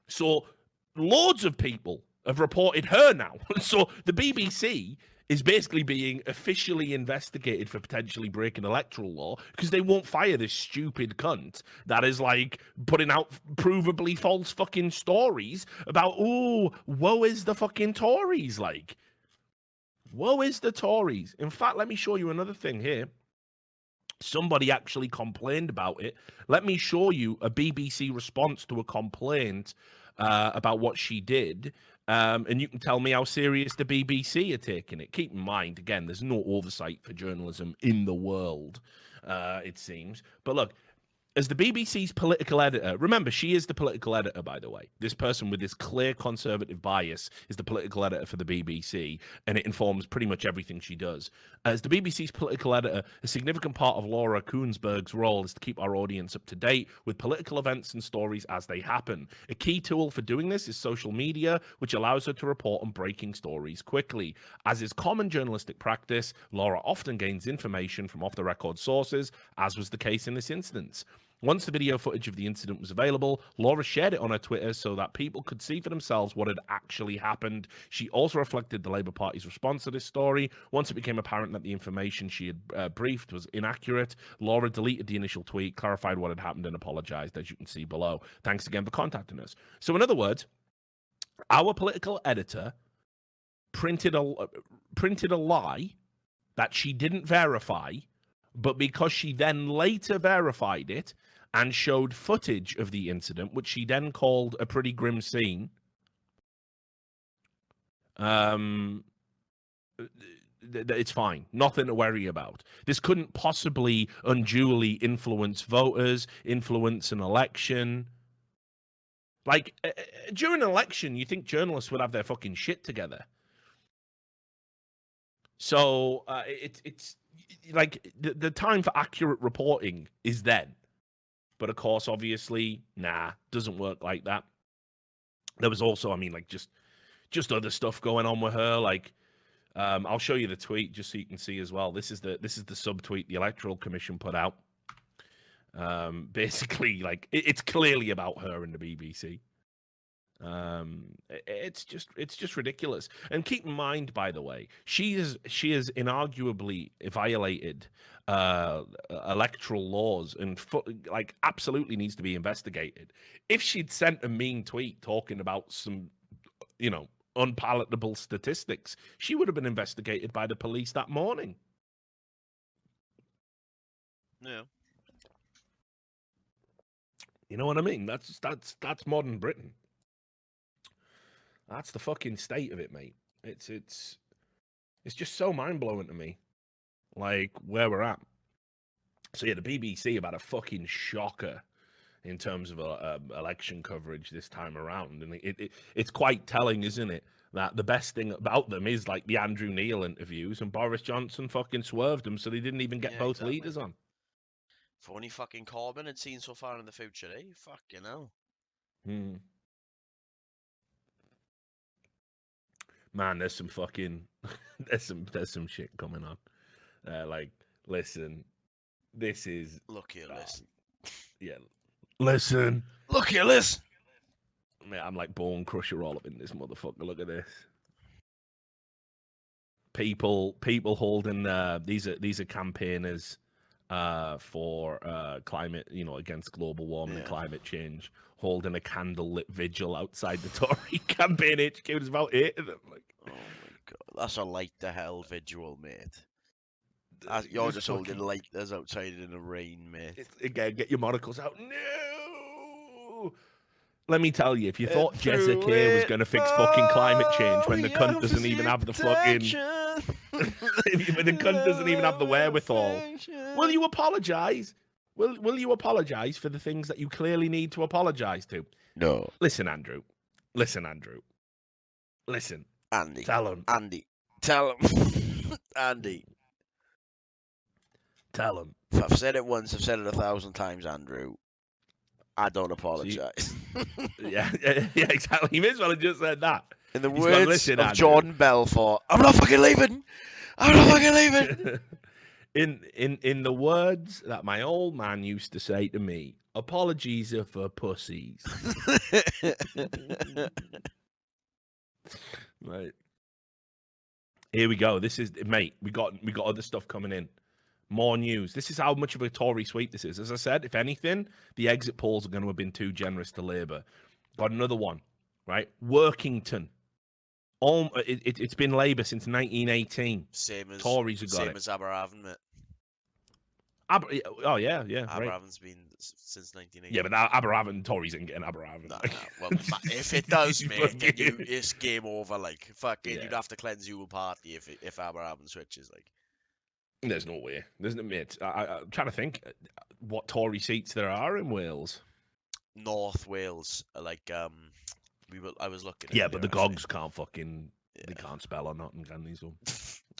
So loads of people have reported her now. So the BBC is basically being officially investigated for potentially breaking electoral law, because they won't fire this stupid cunt that is like putting out provably false fucking stories about, oh, woe is the fucking Tories. Like, woe is the Tories. In fact, let me show you another thing here. Somebody actually complained about it. Let me show you a BBC response to a complaint about what she did. And you can tell me how serious the BBC are taking it. Keep in mind, again, there's no oversight for journalism in the world, it seems. But look, as the BBC's political editor, remember, she is the political editor, by the way. This person with this clear conservative bias is the political editor for the BBC, and it informs pretty much everything she does. As the BBC's political editor, a significant part of Laura Kuenssberg's role is to keep our audience up to date with political events and stories as they happen. A key tool for doing this is social media, which allows her to report on breaking stories quickly. As is common journalistic practice, Laura often gains information from off-the-record sources, as was the case in this instance. Once the video footage of the incident was available, Laura shared it on her Twitter so that people could see for themselves what had actually happened. She also reflected the Labour Party's response to this story. Once it became apparent that the information she had briefed was inaccurate, Laura deleted the initial tweet, clarified what had happened, and apologised, as you can see below. Thanks again for contacting us. So in other words, our political editor printed a lie that she didn't verify, but because she then later verified it and showed footage of the incident, which she then called a pretty grim scene, it's fine. Nothing to worry about. This couldn't possibly unduly influence voters, influence an election. Like, during an election, you think journalists would have their fucking shit together. So it's like the time for accurate reporting is then. But of course, obviously, doesn't work like that. There was also, I mean, like just other stuff going on with her. Like, I'll show you the tweet just so you can see as well. This is the subtweet the Electoral Commission put out. Basically, like it's clearly about her and the BBC. It's just ridiculous. And keep in mind, by the way, she has inarguably violated electoral laws and like absolutely needs to be investigated. If she'd sent a mean tweet talking about some, unpalatable statistics, she would have been investigated by the police that morning. Yeah. You know what I mean? That's modern Britain. That's the fucking state of it, mate. It's just so mind-blowing to me, like, where we're at. So, yeah, the BBC have had a fucking shocker in terms of election coverage this time around. And it's quite telling, isn't it, that the best thing about them is, like, the Andrew Neil interviews, and Boris Johnson fucking swerved them so they didn't even get both leaders on. If only fucking Corbyn had seen so far in the future, eh? Fucking hell. Man, there's some fucking there's some shit coming on. Like, listen, this is look here, listen. Yeah, listen. Look here, listen. Man, I'm like Bone Crusher all up in this motherfucker. Look at this. People holding these are campaigners for climate, against global warming and climate change, holding a candlelit vigil outside the Tory campaign HQ. There's about 8 of them. Like, oh my god, that's a light the hell vigil, mate. You're just holding lighters outside in the rain, mate. Again, get your monocles out. No. Let me tell you, if you thought Jezza K was going to fix fucking climate change when the cunt doesn't even have the fucking... when the cunt doesn't even have the wherewithal, will you apologise? Will you apologise for the things that you clearly need to apologise to? No. Listen, Andrew. Listen. Andy. Tell him. Andy. Tell him. Andy. Tell him. If I've said it once, I've said it 1,000 times, Andrew. I don't apologise. Yeah, exactly. You may as well have just said that. In the words of Andrew. Jordan Belfort, I'm not fucking leaving. I'm not fucking leaving. In the words that my old man used to say to me, apologies are for pussies. Right. Here we go. This is, mate, we got other stuff coming in. More news. This is how much of a Tory sweep this is. As I said, if anything, the exit polls are going to have been too generous to Labour. Got another one, right? Workington. It's been Labour since 1918. Same as Tories have got same as Aberravon, mate. Oh yeah. Aberravon's been since 1918. Yeah, but Aberravon, Tories ain't getting Aberravon. No. Well, if it does, mate, then it's game over. Like, fucking, you'd have to cleanse your party if Aberravon switches. Like, there's no way. There's no, mate. I'm trying to think what Tory seats there are in Wales. North Wales, like I was looking. Yeah, but the Gogs can't fucking. Yeah. They can't spell or nothing, can they? So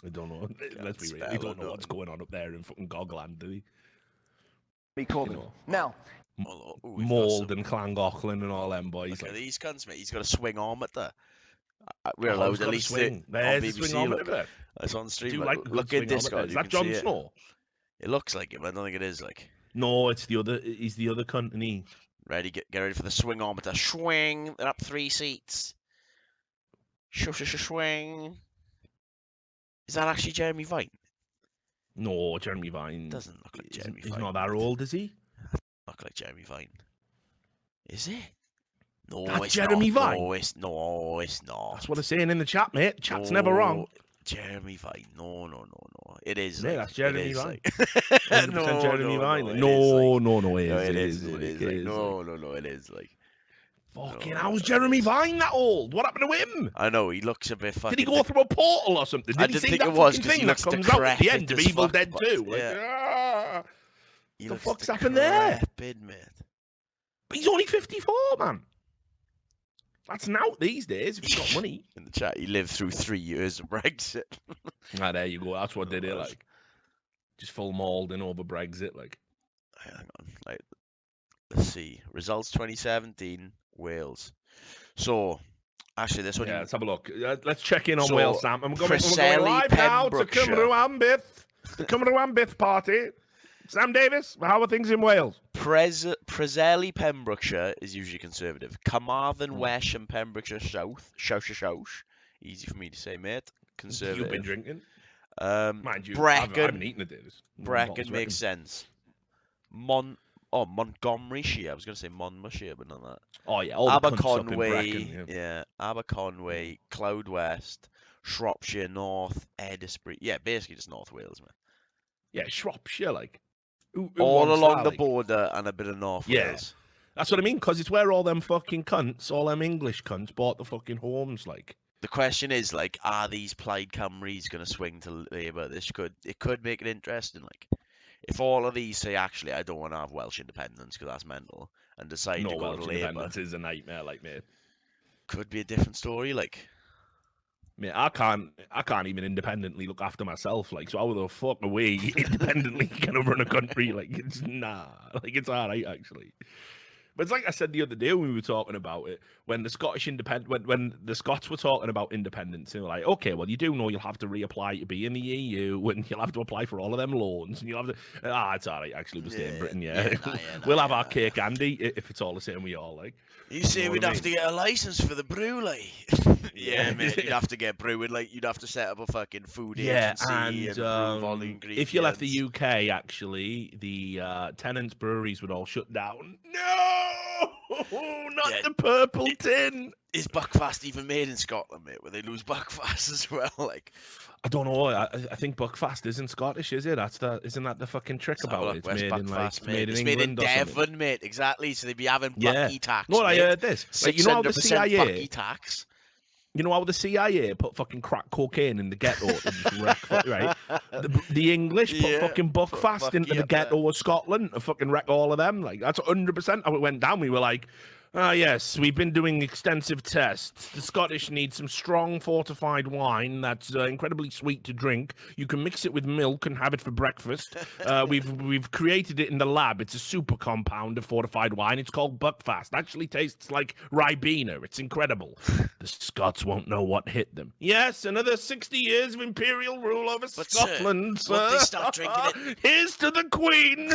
I don't know. Let's be real. They don't know what's going on up there in fucking Gogland, do they? Me Corbyn. Now, Mould and Llangollen and all them boys. Look at these cunts, mate. He's got a swing arm at the. We're allowed at least swing. There's a swing arm at the. It's on stream. Do you like look at this guy. Is that Jon Snow? It looks like it, but I don't think it is. Like, no, it's the other. He's the other cunt, and he. Ready, get ready for the swingometer. Swing. They're up 3 seats. Swing. Is that actually Jeremy Vine? No, Jeremy Vine doesn't look like Jeremy Vine. He's not that old, is he? Look like Jeremy Vine. Is it? No, that's it's Jeremy not. Vine. No, it's not. That's what I'm saying in the chat, mate. The chat's never wrong. Jeremy Vine. No. It is. Yeah, like, that's Jeremy Vine. Like... 100% Jeremy Vine. No, it is. No, it is. Like, no, it is. Like, Fucking how's Jeremy Vine that old? What happened to him? I know, he looks a bit fucking... Did he go through a portal or something? Did he see that fucking thing that comes out at the end of Evil Dead 2? Like, the fuck's happened there? Mate. But he's only 54, man. That's an out these days if you've got money. In the chat, he lived through 3 years of Brexit. There you go. That's what they did, like. Just full mauled in over Brexit, like. Hang on. Like, let's see. Results 2017, Wales. So, actually, this one... Yeah, let's have a look. Let's check in on Wales, Sam. I'm going live now to Cymru Ambith. The Cymru Ambith party. Sam Davis, how are things in Wales? Preseli, Pembrokeshire is usually Conservative. Carmarthen, West and Pembrokeshire South. Shoush. Easy for me to say, mate. Conservative. You've been drinking. Mind you, Brecon. I haven't eaten it. Brecon makes sense. Montgomeryshire. I was going to say Monmouthshire, but not that. Oh, yeah. All Aberconwy. Brecon, yeah. Aberconwy, Cloud West, Shropshire North, Edinburgh. Yeah, basically just North Wales, man. Yeah, Shropshire, like. All along the border and a bit of North Wales. That's what I mean, because it's where all them fucking cunts, all them English cunts, bought the fucking homes, like. The question is, like, are these Plaid Cymru's going to swing to Labour? It could make it interesting, like, if all of these say, actually, I don't want to have Welsh independence because that's mental, and decide to go Welsh to Labour. independence is a nightmare, like, mate. Could be a different story, like. Mate, I can't even independently look after myself, like, so how the fuck are we independently gonna run a country? Like, it's it's alright, actually. But it's like I said the other day when we were talking about it, when the Scottish when the Scots were talking about independence, they were like, okay, well, you do know you'll have to reapply to be in the EU, and you'll have to apply for all of them loans, and you'll have to... it's alright, actually, we'll stay in Britain, we'll have our cake, Andy, if it's all the same we all, like. You say we'd have to get a license for the brew, like. Yeah, mate, you'd have to get brewing, like, you'd have to set up a fucking food agency and brew all the ingredients. If you left the UK, actually, the Tennent's breweries would all shut down. No! Not the purple tin! Is Buckfast even made in Scotland, mate? Where they lose Buckfast as well, like? I don't know. I think Buckfast isn't Scottish, is it? Isn't that the fucking trick about it? It's made in it's England made in or Devon, something. mate. Exactly. So they'd be having Bucky tax. No, I heard this. Like, you know how the CIA Bucky tax. You know how the CIA put fucking crack cocaine in the ghetto to just wreck, right? The English put fucking Buckfast into the ghetto of Scotland to fucking wreck all of them. Like, that's 100% how it went down. We were like, yes, we've been doing extensive tests. The Scottish need some strong fortified wine that's incredibly sweet to drink. You can mix it with milk and have it for breakfast. We've created it in the lab. It's a super compound of fortified wine. It's called Buckfast. Actually tastes like Ribena. It's incredible. The Scots won't know what hit them. Yes, another 60 years of imperial rule over Scotland, sir. Won't they stop drinking it? Here's to the Queen.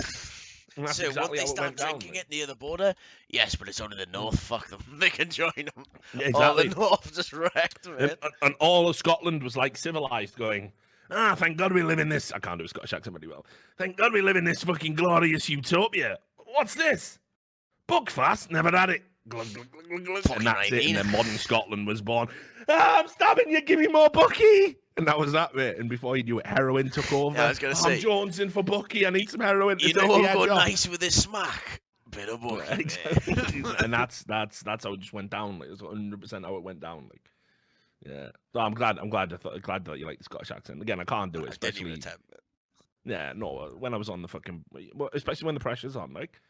So won't they start drinking it near the border? Yes, but it's only the north. Fuck them. They can join them. Yeah, exactly. All the north just wrecked, man. And all of Scotland was like civilized, going, thank God we live in this. I can't do a Scottish accent very well. Thank God we live in this fucking glorious utopia. What's this? Buckfast? Never had it. Glug, glug, glug, glug. And that's it. And then modern Scotland was born. I'm stabbing you. Give me more Bucky. And that was that, mate. And before you knew it, heroin took over. Yeah, I was going to say, I'm jonesing for Bucky. I need some heroin. You know what would go nice with this smack? Bit of Bucky. Yeah, exactly. And that's how it just went down. Like, it was 100% how it went down. Like, yeah. So I'm glad that you like the Scottish accent. Again, I can't do it, especially. I didn't even attempt it. Yeah, no. When I was on the fucking, especially when the pressure's on, like.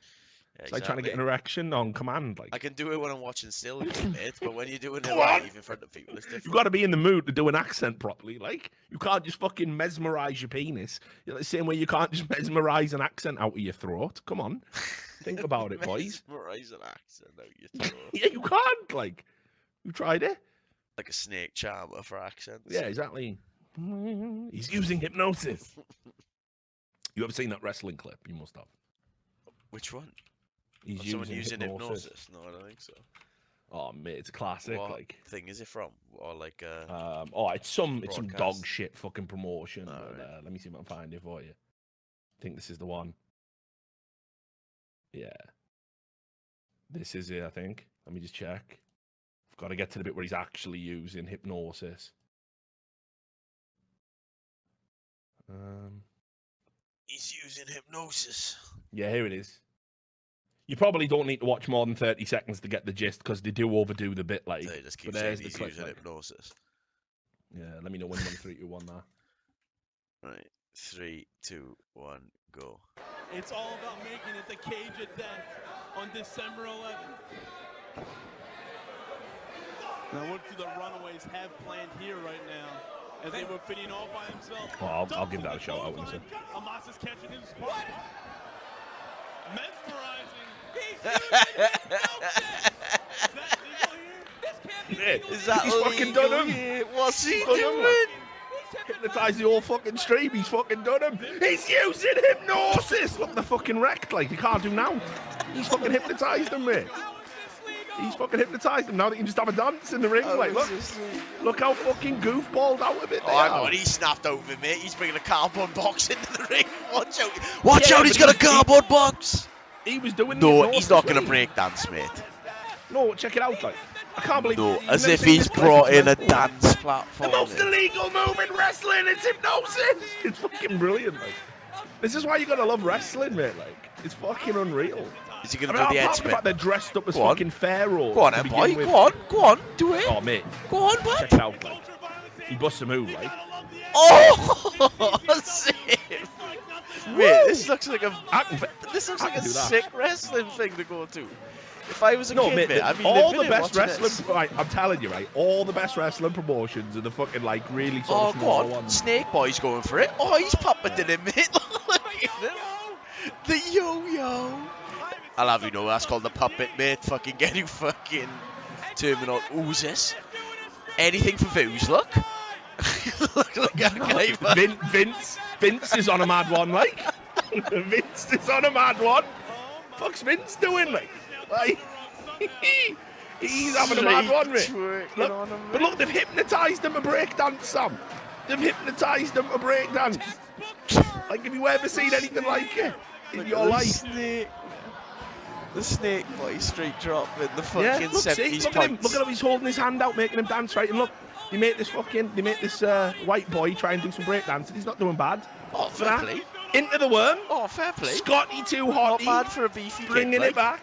Yeah, it's like trying to get an erection on command. Like, I can do it when I'm watching still, mate, but when you're doing it live in front of people, it's different. You've got to be in the mood to do an accent properly. Like, you can't just fucking mesmerize your penis. You know, the same way you can't just mesmerize an accent out of your throat. Come on. Think about it, boys. Mesmerize an accent out of your throat. Yeah, you can't. Like, you tried it? Like a snake charmer for accents. Yeah, exactly. He's using hypnosis. You ever seen that wrestling clip? You must have. Which one? He's someone using hypnosis. No, I don't think so. Oh mate, it's a classic. What like thing is it from? Or like it's some dog shit fucking promotion. Oh, but, right. Let me see if I can find it for you. I think this is the one. Yeah. This is it, I think. Let me just check. I've got to get to the bit where he's actually using hypnosis. He's using hypnosis. Yeah, here it is. You probably don't need to watch more than 30 seconds to get the gist because they do overdo the bit. Like, they just keep saying he's using hypnosis. Yeah, let me know when 3, 2, 1 now. Right, 3, 2, 1, go. It's all about making it the cage of death on December 11th. Now, what do the Runaways have planned here right now? As they were fitting all by themselves. Well, I'll give that a shout out. Hamas is catching his spot. Mesmerizing. Is that he's fucking done him. What's he doing? Hypnotised the whole fucking stream. He's fucking done him. He's using hypnosis. Look, they're fucking wrecked. Like, he can't do now. He's fucking hypnotised them, mate. He's fucking hypnotised them now that you can just have a dance in the ring. Like, look how fucking goofballed out of it. Oh, hang on, he snapped out of it, mate. He's bringing a cardboard box into the ring. Watch out! Watch out! He's got a cardboard box. He was doing. No, he's not going to break dance, mate. No, check it out, like. I can't believe. No, as if he's brought in a dance platform. The most illegal move in wrestling. It's hypnosis. It's fucking brilliant, like. This is why you gotta love wrestling, mate. Like, it's fucking unreal. Is he going to do the head spin? The fact they're dressed up as fucking pharaohs. Go on, then, boy. Go on, do it. Oh, mate. Go on, boy. Check it out, like. He busts a move, like. Oh, sick. Mate, this looks like a sick wrestling thing to go to. If I was a kid, mate, I mean, all the best wrestling, right? I'm telling you, right? All the best wrestling promotions are the fucking like really sort of small ones. Snake Boy's going for it. Oh, he's popping it in, mate. Look at him. The yo-yo. I'll have you know, that's called the puppet, mate. Fucking getting fucking terminal oozes. Anything for views, look. Look like a guy. Vince is on a mad one, like. Vince is on a mad one. Fuck's Vince doing, like? He's having a mad one, mate. But look, they've hypnotised him to breakdance, Sam. They've hypnotised him to breakdance. Like, have you ever seen anything like it in your life? The Snake Boy straight drop in the fucking 70s look at him. Look at him. He's holding his hand out, making him dance, right? And look, they make this white boy try and do some breakdancing. He's not doing bad. Oh, fair play. Into the worm. Oh, fair play. Scotty too hot. Not bad for a beefy bringing kid, it back.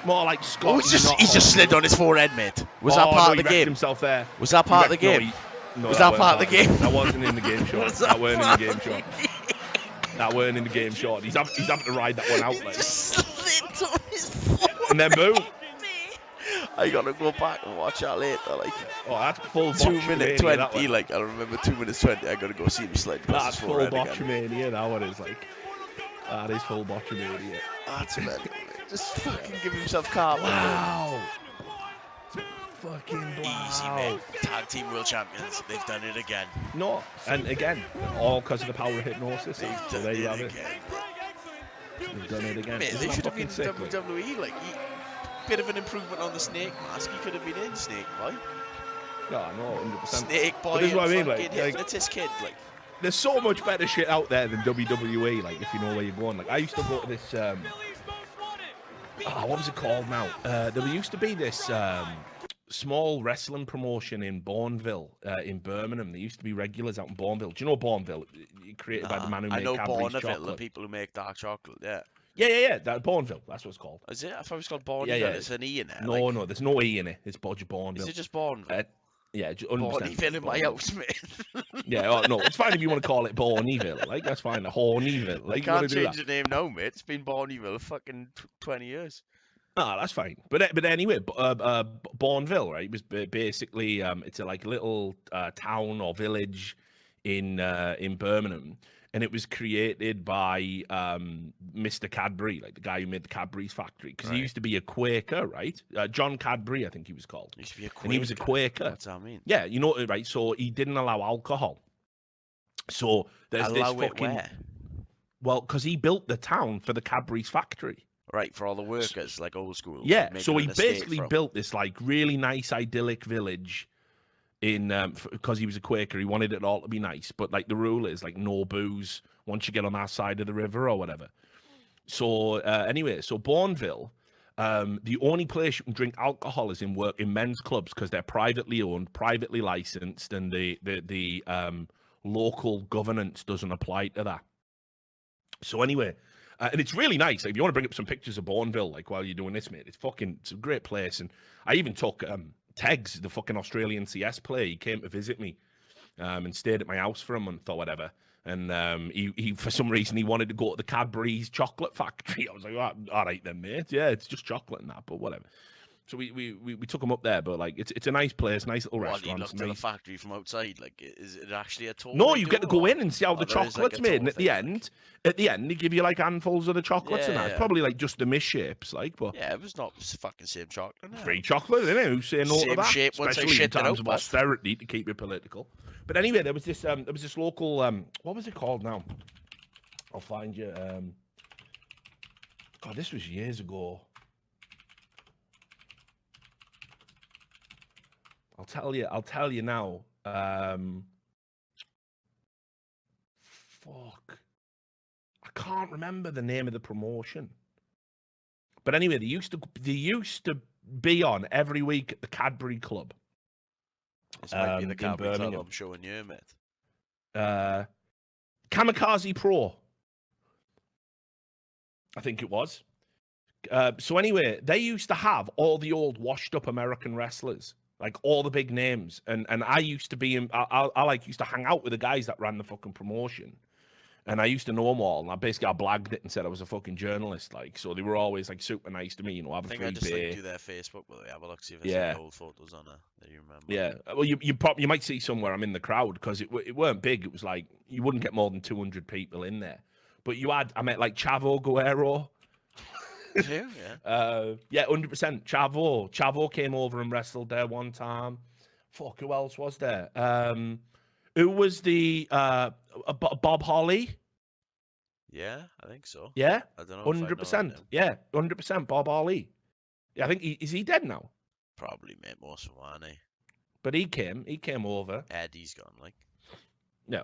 More like Scotty. Oh, he's just slid on his forehead, mate. Was that part of the game? Himself there. Was that part of the game? No, was that part of the game? That wasn't in the game shot. That weren't in the game shot. That weren't in the game short. He's having to ride that one out, like. Just slid on his forehead. And then boom. I gotta go back and watch that later. Like, oh, that's full 2 minutes 20. Like, I remember 2 minutes 20. I gotta go see him slide. That's full botchamania. That one is like. That is full botchamania. That's mental. Just fucking give himself carte. Wow. Fucking wow. Easy, mate. Tag team world champions. They've done it again. No, and again, all because of the power of hypnosis. They've so done there you it have again. They've done it again. Mate, they should have been WWE. Like, bit of an improvement on the Snake mask. He could have been in Snake Boy. No, 100%. Snake Boy. But this is what I mean, like hypnotist kid, like. There's so much better shit out there than WWE. Like, if you know where you're going. Like, I used to go to this. What was it called now? There used to be this small wrestling promotion in Bourneville, in Birmingham. There used to be regulars out in Bourneville. Do you know Bourneville? Created by the man who made Cadbury's Bourneville, chocolate. the people who make dark chocolate. Yeah. Yeah. That Bourneville. That's what it's called. Is it? I thought it was called Bourneville. Yeah. There's an E in there. No, there's no E in it. It's Bourneville. Is it just Bourneville? Yeah, Bourneville in my house, mate. Yeah, no, it's fine if you want to call it Bourneville. Like, that's fine. Hornyville. Like, you can't change the name now, mate. It's been Bourneville for fucking 20 years. No, that's fine. But anyway, Bourneville, right? Was basically it's a like little town or village in Birmingham, and it was created by Mr. Cadbury, like the guy who made the Cadbury's factory, because he used to be a Quaker, right? John Cadbury, I think he was called. He used to be a Quaker. And he was a Quaker. What's that mean? Yeah, you know, right? So he didn't allow alcohol. So there's this fucking. Where? Well, because he built the town for the Cadbury's factory. Right, for all the workers, like old school. Yeah, so he basically built this like really nice, idyllic village in because he was a Quaker. He wanted it all to be nice, but like the rule is like no booze once you get on that side of the river or whatever. So anyway, so Bourneville, the only place you can drink alcohol is in men's clubs because they're privately owned, privately licensed, and the local governance doesn't apply to that. So anyway. And it's really nice. Like, if you want to bring up some pictures of Bourneville, like while you're doing this, mate, it's a great place. And I even took Tegs, the fucking Australian CS player. He came to visit me and stayed at my house for a month or whatever. And he for some reason he wanted to go to the Cadbury's chocolate factory. I was like, all right then, mate. Yeah, it's just chocolate and that, but whatever. So we took him up there, but like it's a nice place, nice little restaurant. You looked at the factory from outside. Like, is it actually a tour? No, you get to go in and see how the chocolate's made. And at the end, they give you like handfuls of the chocolates and that. It's probably like just the misshapes, like, but yeah, it was not fucking same chocolate. No. Free chocolate, isn't it? Who's saying no to that? Shape, especially in times of austerity to keep it political. But anyway, there was this local what was it called now? I'll find you. God, this was years ago. I'll tell you now. Fuck. I can't remember the name of the promotion. But anyway, they used to be on every week at the Cadbury Club. This might be the Cadbury Club I'm showing you, mate. Kamikaze Pro. I think it was. So anyway, they used to have all the old washed up American wrestlers. Like all the big names, and I used to be in. I used to hang out with the guys that ran the fucking promotion, and I used to know them all. And I blagged it and said I was a fucking journalist. Like, so they were always like super nice to me. You know, have a free beer. I just linked you their Facebook. Will they have a look, see if there's any old photos on there that you remember? Yeah, well, you might see somewhere I'm in the crowd because it weren't big. It was like you wouldn't get more than 200 people in there, but I met like Chavo Guerrero. Yeah, 100%. Chavo came over and wrestled there one time. Fuck, who else was there? Who was the Bob Holly? Yeah, I think so. Yeah, I don't know. 100%. Yeah, 100%. Bob Holly. Yeah, I think is he dead now? Probably, mate. Most of them, aren't he? But he came over. Eddie's gone, like. Yeah,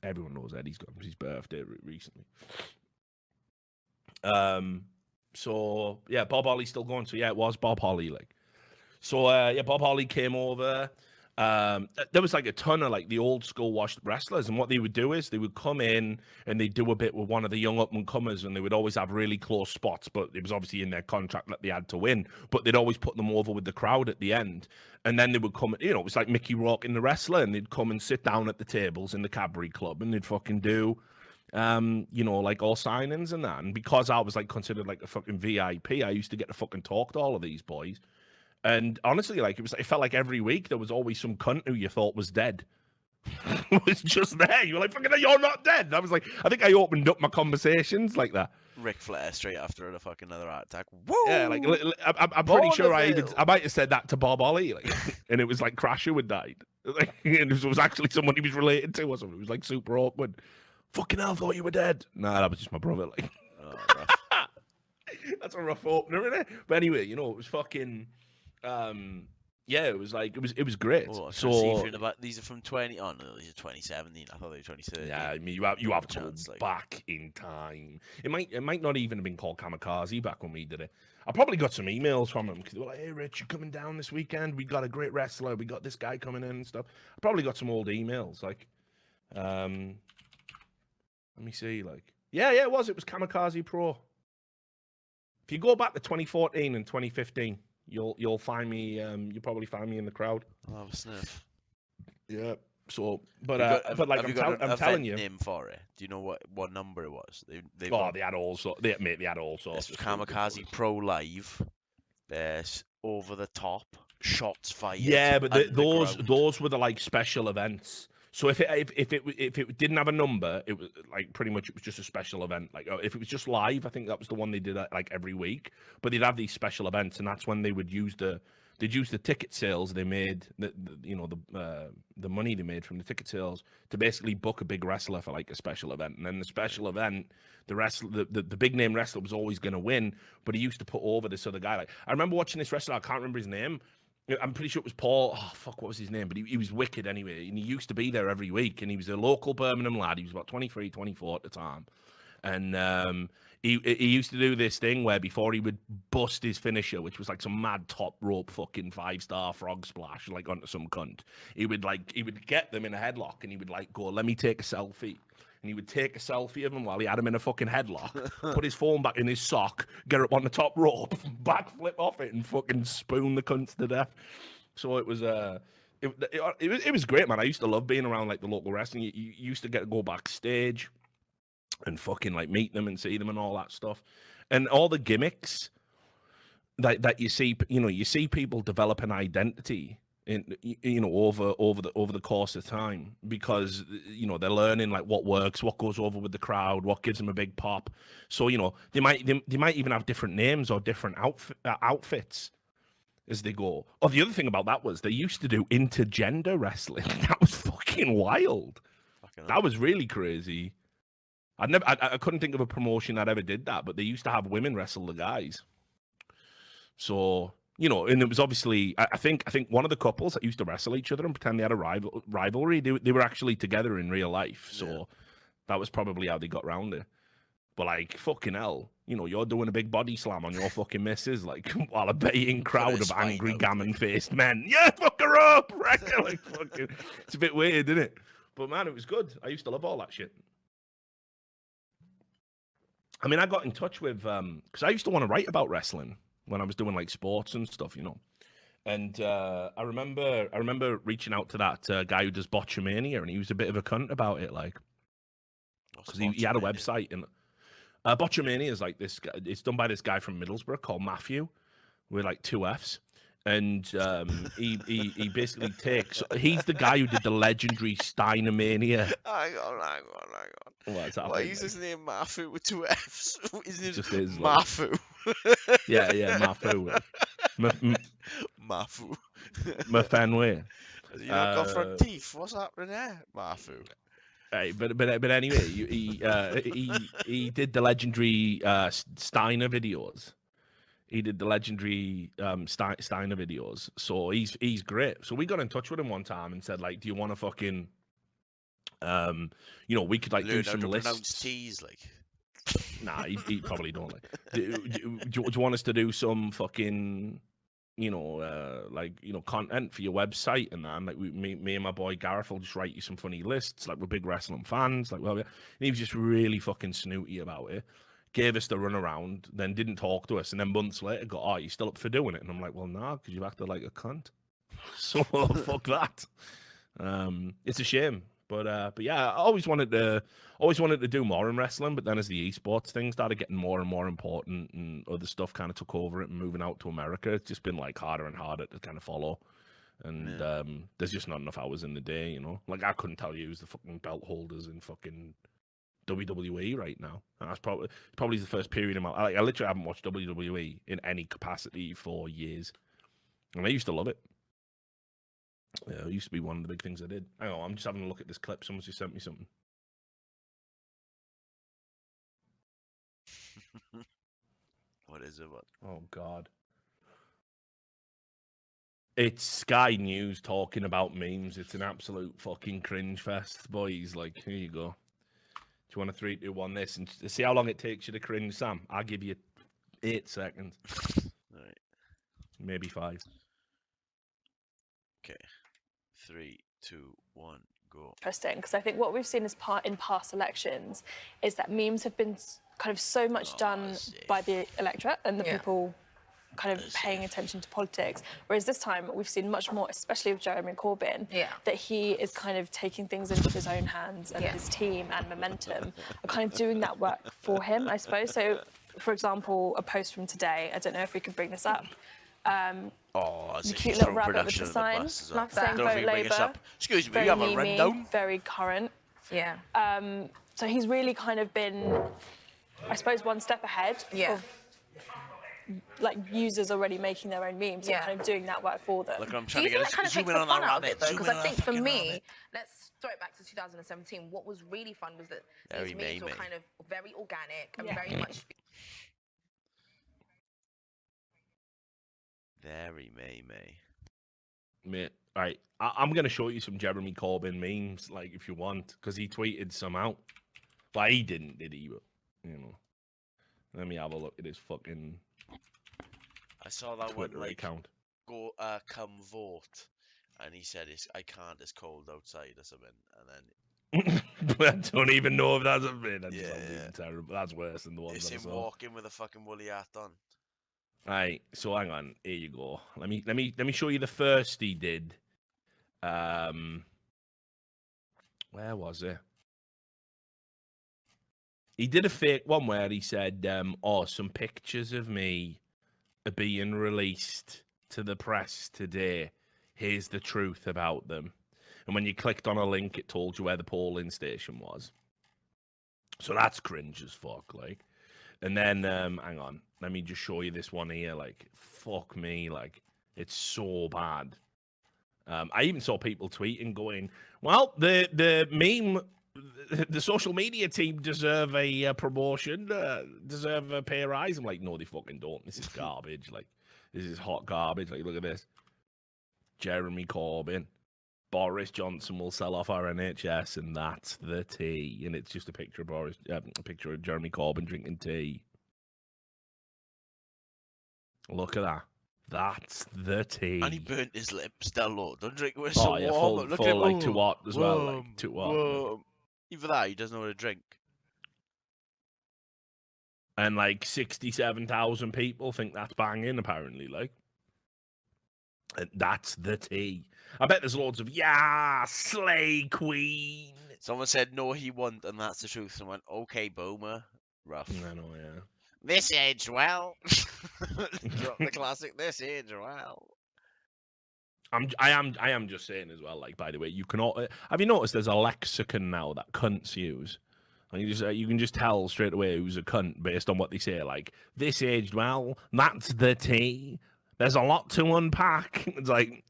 everyone knows Eddie's gone. It was his birthday recently. So yeah, Bob Holly's still going. So yeah, it was Bob Holly. Like, so Bob Holly came over. There was like a ton of like the old school washed wrestlers, and what they would do is they would come in and they'd do a bit with one of the young up and comers, and they would always have really close spots. But it was obviously in their contract that they had to win. But they'd always put them over with the crowd at the end, and then they would come. You know, it was like Mickey Rourke in The Wrestler, and they'd come and sit down at the tables in the Cadbury Club, and they'd fucking do. Like all signings and that. And because I was like considered like a fucking VIP, I used to get to fucking talk to all of these boys. And honestly, like it felt like every week there was always some cunt who you thought was dead. was just there. You were like, fucking, you're not dead. And I was like, I think I opened up my conversations like that. Ric Flair straight after a fucking another heart attack. Woo! Yeah, like I'm pretty sure I might have said that to Bob Holly, like, and it was like Crasher had died. Like, and it was actually someone he was related to or something. It was like super awkward. Fucking hell, I thought you were dead. Nah, that was just my brother. Like, that's a rough opener, isn't it? But anyway, it was fucking. It was like it was great. Oh, so these are from 20. Oh no, these are 2017. I thought they were 2013. Yeah, I mean you have to go back in time. It might not even have been called Kamikaze back when we did it. I probably got some emails from them because they were like, "Hey, Rich, you coming down this weekend? We got a great wrestler. We got this guy coming in and stuff." I probably got some old emails like, let me see, like, yeah, it was Kamikaze Pro. If you go back to 2014 and 2015, you'll find me. You'll probably find me in the crowd. I'll have a sniff. Yeah. So, but I'm telling you, name for it. Do you know what number it was? They had all sorts. They had all sorts. Kamikaze Pro Live. Over the top shots fired. Yeah, but those were the like special events. So if it didn't have a number, it was like pretty much it was just a special event. Like if it was just live, I think that was the one they did like every week. But they'd have these special events, and that's when they would use the ticket sales they made, the money they made from the ticket sales to basically book a big wrestler for like a special event. And then the special event, the big name wrestler was always going to win, but he used to put over this other guy. Like I remember watching this wrestler, I can't remember his name. I'm pretty sure it was Paul. Oh, fuck, what was his name? But he was wicked anyway. And he used to be there every week. And he was a local Birmingham lad. He was about 23, 24 at the time. And he used to do this thing where before he would bust his finisher, which was like some mad top rope fucking 5-star frog splash, like onto some cunt, he would get them in a headlock and he would like go, "Let me take a selfie." and he would take a selfie of him while he had him in a fucking headlock, put his phone back in his sock, get up on the top rope, backflip off it, and fucking spoon the cunts to death. So it was it was great, man. I used to love being around like the local wrestling. You used to get to go backstage and fucking like meet them and see them and all that stuff, and all the gimmicks that you see. You see people develop an identity over the course of time, because they're learning like what works, what goes over with the crowd, what gives them a big pop. So they might even have different names or different outfits as they go. Oh, the other thing about that was they used to do intergender wrestling. That was fucking wild. That was really crazy. I couldn't think of a promotion that ever did that, but they used to have women wrestle the guys. So, and it was obviously, I think one of the couples that used to wrestle each other and pretend they had a rivalry, they were actually together in real life. So that was probably how they got around it. But like, fucking hell, you're doing a big body slam on your fucking missus, like, while a baying crowd of angry gammon-faced men. Yeah, fuck her up! Like, fucking, it's a bit weird, isn't it? But man, it was good. I used to love all that shit. I mean, I got in touch with, because I used to want to write about wrestling when I was doing like sports and stuff, And I remember reaching out to that guy who does Botchamania, and he was a bit of a cunt about it, like, because he had a website, and Botchamania is like this. It's done by this guy from Middlesbrough called Matthew, with like 2 F's, and he basically takes. He's the guy who did the legendary Steinermania. Hang on. What's happening? Why is his name Mafu with 2 F's? His name's just is Mafu. Yeah, Mafu. Mafu. Mafenwe. Has he not got front teeth? What's happening there, Mafu? Right, but anyway, he did the legendary Steiner videos. He did the legendary Steiner videos. So he's great. So we got in touch with him one time and said, like, do you want to fucking we could like do some lists. Pronounce T's, like. Nah, he probably don't like. Do you want us to do some fucking content for your website and that? And like me and my boy Gareth will just write you some funny lists. Like, we're big wrestling fans. Like, well, and he was just really fucking snooty about it. Gave us the runaround, then didn't talk to us, and then months later got, "Oh, you still up for doing it?" And I'm like, "Well, nah, because you acted like a cunt." So fuck that. It's a shame. But yeah, I always wanted to do more in wrestling. But then as the esports thing started getting more and more important, and other stuff kind of took over it, and moving out to America, it's just been like harder and harder to kind of follow. And there's just not enough hours in the day, Like, I couldn't tell you who's the fucking belt holders in fucking WWE right now. And that's probably the first period in my life. I literally haven't watched WWE in any capacity for years, and I used to love it. Yeah, it used to be one of the big things I did. Hang on, I'm just having a look at this clip. Someone just sent me something. What is it? What? Oh, God. It's Sky News talking about memes. It's an absolute fucking cringe fest, boys. Like, here you go. Do you want a 3, 2, 1 this and see how long it takes you to cringe, Sam? I'll give you 8 seconds. All right. Maybe 5. Okay. 3, 2, 1, go. Interesting, because I think what we've seen in past elections is that memes have been kind of so much done by the electorate and the people kind of paying attention to politics, whereas this time we've seen much more, especially with Jeremy Corbyn, that he is kind of taking things into his own hands, and his team and Momentum are kind of doing that work for him, I suppose. So, for example, a post from today, I don't know if we could bring this up. The cute little rabbit with the sign, like saying vote Labour. Excuse me, you have a rundown? Very current. Yeah. So he's really kind of been, I suppose, one step ahead of like users already making their own memes and kind of doing that work for them. Look, I'm Do trying you to think get that kind of zoom takes in the on that fun out of it, rabbit. though? Zoom Because in I on think that for fucking me, rabbit. let's throw it back to 2017. What was really fun was that Very these memes were meme-y. kind of very organic and very much. Very May. Mate, right. I'm going to show you some Jeremy Corbyn memes, like, if you want, because he tweeted some out. But he didn't, did he? But, let me have a look at his fucking I saw that Twitter one, like, account. go, come vote. And he said, I can't, it's cold outside or something. And then I don't even know if that's a thing. That sounds even terrible. That's worse than the ones It's I him saw. walking with a fucking woolly hat on. Right, so hang on. Here you go. Let me show you the first he did. Where was it? He did a fake one where he said, some pictures of me are being released to the press today. Here's the truth about them. And when you clicked on a link, it told you where the polling station was. So that's cringe as fuck, like. And then, hang on, let me just show you this one here. Like, fuck me, like, it's so bad. I even saw people tweeting going, well, the meme, the social media team deserve a promotion, deserve a pay rise. I'm like, no, they fucking don't. This is garbage. Like, this is hot garbage. Like, look at this. Jeremy Corbyn. Boris Johnson will sell off our NHS, and that's the tea. And it's just a picture of a picture of Jeremy Corbyn drinking tea. Look at that. That's the tea. And he burnt his lips down low. Don't drink it when it's so warm. Full like too hot as well. Like too hot. Even that, he doesn't know how to drink. And like 67,000 people think that's banging, apparently. Like, and that's the tea. I bet there's loads of slay queen. Someone said no, he won't, and that's the truth. And went, okay, boomer. Rough. I know, yeah. This aged well. Drop the classic. This aged well. I am just saying as well. Like, by the way, you can have you noticed there's a lexicon now that cunts use, and you can just tell straight away who's a cunt based on what they say. Like, this aged well. That's the tea. There's a lot to unpack. It's like,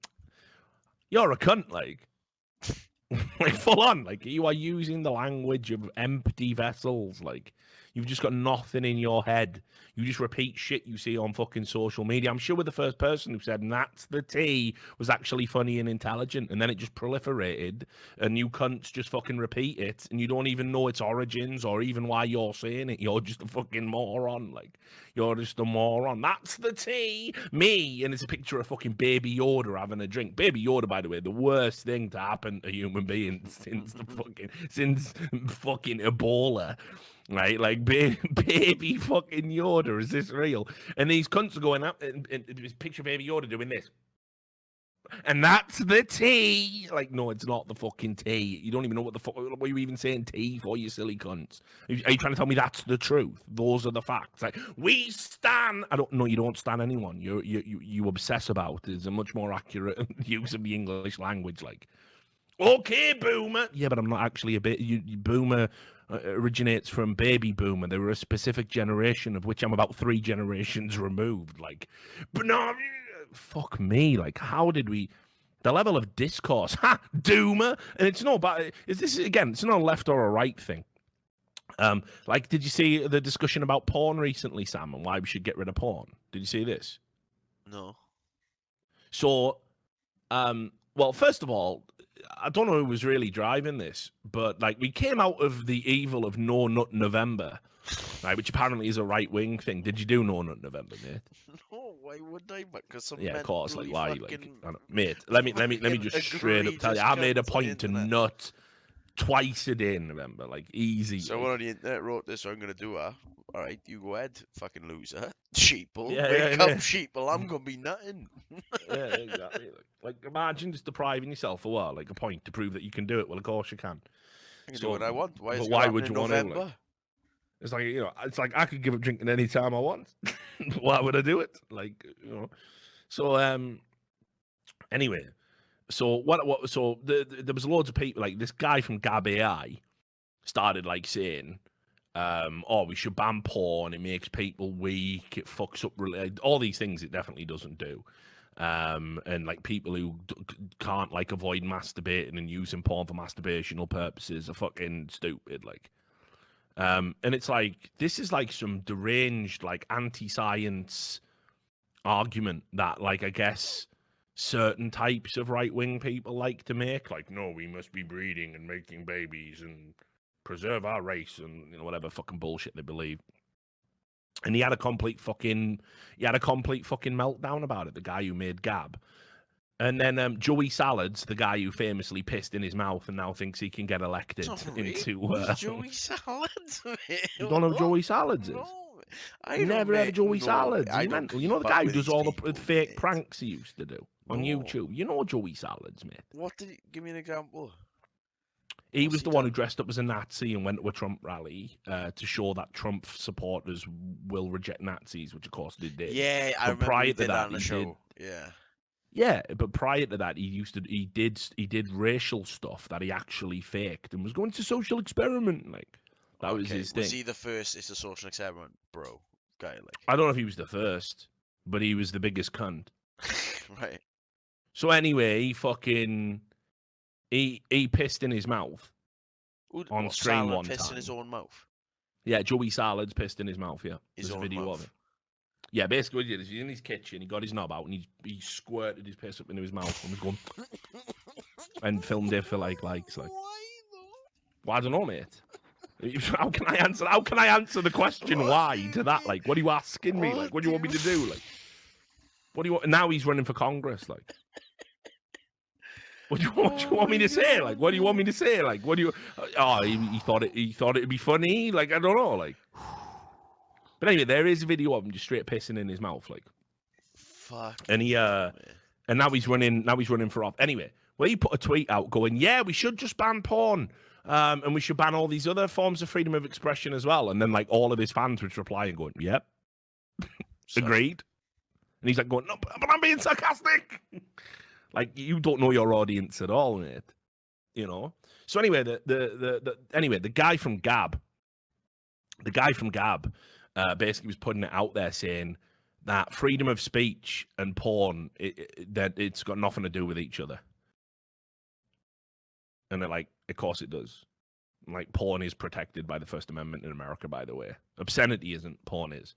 you're a cunt, like. Like, full on. Like, you are using the language of empty vessels. Like, you've just got nothing in your head. You just repeat shit you see on fucking social media. I'm sure with the first person who said, that's the tea, was actually funny and intelligent. And then it just proliferated. And you cunts just fucking repeat it. And you don't even know its origins or even why you're saying it. You're just a fucking moron. Like, you're just a moron. That's the tea. Me. And it's a picture of fucking Baby Yoda having a drink. Baby Yoda, by the way, the worst thing to happen to human beings since fucking Ebola. Right, like baby fucking Yoda, is this real? And these cunts are going up and this picture of Baby Yoda doing this. And that's the tea. Like, no, it's not the fucking tea. You don't even know what the fuck. What are you even saying tea for, you silly cunts? Are you trying to tell me that's the truth? Those are the facts. Like, we stan. I don't know. You don't stan anyone. You obsess about. Is a much more accurate use of the English language. Like, okay, boomer. Yeah, but I'm not actually a bit. You boomer. Originates from baby boomer. They were a specific generation of which I'm about 3 generations removed. Like, but no, fuck me. Like, how did we? The level of discourse, doomer, and it's not bad. Is this again? It's not a left or a right thing. Like, did you see the discussion about porn recently, Sam, and why we should get rid of porn? Did you see this? No. So, well, first of all, I don't know who was really driving this, but like, we came out of the evil of No Nut November, right, which apparently is a right-wing thing. Did you do No Nut November, mate? No, why would I? Because yeah, of course. Like, why? Like, mate, let me just straight up tell you, I made a point to nut twice a day in November, like, easy. Someone on the internet wrote this, so I'm gonna do her. All right, you go ahead, fucking loser. Sheeple. Yeah, sheeple. I'm gonna be nutting. Yeah, exactly. Like, imagine just depriving yourself of what? Like, a point to prove that you can do it. Well, of course you can. I can do what I want. Why would you want to? Like, it's like, you know, it's like I could give up drinking any time I want. Why would I do it? Like, you know. So, anyway, so what? So there was loads of people. Like, this guy from Gab AI started like saying, we should ban porn. It makes people weak. It fucks up all these things. It definitely doesn't do. And like, people who can't like avoid masturbating and using porn for masturbational purposes are fucking stupid. Like, and it's like, this is like some deranged, like, anti-science argument that, like, I guess certain types of right-wing people like to make. Like, no, we must be breeding and making babies and preserve our race and, you know, whatever fucking bullshit they believe. And he had a complete fucking meltdown about it, the guy who made Gab. And then Joey Salads, the guy who famously pissed in his mouth and now thinks he can get elected into... Joey Salads? You don't know Joey Salads is? I never heard of Joey Salads. I You don't know the guy who does all people, the fake pranks he used to do on YouTube? You know Joey Salads, mate. What did he... Give me an example. He was the one who dressed up as a Nazi and went to a Trump rally to show that Trump supporters will reject Nazis, which of course they did. Yeah, I remember prior he to did that on the show. Yeah. Yeah, but prior to that, he did racial stuff that he actually faked and was going to social experiment. Like that was his thing. Was he the first? It's a social experiment, bro. Guy, like I don't know if he was the first, but he was the biggest cunt. Right. So anyway, he pissed in his mouth on stream one time. Pissed in his own mouth. Yeah, Joey Salads pissed in his mouth. Yeah, his there's own a video mouth. of it. Yeah, basically what he did is he's in his kitchen, he got his knob out, and he squirted his piss up into his mouth and was going and filmed it for likes. Like, well, I don't know, mate. How can I answer the question why to that? Like, what are you asking me? Like, what do you want me to do? Like, what do you want? Now he's running for Congress. Like, what do you want me to say? Like, what do you want me to say? Like, what do you? Oh, he thought it'd be funny. Like, I don't know. Like. But anyway, there is a video of him just straight pissing in his mouth, like. Fuck. And and now he's running for office. Anyway, well, he put a tweet out going, "Yeah, we should just ban porn, and we should ban all these other forms of freedom of expression as well." And then like all of his fans would reply and going, "Yep, agreed." And he's like going, "No, but I'm being sarcastic." Like you don't know your audience at all, mate. You know. So anyway, the guy from Gab. Basically was putting it out there saying that freedom of speech and porn, that it's got nothing to do with each other. And they're like, of course it does. Like, porn is protected by the First Amendment in America, by the way. Obscenity isn't, porn is.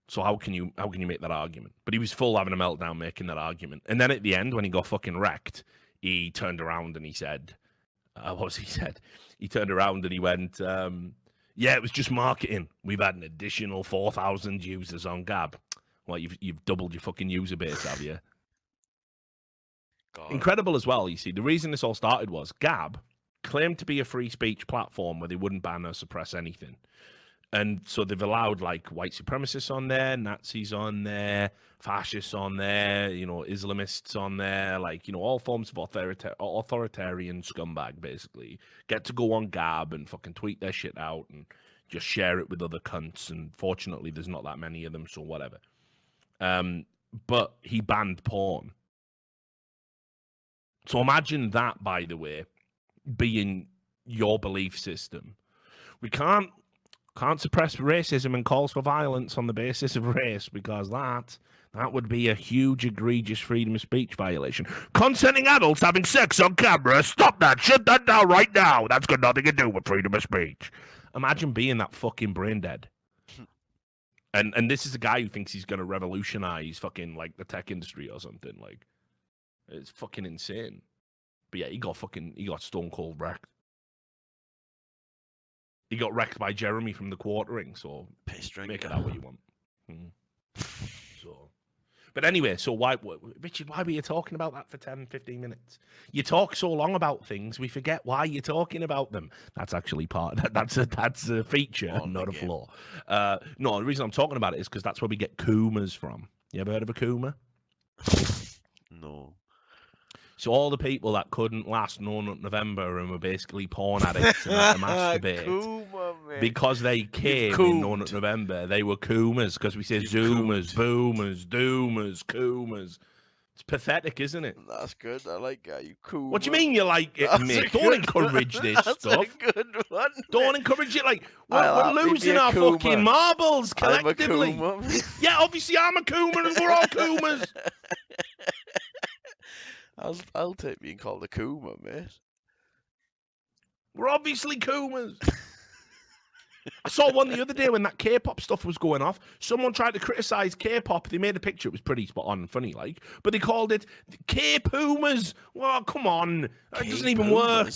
So how can you make that argument? But he was full having a meltdown making that argument. And then at the end, when he got fucking wrecked, he turned around and he said, what was he said? He turned around and he went, yeah, it was just marketing. We've had an additional 4,000 users on Gab. Well, you've doubled your fucking user base, have you? God. Incredible as well, you see. The reason this all started was Gab claimed to be a free speech platform where they wouldn't ban or suppress anything. And so they've allowed, like, white supremacists on there, Nazis on there, fascists on there, you know, Islamists on there, like, you know, all forms of authoritarian scumbag, basically, get to go on Gab and fucking tweet their shit out and just share it with other cunts. And fortunately, there's not that many of them, so whatever. But he banned porn. So imagine that, by the way, being your belief system. We can't suppress racism and calls for violence on the basis of race, because that would be a huge, egregious freedom of speech violation. Consenting adults having sex on camera, stop that, shut that down right now. That's got nothing to do with freedom of speech. Imagine being that fucking brain dead. And this is a guy who thinks he's going to revolutionize fucking, like, the tech industry or something. Like, it's fucking insane. But yeah, he got stone cold wrecked. He got wrecked by Jeremy from the Quartering, so make it out what you want. So, but anyway, so Richard, why were you talking about that for 10, 15 minutes? You talk so long about things, we forget why you're talking about them. That's actually that's a feature, not a flaw. No, the reason I'm talking about it is because that's where we get Coomers from. You ever heard of a Coomer? No. So all the people that couldn't last November and were basically porn addicts and had to masturbate because they came in November, they were Coomers, because we say Zoomers, Boomers, Doomers, Coomers. It's pathetic, isn't it? That's good. I like that. You Coomer. What do you mean you like it, mate? Don't encourage this stuff. That's a good one. Don't encourage it. Like, we're losing our fucking marbles collectively. I'm a Coomer. Yeah, obviously I'm a Coomer and we're all Coomers. I'll take being called a Coomer, mate. We're obviously Coomers. I saw one the other day when that K-pop stuff was going off. Someone tried to criticize K-pop. They made a picture. It was pretty spot on and funny, like. But they called it K-Poomers. Well, come on. It doesn't even work.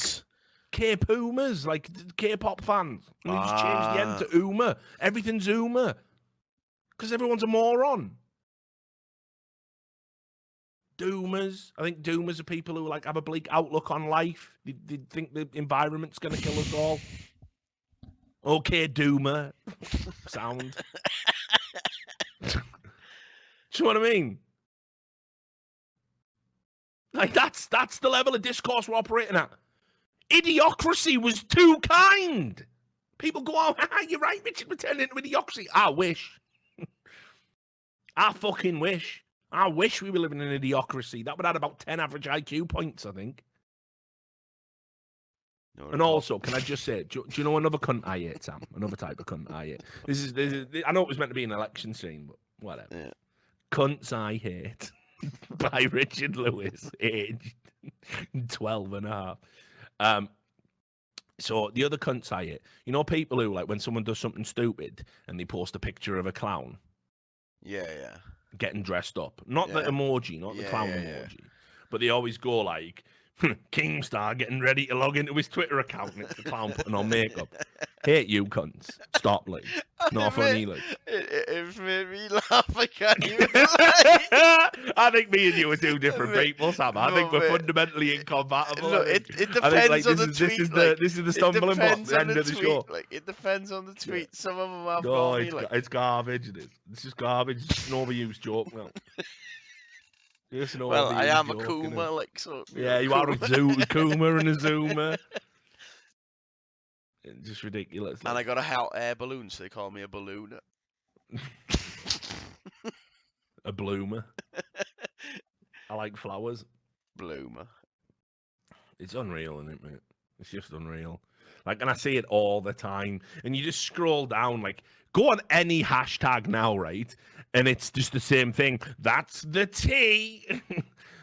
K-Poomers, like K-pop fans. And they just changed the end to Uma. Everything's Uma. Because everyone's a moron. Doomers. I think doomers are people who like have a bleak outlook on life. They think the environment's going to kill us all. Okay, doomer. Sound. Do you know what I mean? Like, that's the level of discourse we're operating at. Idiocracy was too kind. People go, oh, you're right, Richard, we're turning into idiocracy. I wish. I fucking wish. I wish we were living in an idiocracy. That would add about 10 average IQ points, I think. No, and also, can I just say, do you know another cunt I hate, Sam? Another type of cunt I hate. This is I know it was meant to be an election scene, but whatever. Yeah. Cunts I hate by Richard Lewis, aged 12 and a half. So the other cunts I hate, you know, people who, like, when someone does something stupid and they post a picture of a clown. Yeah. Getting dressed up. Not the emoji, not the clown emoji. But they always go like, Kingstar getting ready to log into his Twitter account and it's the clown putting on makeup. Hate you, cunts. Stop, like. Not funny, like. It made me laugh. I can't even I think me and you are two different people, Sam. I think we're fundamentally incompatible. Look, it depends on the tweet. This is the stumbling block at the end of the show. Like, it depends on the tweet. Yeah. Some of them have no, it's garbage. It's just garbage. It's just an overused joke now. Well, I am a Kuma, like, so. Yeah, you are a Kuma and a Zoomer. It's just ridiculous. And I got a hot air balloon, so they call me a ballooner. A bloomer. I like flowers. Bloomer. It's unreal, isn't it, mate? It's just unreal. Like, and I see it all the time. And you just scroll down, like, go on any hashtag now, right? And it's just the same thing. That's the tea.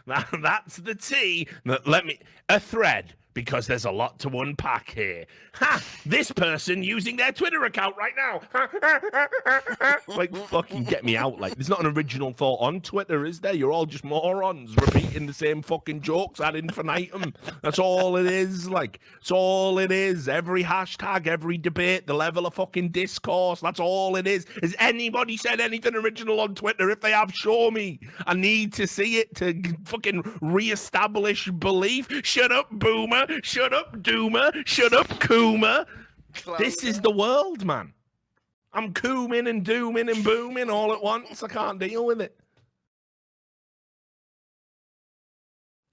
That's the tea. Let me... A thread, because there's a lot to unpack here. Ha! This person using their Twitter account right now. Like, fucking get me out. Like, there's not an original thought on Twitter, is there? You're all just morons repeating the same fucking jokes ad infinitum. That's all it is. Like, it's all it is. Every hashtag, every debate, the level of fucking discourse. That's all it is. Has anybody said anything original on Twitter? If they have, show me. I need to see it to fucking reestablish belief. Shut up, boomer. Shut up, doomer. Shut up, Kuma. This is the world, man. I'm cooming and dooming and booming all at once. I can't deal with it.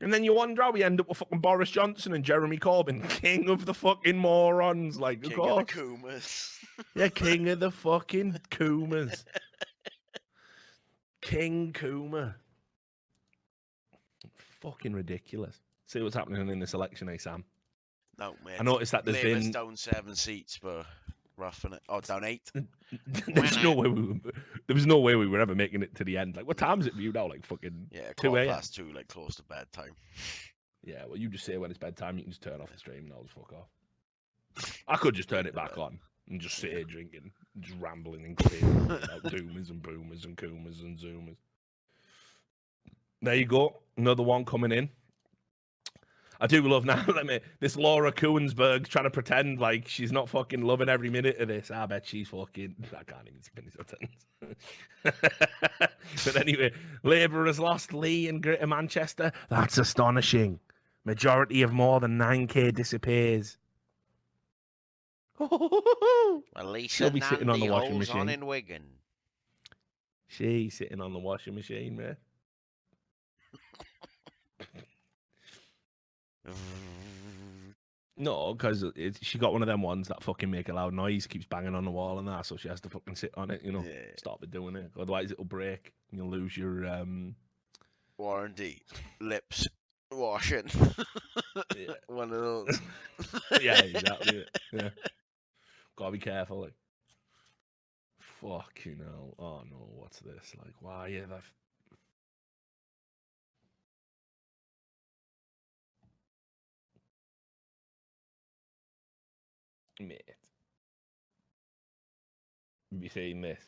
And then you wonder how we end up with fucking Boris Johnson and Jeremy Corbyn, king of the fucking morons. Like, king of course. Of the Kumas. Yeah, king of the fucking Kumas. King Kuma. Fucking ridiculous. See what's happening in this election, Sam? No, mate. I noticed that there's Labour's been down 7 seats for roughing it. Oh, down 8. There was no way we were ever making it to the end. Like, what time is it for you now? Like, fucking 2 a.m. past 2, like, close to bedtime. Yeah, well, you just say when it's bedtime, you can just turn off the stream and I'll just fuck off. I could just turn it back on and just sit here drinking, just rambling and clearing about doomers and boomers and Kumas and zoomers. There you go. Another one coming in. I do love now, this Laura Kuensberg trying to pretend like she's not fucking loving every minute of this. I bet she's fucking... I can't even finish that sentence. But anyway, Labour has lost Lee in Greater Manchester. That's astonishing. Majority of more than 9k disappears. She'll be sitting on the washing machine. On in Wigan. She's sitting on the washing machine, man. No, because she got one of them ones that fucking make a loud noise, keeps banging on the wall and that, so she has to fucking sit on it, you know. Yeah. Stop it doing it. Otherwise it'll break and you'll lose your warranty. Lips washing. Yeah. One of those. Yeah, exactly. Yeah. Gotta be careful, like. Fucking hell. Oh no, what's this? Like, why? Yeah, that. Mate. Have you seen this?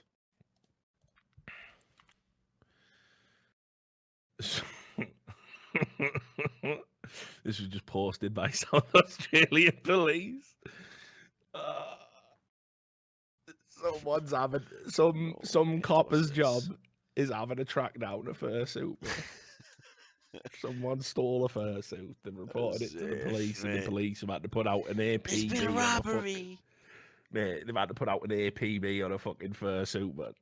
This was just posted by South Australian police. Someone's having some copper's job is having to track down a fursuit. Someone stole a fursuit and reported it to the police, and the police have had to put out an APB. There's been a robbery. Mate, they've had to put out an APB on a fucking fursuit, man.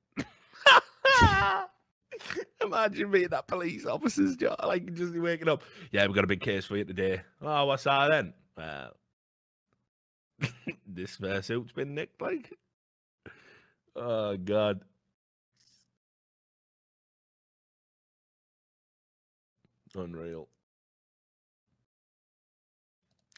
Imagine being that police officer's job, like just waking up. Yeah, we've got a big case for you today. Oh, what's that then? Well, this fursuit's been nicked, like. Oh, God. Unreal.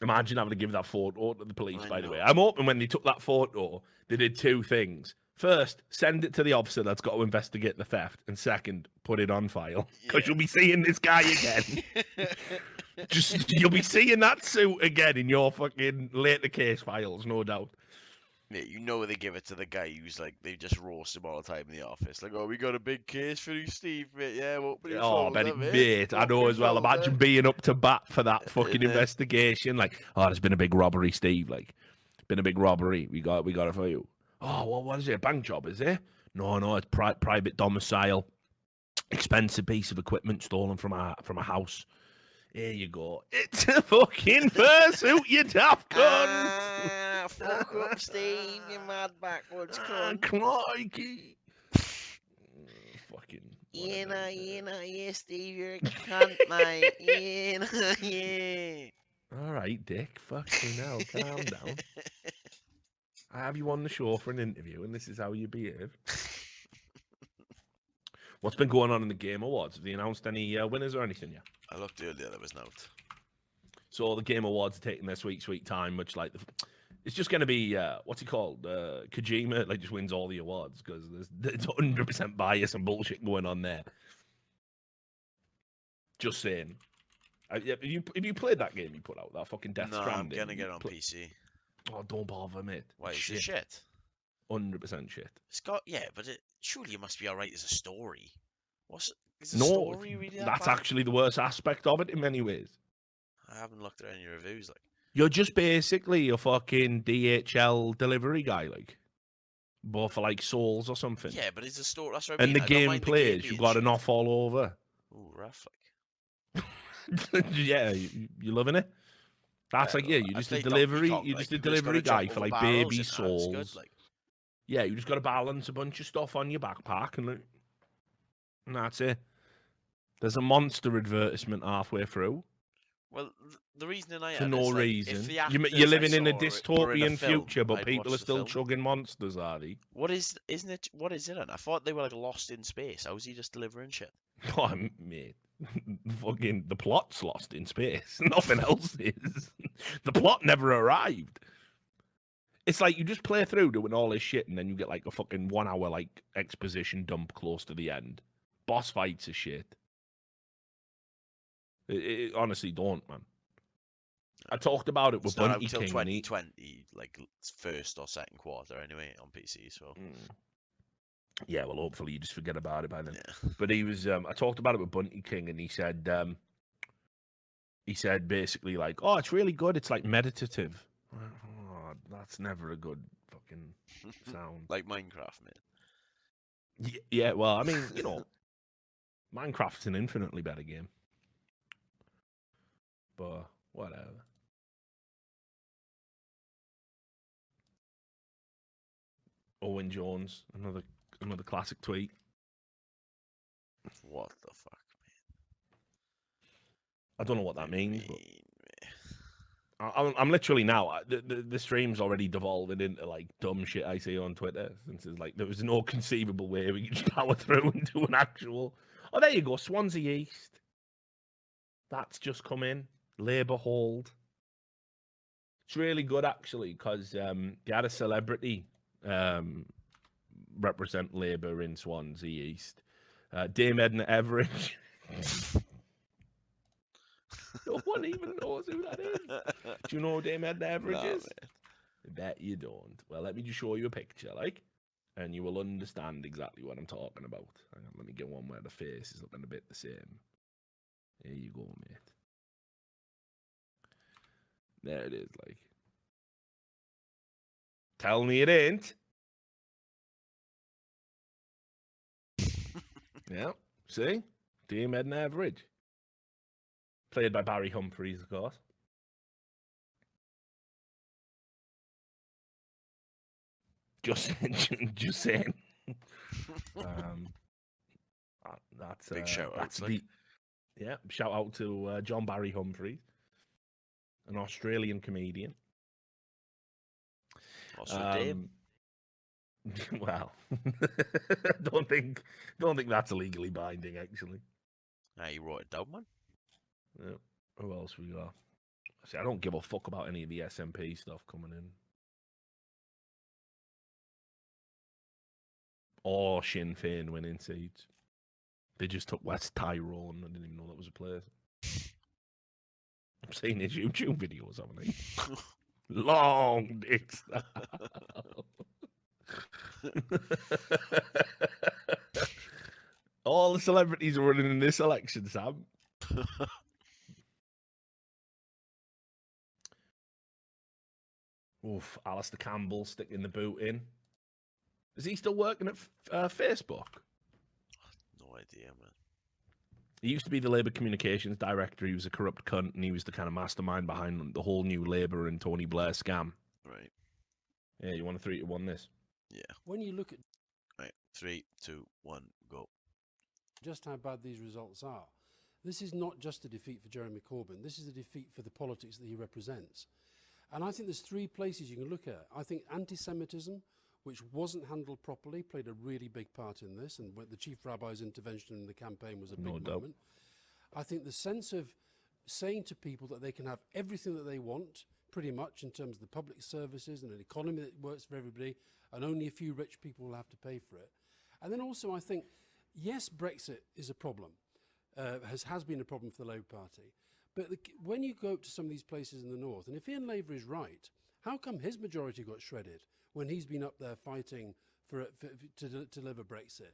Imagine having to give that photo to the police, by the way. I'm hoping when they took that photo, they did two things. First, send it to the officer that's got to investigate the theft. And second, put it on file. Because you'll be seeing this guy again. You'll be seeing that suit again in your fucking later case files, no doubt. Mate, you know they give it to the guy who's like, they just roast him all the time in the office. Like, oh, we got a big case for you, Steve, mate. Yeah, mate, I know as well. Imagine being up to bat for that fucking investigation. Like, oh, there's been a big robbery, Steve. Like, been a big robbery. We got it for you. Oh, what is it? A bank job, is it? No, it's private domicile. Expensive piece of equipment stolen from a house. Here you go. It's a fucking fursuit, you daft cunt. Fuck up, Steve, you mad backwards cunt. Crikey. Fucking. Yeah, Steve, you're a cunt, mate. Yeah. All right, Dick. Fucking hell, calm down. I have you on the show for an interview, and this is how you behave. What's been going on in the Game Awards? Have they announced any winners or anything yet? I looked earlier, there was no. So the Game Awards are taking their sweet time, which like it's just going to be what's he called? Kojima like just wins all the awards because there's 100% bias and bullshit going on there. Just saying. Have you played that game you put out, that fucking Death Stranding? I'm gonna get it on PC. Oh, don't bother, mate. Why? Is it shit? 100% shit. But surely it must be alright as a story. Story really that's bad? Actually the worst aspect of it in many ways. I haven't looked at any reviews. Like, you're just basically a fucking DHL delivery guy, like, but for like Souls or something. Yeah, but it's a story. That's what I mean. And the game plays. You've got an off all over. Ooh, rough. Like. Yeah, you loving it? That's like, yeah, you're just a delivery. You're just a delivery guy for like baby Souls. Good, like. Yeah, you just got to balance a bunch of stuff on your backpack and that's it. There's a monster advertisement halfway through. Well, the reason I for no reason. You're living in a dystopian future, but people are still chugging monsters, are they? What is it? I thought they were like lost in space. How is he just delivering shit? Oh, mate. Fucking the plot's lost in space. Nothing else is. The plot never arrived. It's like you just play through doing all this shit, and then you get like a fucking 1 hour like exposition dump close to the end. Boss fights are shit. It honestly don't, man. I talked about it with Bunty King. 2020, like first or second quarter, anyway, on PC. So. Yeah, well, hopefully you just forget about it by then. Yeah. But he was. I talked about it with Bunty King, and he said basically like, oh, it's really good. It's like meditative. Oh, that's never a good fucking sound. Like Minecraft, mate. Yeah, well, I mean, you know, Minecraft's an infinitely better game. But whatever. Owen Jones, another classic tweet. What the fuck, man? I don't know what that means. But I'm literally now. The stream's already devolving into like dumb shit I see on Twitter. Since it's like there was no conceivable way we could just power through and do an actual. Oh, there you go, Swansea East. That's just come in. Labour hold. It's really good actually because they had a celebrity represent Labour in Swansea East. Dame Edna Everage. No one even knows who that is. Do you know who Dame Edna Everage is? I bet you don't. Well, let me just show you a picture, like, and you will understand exactly what I'm talking about. Hang on, let me get one where the face is looking a bit the same. There you go, mate. There it is, like. Tell me it ain't. Yeah, see? Dame Edna Everage. Played by Barry Humphries, of course. Just saying. That's big shout out. Yeah, shout out to John Barry Humphries, an Australian comedian. Also Dame. Well, don't think that's legally binding, actually. He wrote it down, man. Yeah. Who else we got? See, I don't give a fuck about any of the SNP stuff coming in. Or Sinn Féin winning seats. They just took West Tyrone. I didn't even know that was a place. I'm seeing his YouTube videos, haven't I? Long dicks. All the celebrities are running in this election, Sam. Oof, Alistair Campbell sticking the boot in. Is he still working at Facebook? No idea, man. He used to be the Labour communications director. He was a corrupt cunt, and he was the kind of mastermind behind the whole new Labour and Tony Blair scam. Right. Yeah, you want a 3-1 this? Yeah. When you look at... Right, 3, 2, 1, go. Just how bad these results are. This is not just a defeat for Jeremy Corbyn. This is a defeat for the politics that he represents. And I think there's 3 places you can look at. I think anti-Semitism, which wasn't handled properly, played a really big part in this, and the Chief Rabbi's intervention in the campaign was a big moment. I think the sense of saying to people that they can have everything that they want, pretty much, in terms of the public services and an economy that works for everybody, and only a few rich people will have to pay for it. And then also I think, yes, Brexit is a problem, has been a problem for the Labour Party. But when you go to some of these places in the north, and if Ian Laver is right, how come his majority got shredded when he's been up there fighting to deliver Brexit?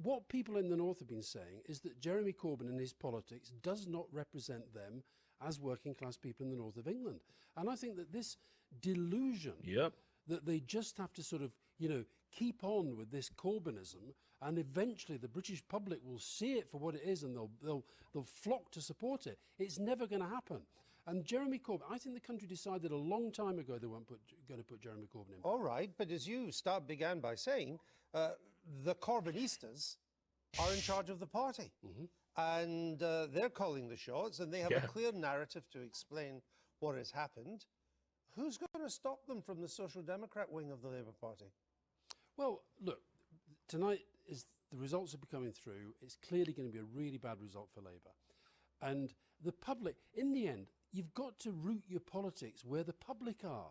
What people in the north have been saying is that Jeremy Corbyn and his politics does not represent them as working class people in the north of England. And I think that this delusion that they just have to sort of, keep on with this Corbynism, and eventually the British public will see it for what it is, and they'll flock to support it. It's never going to happen. And Jeremy Corbyn, I think the country decided a long time ago they weren't going to put Jeremy Corbyn in. All right, but as you began by saying, the Corbynistas are in charge of the party. And they're calling the shots, and they have a clear narrative to explain what has happened. Who's going to stop them from the Social Democrat wing of the Labour Party? Well, look, tonight is the results are coming through. It's clearly going to be a really bad result for Labour. And the public, in the end, you've got to root your politics where the public are.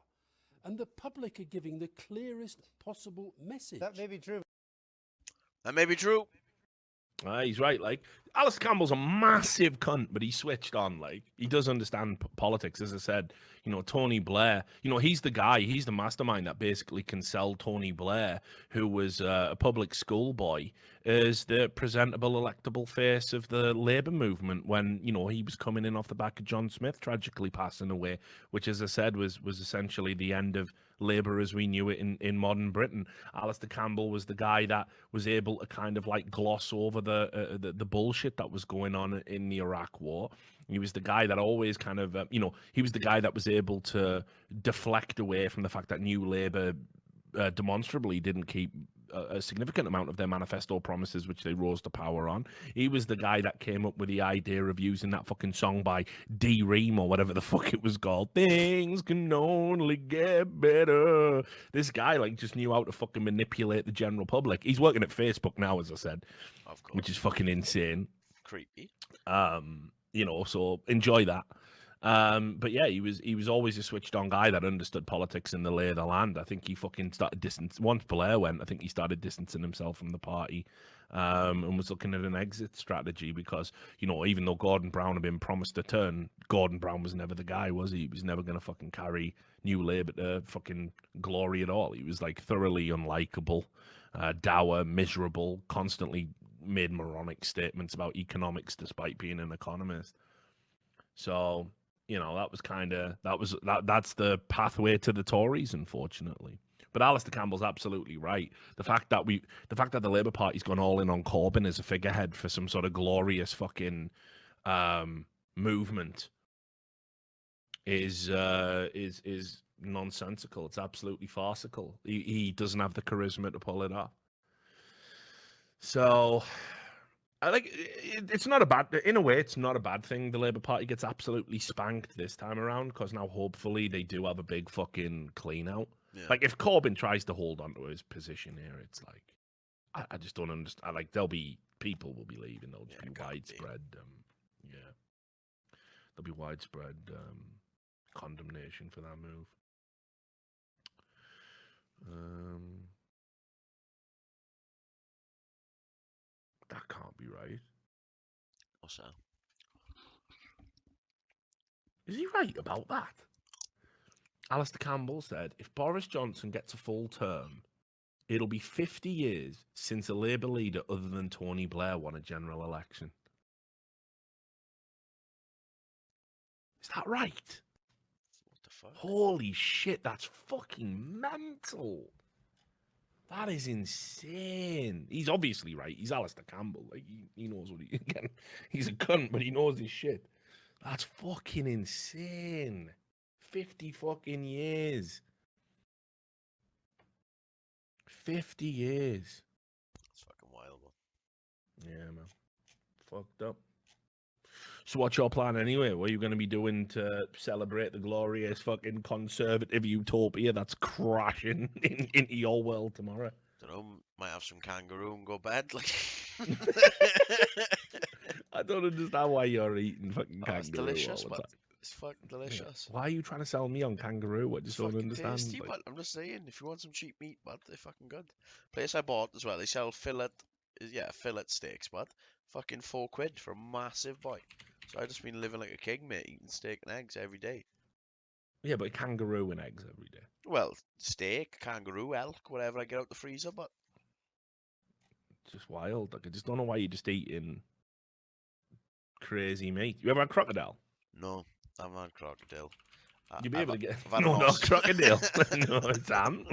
And the public are giving the clearest possible message. That may be true. That may be true. He's right. Like, Alistair Campbell's a massive cunt, but he switched on. Like, he does understand politics. As I said, Tony Blair, he's the guy, he's the mastermind that basically can sell Tony Blair, who was a public school boy, as the presentable, electable face of the Labour movement when, he was coming in off the back of John Smith tragically passing away, which, as I said, was essentially the end of Labour as we knew it in modern Britain. Alistair Campbell was the guy that was able to kind of like gloss over the bullshit that was going on in the Iraq War. He was the guy that always kind of, he was the guy that was able to deflect away from the fact that New Labour demonstrably didn't keep a significant amount of their manifesto promises, which they rose to power on. He was the guy that came up with the idea of using that fucking song by D-Ream or whatever the fuck it was called. Things can only get better. This guy just knew how to fucking manipulate the general public. He's working at Facebook now, as I said, of course, which is fucking insane. Creepy. So enjoy that. But yeah, he was always a switched on guy that understood politics and the lay of the land. I think he fucking started once Blair went, I think he started distancing himself from the party, and was looking at an exit strategy because, even though Gordon Brown had been promised a turn, Gordon Brown was never the guy, was he? He was never going to fucking carry New Labour to fucking glory at all. He was thoroughly unlikable, dour, miserable, constantly made moronic statements about economics despite being an economist. So, that's the pathway to the Tories, unfortunately. But Alistair Campbell's absolutely right. The fact that the Labour Party's gone all in on Corbyn as a figurehead for some sort of glorious fucking movement is nonsensical. It's absolutely farcical. He doesn't have the charisma to pull it off. So, I like it's not a bad. In a way, it's not a bad thing. The Labour Party gets absolutely spanked this time around because now hopefully they do have a big fucking clean out. Yeah. Like if Corbyn tries to hold on to his position here, it's like I just don't understand. Like there'll be people will be leaving. There'll just be widespread. There'll be widespread condemnation for that move. That can't be right. What's that? Is he right about that? Alistair Campbell said, if Boris Johnson gets a full term, it'll be 50 years since a Labour leader other than Tony Blair won a general election. Is that right? What the fuck? Holy shit, that's fucking mental. That is insane. He's obviously right. He's Alistair Campbell. Like he knows what he again. He's a cunt, but he knows his shit. That's fucking insane. 50 fucking years. 50 years. It's fucking wild, man. Yeah, man. Fucked up. So what's your plan anyway? What are you going to be doing to celebrate the glorious fucking conservative utopia that's crashing into your world tomorrow? Don't know. Might have some kangaroo and go bed. Like I don't understand why you're eating fucking kangaroo. It's delicious, all the time. It's fucking delicious. Yeah. Why are you trying to sell me on kangaroo? I just don't understand. Tasty, but I'm just saying, if you want some cheap meat, bud, they're fucking good. Place I bought as well, they sell fillet steaks, bud. Fucking £4 for a massive bite. So I've just been living like a king, mate, eating steak and eggs every day. Yeah, but kangaroo and eggs every day. Well, steak, kangaroo, elk, whatever I get out the freezer, but it's just wild. Like I just don't know why you're just eating crazy meat. You ever had crocodile? No, I haven't had crocodile. You'll be able to get no, not crocodile. No, Sam.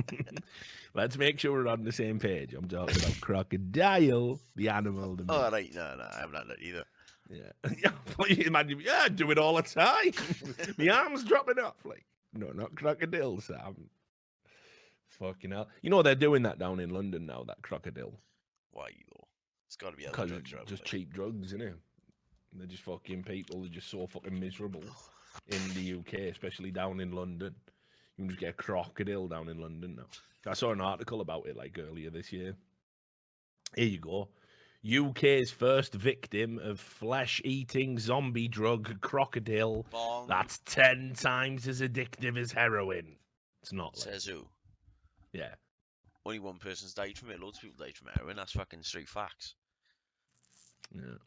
Let's make sure we're on the same page. I'm talking about crocodile, the animal. The oh, right. No, I haven't had that either. Yeah. Imagine, I do it all the time. My arm's dropping off. Like, no, not crocodile, Sam. Fucking hell. You know, they're doing that down in London now, that crocodile. Why, though? It's got to be other drugs, just cheap drugs, isn't it? They're just fucking people. They're just so fucking miserable in the UK, especially down in London. You can just get a crocodile down in London now. I saw an article about it like earlier this year. Here you go. UK's first victim of flesh-eating zombie drug crocodile. Bong. That's 10 times as addictive as heroin. It's not. Says who? Yeah. Only one person's died from it. Loads of people died from heroin. That's fucking straight facts. Yeah.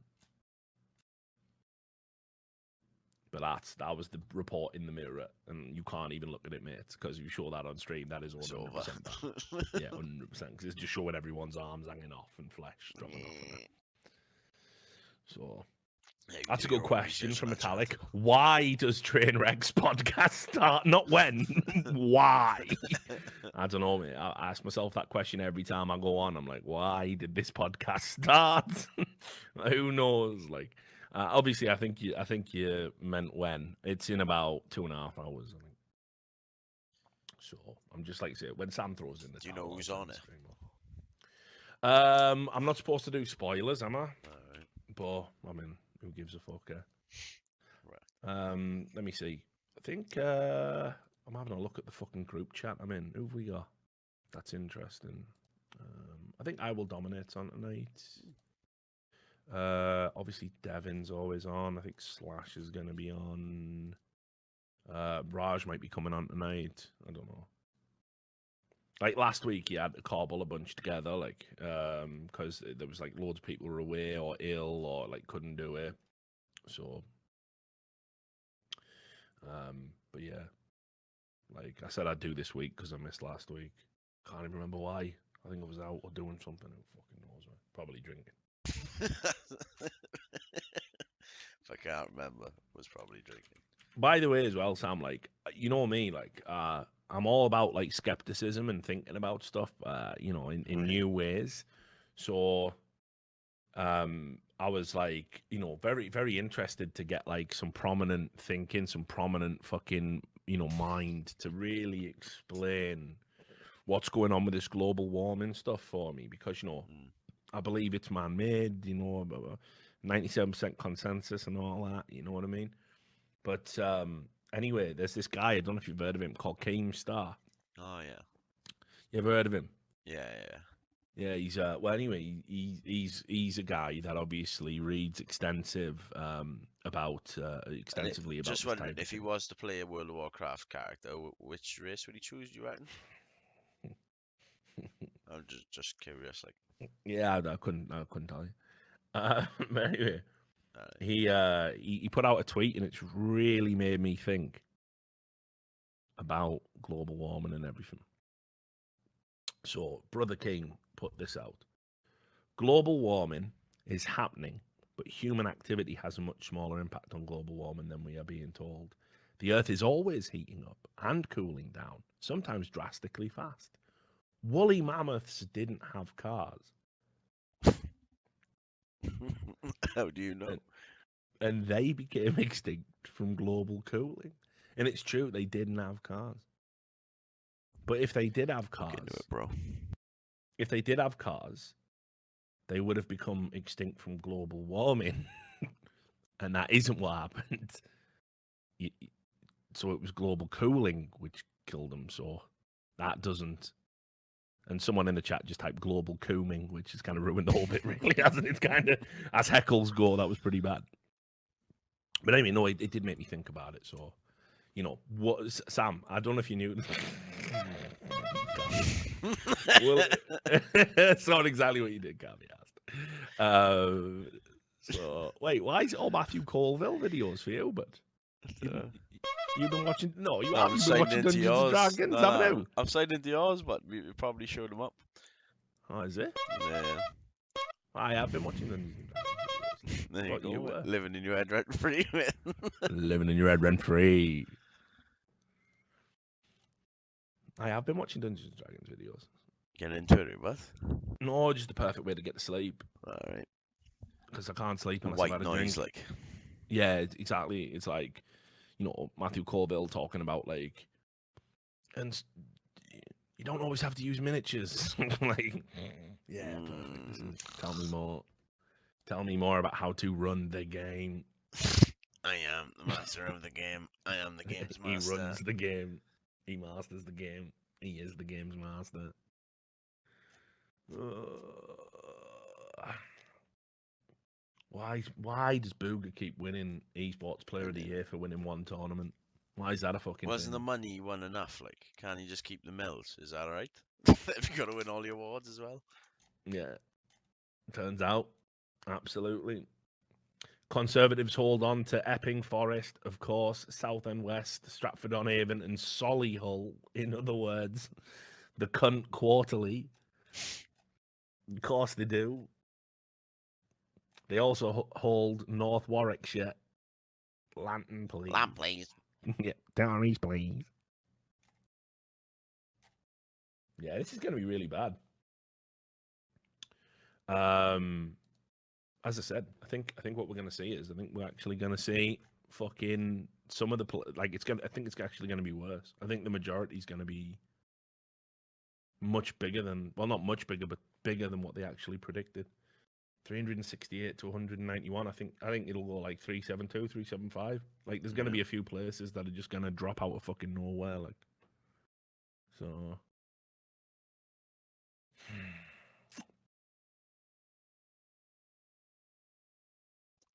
But that was the report in the Mirror, and you can't even look at it, mate, because you show that on stream, that is 100%. Yeah, 100%, because it's just showing everyone's arms hanging off and flesh dropping off. So, that's a good question from Metallic. Why does Trainwreck's podcast start? Not when. Why? I don't know, mate. I ask myself that question every time I go on. I'm like, why did this podcast start? Who knows? Like, obviously, I think you meant when. It's in about 2.5 hours, I think. So I'm just like, say, when Sam throws in the. Do you know who's on it? I'm not supposed to do spoilers, am I? All right. But I mean, who gives a fuck? Right. Let me see. I think I'm having a look at the fucking group chat I'm in. Who have we got? That's interesting. I think I Will Dominate on tonight. Obviously Devin's always on. I think Slash is going to be on. Raj might be coming on tonight. I don't know. Like last week, he had to cobble a bunch together, like, because there was like loads of people were away or ill or like couldn't do it. So, but yeah, like I said, I'd do this week because I missed last week. Can't even remember why. I think I was out or doing something. Who fucking knows? Probably drinking. If I can't remember, was probably drinking. By the way, as well, Sam, like, you know me, like, I'm all about like skepticism and thinking about stuff, you know, in new ways. So, I I was like, you know, very, very interested to get like some prominent thinking, some prominent fucking, you know, mind to really explain what's going on with this global warming stuff for me, because, you know, I believe it's man-made, you know, 97% consensus and all that, you know what I mean? But anyway, there's this guy, I don't know if you've heard of him, called Keemstar. Oh, yeah. You ever heard of him? Yeah. Yeah, he's well. Anyway, he's a guy that obviously reads extensively about Just wondering, if he was to play a World of Warcraft character, which race would he choose? Do you reckon? I'm just curious, like. Yeah, I couldn't tell you. But anyway, he put out a tweet, and it's really made me think about global warming and everything. So, Brother King put this out. Global warming is happening, but human activity has a much smaller impact on global warming than we are being told. The Earth is always heating up and cooling down, sometimes drastically fast. Woolly mammoths didn't have cars. How do you know? And they became extinct from global cooling. And it's true, they didn't have cars. But if they did have cars, if they did have cars, they would have become extinct from global warming. And that isn't what happened. So it was global cooling which killed them. So that doesn't. And someone in the chat just typed global cooming, which has kind of ruined the whole bit, really, hasn't it? It's kind of, as heckles go, that was pretty bad. But anyway, no, it did make me think about it. So, you know, what, Sam, I don't know if you knew. Well, it's not exactly what you did, can't be asked. So, wait, why is it all Matthew Colville videos for you? But you've been watching. No, you haven't been watching Dungeons and Dragons, haven't you? I'm signed into yours, but we probably showed them up. Oh, is it? Yeah. I have been watching Dungeons and Dragons. There you go. Living in your head rent free, man. Living in your head rent free. I have been watching Dungeons and Dragons videos. Get into it, what? No, just the perfect way to get to sleep. All right. Because I can't sleep unless white I've had a noise, drink. like. Yeah, exactly. It's like, you know, Matthew Colville talking about like, and you don't always have to use miniatures. Like, yeah, perfect. Tell me more. Tell me more about how to run the game. I am the master of the game. I am the game's master. He runs the game. He masters the game. He is the game's master. Why does Booger keep winning esports player of the year for winning one tournament? Why is that a fucking Wasn't thing? the money won enough? Like, can't you just keep the mills? Is that right? Have you got to win all the awards as well? Yeah. Turns out, absolutely. Conservatives hold on to Epping Forest, of course, Southend West, Stratford-on-Avon, and Solihull. In other words, the cunt quarterly. Of course they do. They also hold North Warwickshire. Lantern, please. Lamp, please. Yeah, Darries, please. Yeah, this is going to be really bad. As I said, I think what we're going to see is we're actually going to see fucking some of the like it's going. I think it's actually going to be worse. I think the majority is going to be much bigger than, well, not much bigger, but bigger than what they actually predicted. 368 to 191. I think it'll go like 372, 375. Like there's going to be a few places that are just going to drop out of fucking nowhere. Like, so.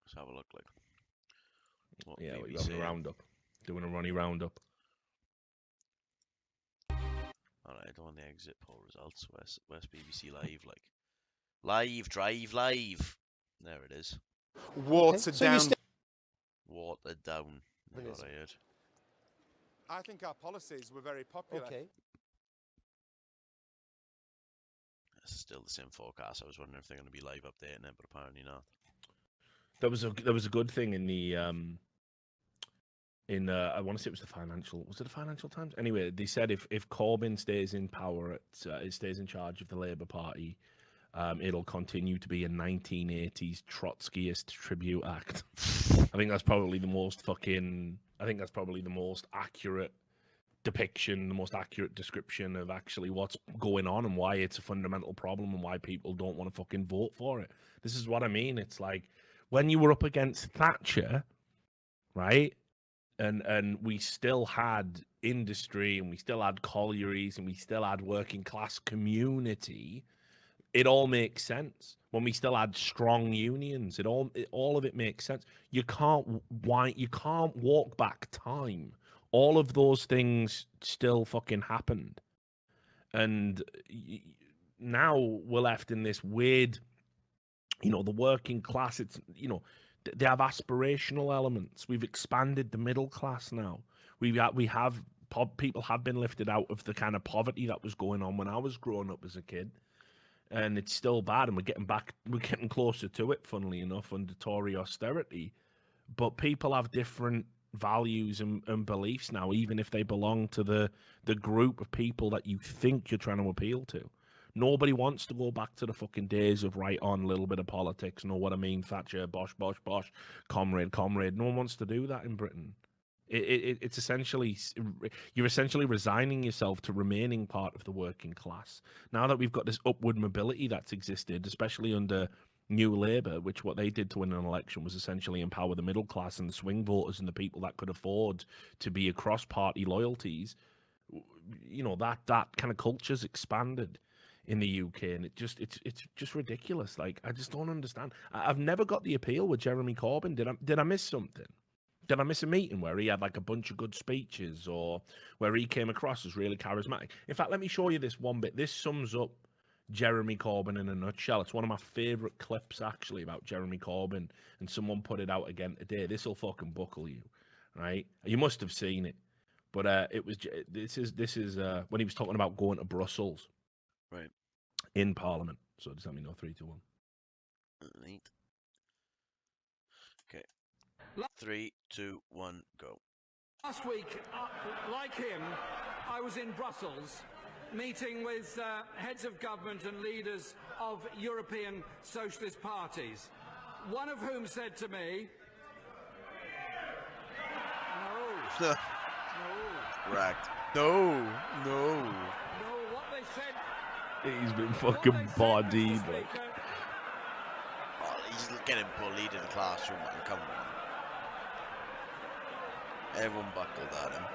Let's have a look. Like, what yeah, we're having a roundup. Doing a Ronnie roundup. Alright, I don't want the exit poll results. West BBC Live, like. Live, drive, live. There it is. Watered down. Watered down. That's what I heard. I think our policies were very popular. Okay. It's still the same forecast. I was wondering if they're going to be live updating it, but apparently not. There was a good thing in the I want to say it was the Financial. Was it the Financial Times? Anyway, they said if Corbyn stays in power, stays in charge of the Labour Party, it'll continue to be a 1980s Trotskyist tribute act. I think that's probably the most accurate depiction, the most accurate description of actually what's going on and why it's a fundamental problem and why people don't want to fucking vote for it. This is what I mean. It's like when you were up against Thatcher, right? And we still had industry and we still had collieries and we still had working class community. It all makes sense. When we still had strong unions, all of it makes sense. You can't walk back time. All of those things still fucking happened. And now we're left in this weird, the working class, it's, they have aspirational elements. We've expanded the middle class now. People have been lifted out of the kind of poverty that was going on when I was growing up as a kid. And it's still bad, and we're getting closer to it, funnily enough, under Tory austerity. But people have different values and beliefs now, even if they belong to the group of people that you think you're trying to appeal to. Nobody wants to go back to the fucking days of right on, a little bit of politics, know what I mean, Thatcher, bosh, bosh, bosh, comrade. No one wants to do that in Britain. It's essentially, you're essentially resigning yourself to remaining part of the working class. Now that we've got this upward mobility that's existed, especially under New Labour, which what they did to win an election was essentially empower the middle class and the swing voters and the people that could afford to be across party loyalties, that kind of culture's expanded in the UK, and it's just ridiculous. Like, I just don't understand. I've never got the appeal with Jeremy Corbyn. Did I miss something? Did I miss a meeting where he had like a bunch of good speeches, or where he came across as really charismatic? In fact, let me show you this one bit. This sums up Jeremy Corbyn in a nutshell. It's one of my favourite clips, actually, about Jeremy Corbyn, and someone put it out again today. This will fucking buckle you, right? You must have seen it, but this is when he was talking about going to Brussels, right, in Parliament. So just let me know. 3, 2, 1. Right. Okay. 3, 2, 1, go. Last week, like him, I was in Brussels meeting with heads of government and leaders of European socialist parties, one of whom said to me, no. Racked. No, what they said. He's been fucking bodied. He's getting bullied in the classroom, man. Come on. Everyone buckled at him.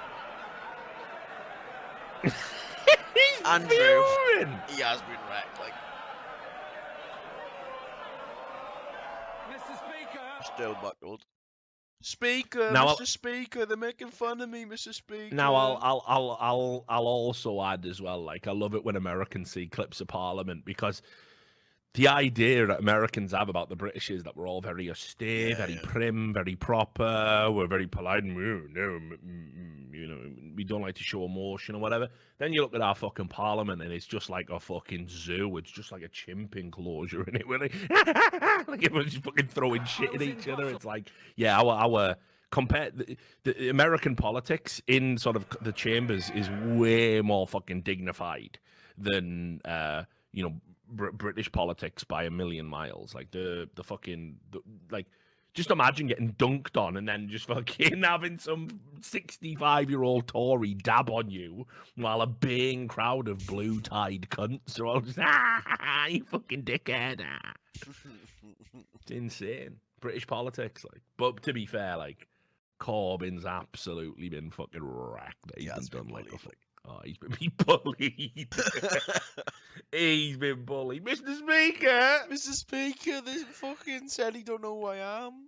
He's Andrew, fuming. he has been wrecked. Like, Mr. Speaker. Still buckled. Speaker, now, Mr. Speaker, they're making fun of me, Mr. Speaker. Now I'll also add as well. Like, I love it when Americans see clips of Parliament, because the idea that Americans have about the British is that we're all very austere, very prim, very proper, we're very polite, and we don't like to show emotion or whatever. Then you look at our fucking Parliament, and it's just like a fucking zoo. It's just like a chimp enclosure in it, where like everyone's just fucking throwing shit at each other. It's like, yeah, our compared the American politics in sort of the chambers is way more fucking dignified than British politics by a million miles. Like like, just imagine getting dunked on and then just fucking having some 65-year-old Tory dab on you while a baying crowd of blue-tied cunts are all just, you fucking dickhead. It's insane. British politics, like. But to be fair, like, Corbyn's absolutely been fucking wrecked. He's been done like a fuck. Oh, he's been bullied. He's been bullied. Mr. Speaker! Mr. Speaker, they fucking said he don't know who I am.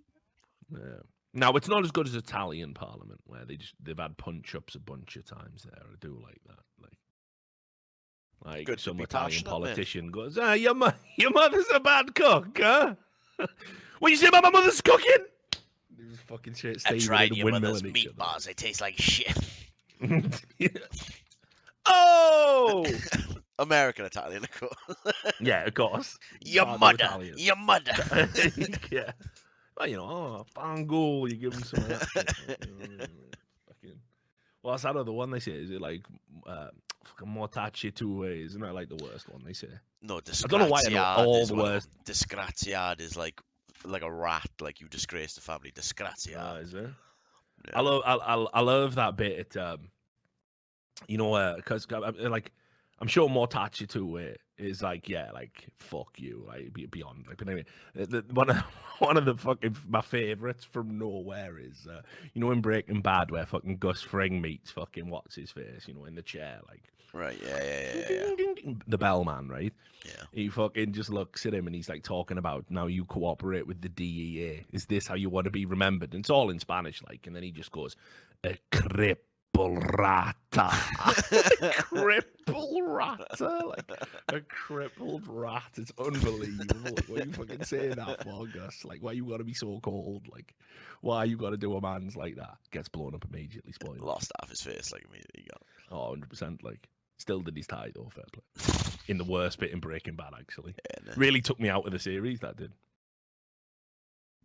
Yeah. Now, it's not as good as Italian Parliament, where they've had punch-ups a bunch of times there. I do like that. Like good some Italian politician man. Goes, your mother's a bad cook, huh? What you say about my mother's cooking? He was fucking shit. I tried your mother's meat bars. They taste like shit. Oh! American Italian, of course. Yeah, of course. Your mother. Yeah. Well, fangool, you give them some of that shit. What's that other one they say? Is it like, Fucking mortacci two ways. Isn't that like the worst one they say? No, disgraziad. I don't know why I know all the worst. Disgraziad is like a rat, like you disgraced the family. Disgraziad. Is it? Yeah. I love that bit. You know, because like I'm sure mortacci two way is like, yeah, like fuck you, like beyond. Like, but anyway, one of the fucking my favorites from nowhere is you know in Breaking Bad where fucking Gus Fring meets fucking what's his face, you know, in the chair, like. Right, yeah. The bellman, right? Yeah. He fucking just looks at him and he's like talking about now you cooperate with the DEA. Is this how you want to be remembered? And it's all in Spanish, like, and then he just goes, a cripple rata. Cripple rata? Like, a crippled rat. It's unbelievable. Like, what are you fucking saying that for, Gus? Like, why you gotta be so cold? Like, why you gotta do a man's like that? Gets blown up immediately, spoiled. Lost half his face, like, immediately gone. Oh, 100%, like. Still did his tie though, fair play. In the worst bit in Breaking Bad, actually. Yeah, no. Really took me out of the series, that did.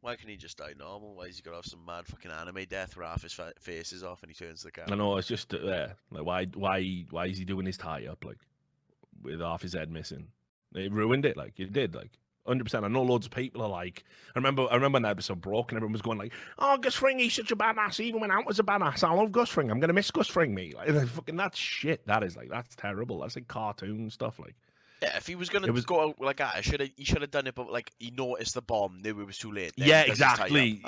Why can't he just die normal? Why has he got to have some mad fucking anime death where half his face is off and he turns to the camera? I know, it's just there. Like, why is he doing his tie up, like, with half his head missing? It ruined it, like, it did, like. 100%. I know loads of people are like, I remember when that episode broke and everyone was going like, oh, Gus Fring, he's such a badass. Even when I was a badass, I love Gus Fring. I'm going to miss Gus Fring, me. Like, fucking, that's shit. That is, like, that's terrible. That's like cartoon stuff, like. Yeah, if he was going to go out like that, he should have done it, but, like, he noticed the bomb, knew it was too late. Yeah, exactly.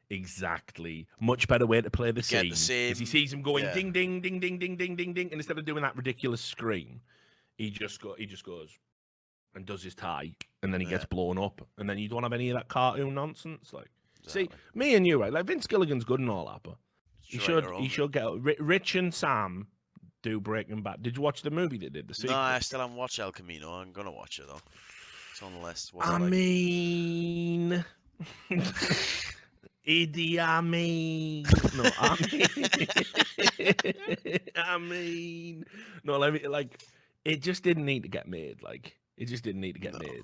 Exactly. Much better way to play the scene. Because he sees him going ding, ding, ding, ding, ding, ding, ding, ding, and instead of doing that ridiculous scream, he just goes and does his tie, and then he gets blown up, and then you don't have any of that cartoon nonsense. Like, see, me and you, right? Like, Vince Gilligan's good and all that, but he should get Rich and Sam do Breaking Bad. Did you watch the movie they did? The sequel? No, I still haven't watched El Camino. I'm gonna watch it though. It's on the list. I mean, Idi Amin. No, I mean, no. Let me like. It just didn't need to get made. Like. It just didn't need to get made.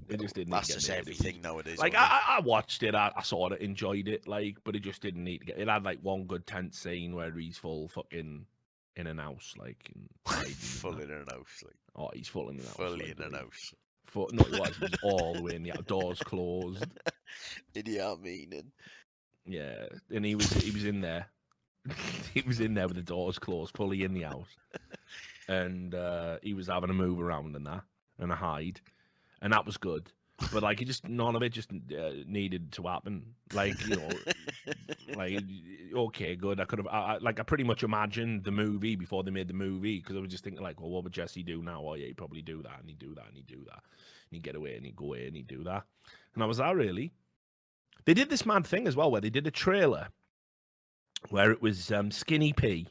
It just didn't. That's just everything nowadays. Like I watched it, I saw it, enjoyed it, like, but it just didn't need to get. It had like one good tense scene where he's full fucking in an house, like full in an house, like. Oh, he's full in an house. Fully in an house. No, he was all the way in the doors closed. Idiot meaning. Yeah, and he was in there. He was in there with the doors closed, fully in the house, and he was having a move around and that. And a hide, and that was good. But like, none of it just needed to happen. Like, you know, like, okay, good. I could have, I pretty much imagined the movie before they made the movie, because I was just thinking like, well, what would Jesse do now? Oh yeah, he'd probably do that, and he'd do that, and he'd do that, and he'd get away, and he'd go away, and he'd do that. And I was like, really? They did this mad thing as well, where they did a trailer where it was Skinny P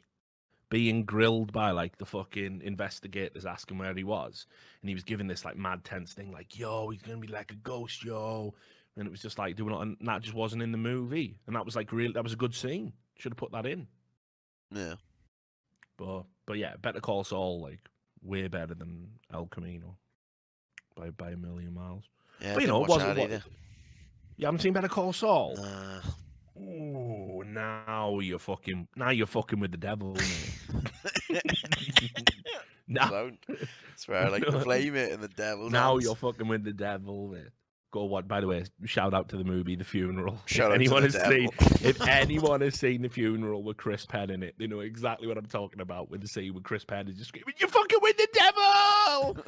being grilled by like the fucking investigators asking where he was, and he was giving this like mad tense thing like, yo, he's gonna be like a ghost, yo, and it was just like doing it, and that just wasn't in the movie, and that was like that was a good scene. Should have put that in. Yeah, but yeah, Better Call Saul, like, way better than El Camino by a million miles. Yeah, but you know, it wasn't either. You haven't seen Better Call Saul? Nah. Ooh, now you're fucking with the devil. That's where I like to blame it, and the devil. Now you're fucking with the devil, mate. Go what? By the way, shout out to the movie The Funeral. If anyone has seen The Funeral with Chris Penn in it, they know exactly what I'm talking about. With the scene with Chris Penn is just screaming, "You're fucking with the devil!"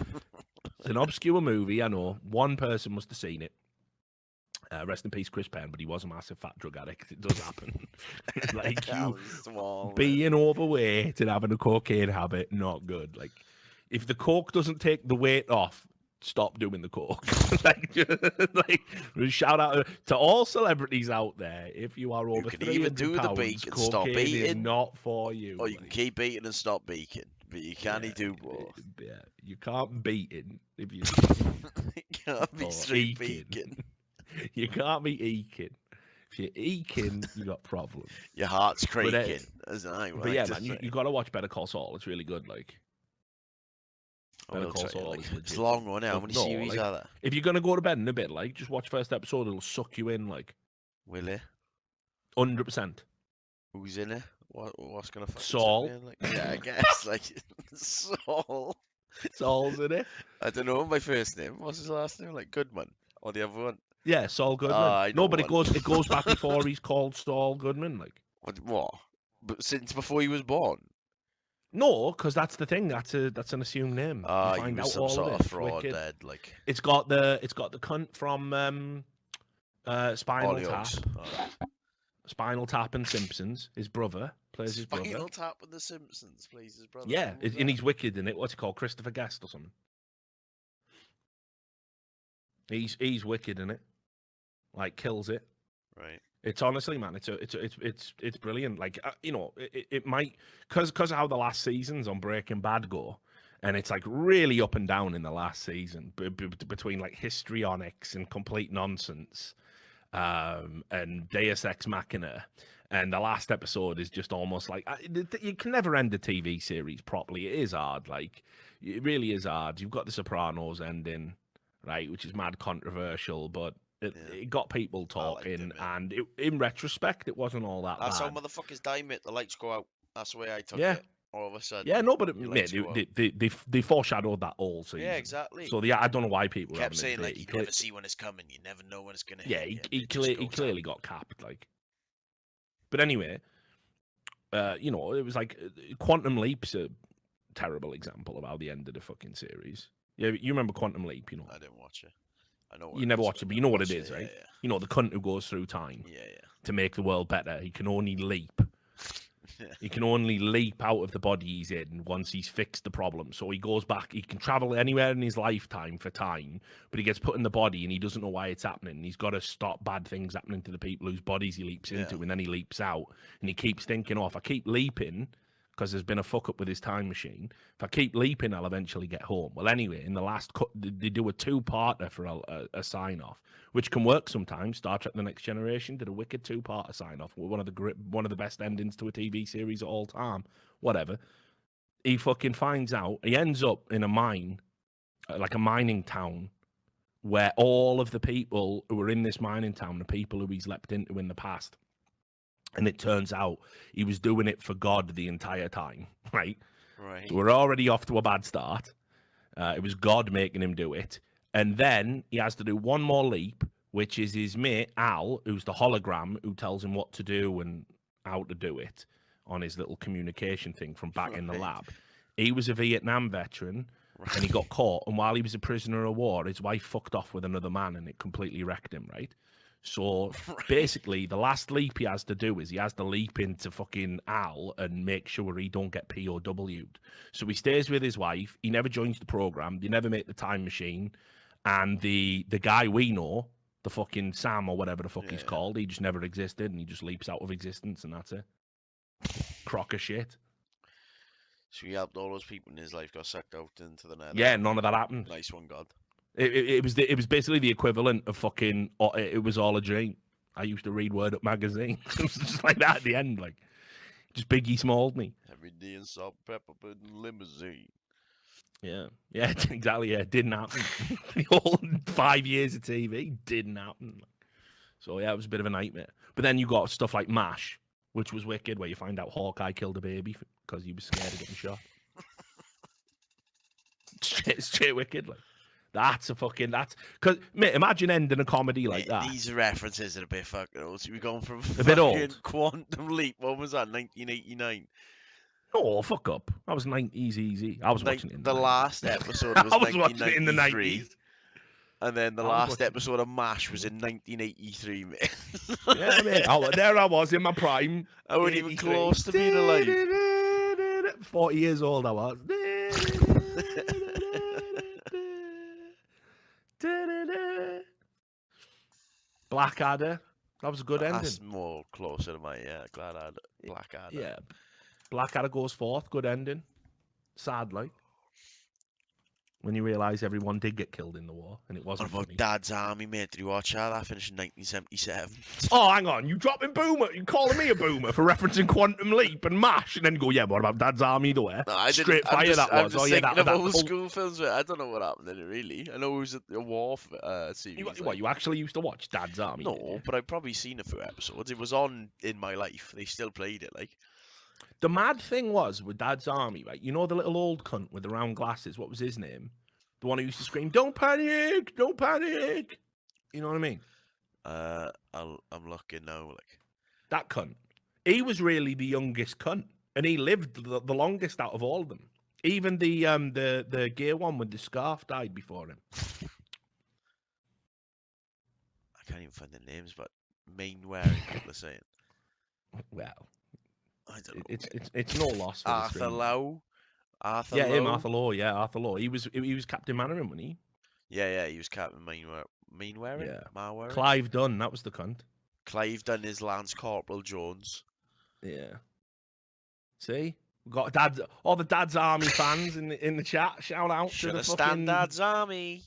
It's an obscure movie, I know. One person must have seen it. Rest in peace, Chris Penn, but he was a massive fat drug addict. It does happen. Like, you being overweight and having a cocaine habit, not good. Like, if the coke doesn't take the weight off, stop doing the coke. like, shout out to all celebrities out there. If you are over 300 pounds, cocaine is not for you. Or you can keep eating and stop beaking, but you can't do both. Yeah, you can't beat it if you. You can't be street beaking. You can't be eking. If you're eking, you got problems. Your heart's creaking. But yeah, man, you got to watch Better Call Saul. It's really good. Like, Better Call Saul is legit. It's a long one now. How many series are there? If you're gonna go to bed in a bit, like, just watch first episode. It'll suck you in. Like, will it? 100%. Who's in it? What's gonna fucking Saul? Like, yeah, I guess like Saul. Saul's in it. I don't know my first name. What's his last name? Like Goodman or the other one? Yeah, Saul Goodman. No, but it goes back before he's called Saul Goodman. Like what? But since before he was born. No, because that's the thing. That's an assumed name. You find out some all sort of of it. fraud Wicked. dead, like It's got the cunt from Spinal Tap. Spinal Tap and Simpsons. His brother plays his brother. Spinal Tap and the Simpsons plays his brother. Yeah, and he's wicked in it. What's it called? Christopher Guest or something. He's wicked in it. Like kills it. Right. It's honestly, man, it's brilliant. Like it might because of how the last seasons on Breaking Bad go, and it's like really up and down in the last season between like histrionics and complete nonsense, and Deus Ex Machina, and the last episode is just almost like you can never end a TV series properly. It is hard, like it really is hard. You've got the Sopranos ending, right, which is mad controversial, but. It got people talking, and in retrospect, it wasn't all that That's bad. how motherfuckers die, mate. The lights go out. That's the way I took it. All of a sudden. Yeah, no, but they foreshadowed that all season. Yeah, exactly. So I don't know why people kept saying like you never see when it's coming. You never know when it's gonna. Yeah, hit. he clearly got capped, like. But anyway, it was like Quantum Leap's a terrible example of how the end of the fucking series. Yeah, you remember Quantum Leap? I didn't watch it. You never watch it, but you know what it is, right? Yeah. You know, the cunt who goes through time to make the world better. He can only leap. He can only leap out of the body he's in once he's fixed the problem. So he goes back. He can travel anywhere in his lifetime for time, but he gets put in the body and he doesn't know why it's happening. He's got to stop bad things happening to the people whose bodies he leaps into, and then he leaps out. And he keeps thinking, if I keep leaping, because there's been a fuck up with his time machine. If I keep leaping, I'll eventually get home. Well, anyway, in the last cut, they do a two-parter for a sign-off, which can work sometimes. Star Trek: The Next Generation did a wicked two-parter sign-off, one of the best endings to a TV series of all time. Whatever. He fucking finds out. He ends up in a mine, like a mining town, where all of the people who are in this mining town are people who he's leapt into in the past. And it turns out he was doing it for God the entire time, right? Right. So we're already off to a bad start. It was God making him do it. And then he has to do one more leap, which is his mate, Al, who's the hologram, who tells him what to do and how to do it on his little communication thing from back in the lab. He was a Vietnam veteran, and he got caught. And while he was a prisoner of war, his wife fucked off with another man, and it completely wrecked him, right? So basically, the last leap he has to do is he has to leap into fucking Al and make sure he don't get POW'd. So he stays with his wife. He never joins the program. They never make the time machine. And the guy we know, the fucking Sam or whatever the fuck he's called, he just never existed, and he just leaps out of existence, and that's it. Crock of shit. So he helped all those people in his life got sucked out into the nether. Yeah, none of that happened. Nice one, God. It was basically the equivalent of fucking. It was all a dream. I used to read Word Up magazine. It was just like that at the end, like just Biggie Smalled me. Every day in salt, pepper, pudding, limousine. Yeah, exactly. Yeah, it didn't happen. The whole 5 years of TV didn't happen. So yeah, it was a bit of a nightmare. But then you got stuff like MASH, which was wicked, where you find out Hawkeye killed a baby because he was scared of getting shot. Straight wicked, like. That's because, mate, imagine ending a comedy like that. These references are a bit fucking old. So we're going from a bit old. Quantum Leap. What was that? 1989. Oh, fuck up. That was 90s easy. I was watching it in the last episode was 1993. watching it in the 90s. And then the last episode of MASH was in 1983, mate. Yeah, mate. There I was in my prime. I wasn't even close to being alive. 40 years old I was. Blackadder. That was a good ending. That's more closer to my Blackadder. Yeah. Blackadder goes forth. Good ending. Sad, like. When you realise everyone did get killed in the war, and it wasn't. What about Dad's Army, mate? Did you watch that? That finished in 1977. Oh, hang on. You dropping boomer? You calling me a boomer for referencing Quantum Leap and MASH, and then you go, yeah, what about Dad's Army though? No, I Straight fire just, that I'm was. Just that old school films. I don't know what happened in it really. I know it was a war series. What, you actually used to watch Dad's Army? No, but I've probably seen a few episodes. It was on in my life. They still played it, like. The mad thing was with Dad's Army, right? You know the little old cunt with the round glasses? What was his name? The one who used to scream, "Don't panic! Don't panic!" You know what I mean? I'm looking now. Like that cunt. He was really the youngest cunt, and he lived the longest out of all of them. Even the gay one with the scarf died before him. I can't even find the names, but main wearing people are saying. Well, I don't know. It's no loss for Arthur Lowe. Arthur Lowe. Yeah, Arthur Lowe. He was Captain Mannering, wasn't he? Yeah, he was Captain Main wearing. Yeah. Wearing. Clive Dunn, that was the cunt. Clive Dunn is Lance Corporal Jones. Yeah. See, we've got all the Dad's Army fans in the chat. Shout out to the fucking Dad's Army.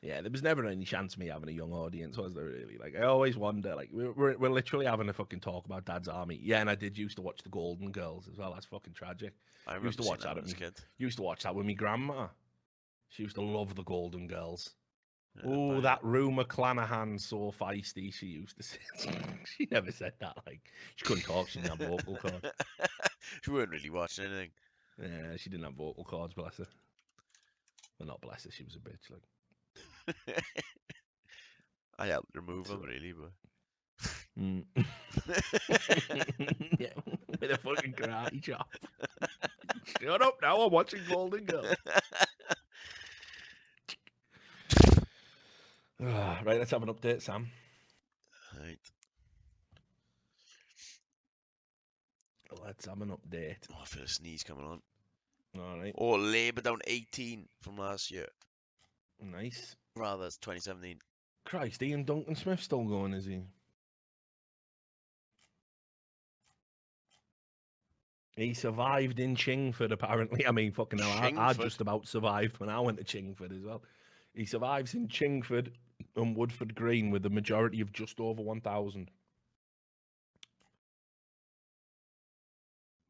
Yeah, there was never any chance of me having a young audience, was there really? Like, I always wonder, like, we're literally having a fucking talk about Dad's Army. Yeah, and I did used to watch the Golden Girls as well. That's fucking tragic. I used to watch that as a kid. Used to watch that with my grandma. She used to love the Golden Girls. Oh, that Rue McClanahan, so feisty, she used to say. She never said that. Like, she couldn't talk. She didn't have vocal cords. She weren't really watching anything. Yeah, she didn't have vocal cords, bless her. Well, not bless her. She was a bitch, like. I helped remove them, really, but. Yeah, with a fucking karate chop. Shut up now, I'm watching Golden Girls. Right, let's have an update, Sam. Right. Let's have an update. Oh, I feel a sneeze coming on. All right. Oh, Labour down 18 from last year. Nice. Rather, it's 2017. Christ, Ian Duncan Smith still going, is he? He survived in Chingford, apparently. I mean, fucking hell, I just about survived when I went to Chingford as well. He survives in Chingford and Woodford Green with a majority of just over 1,000.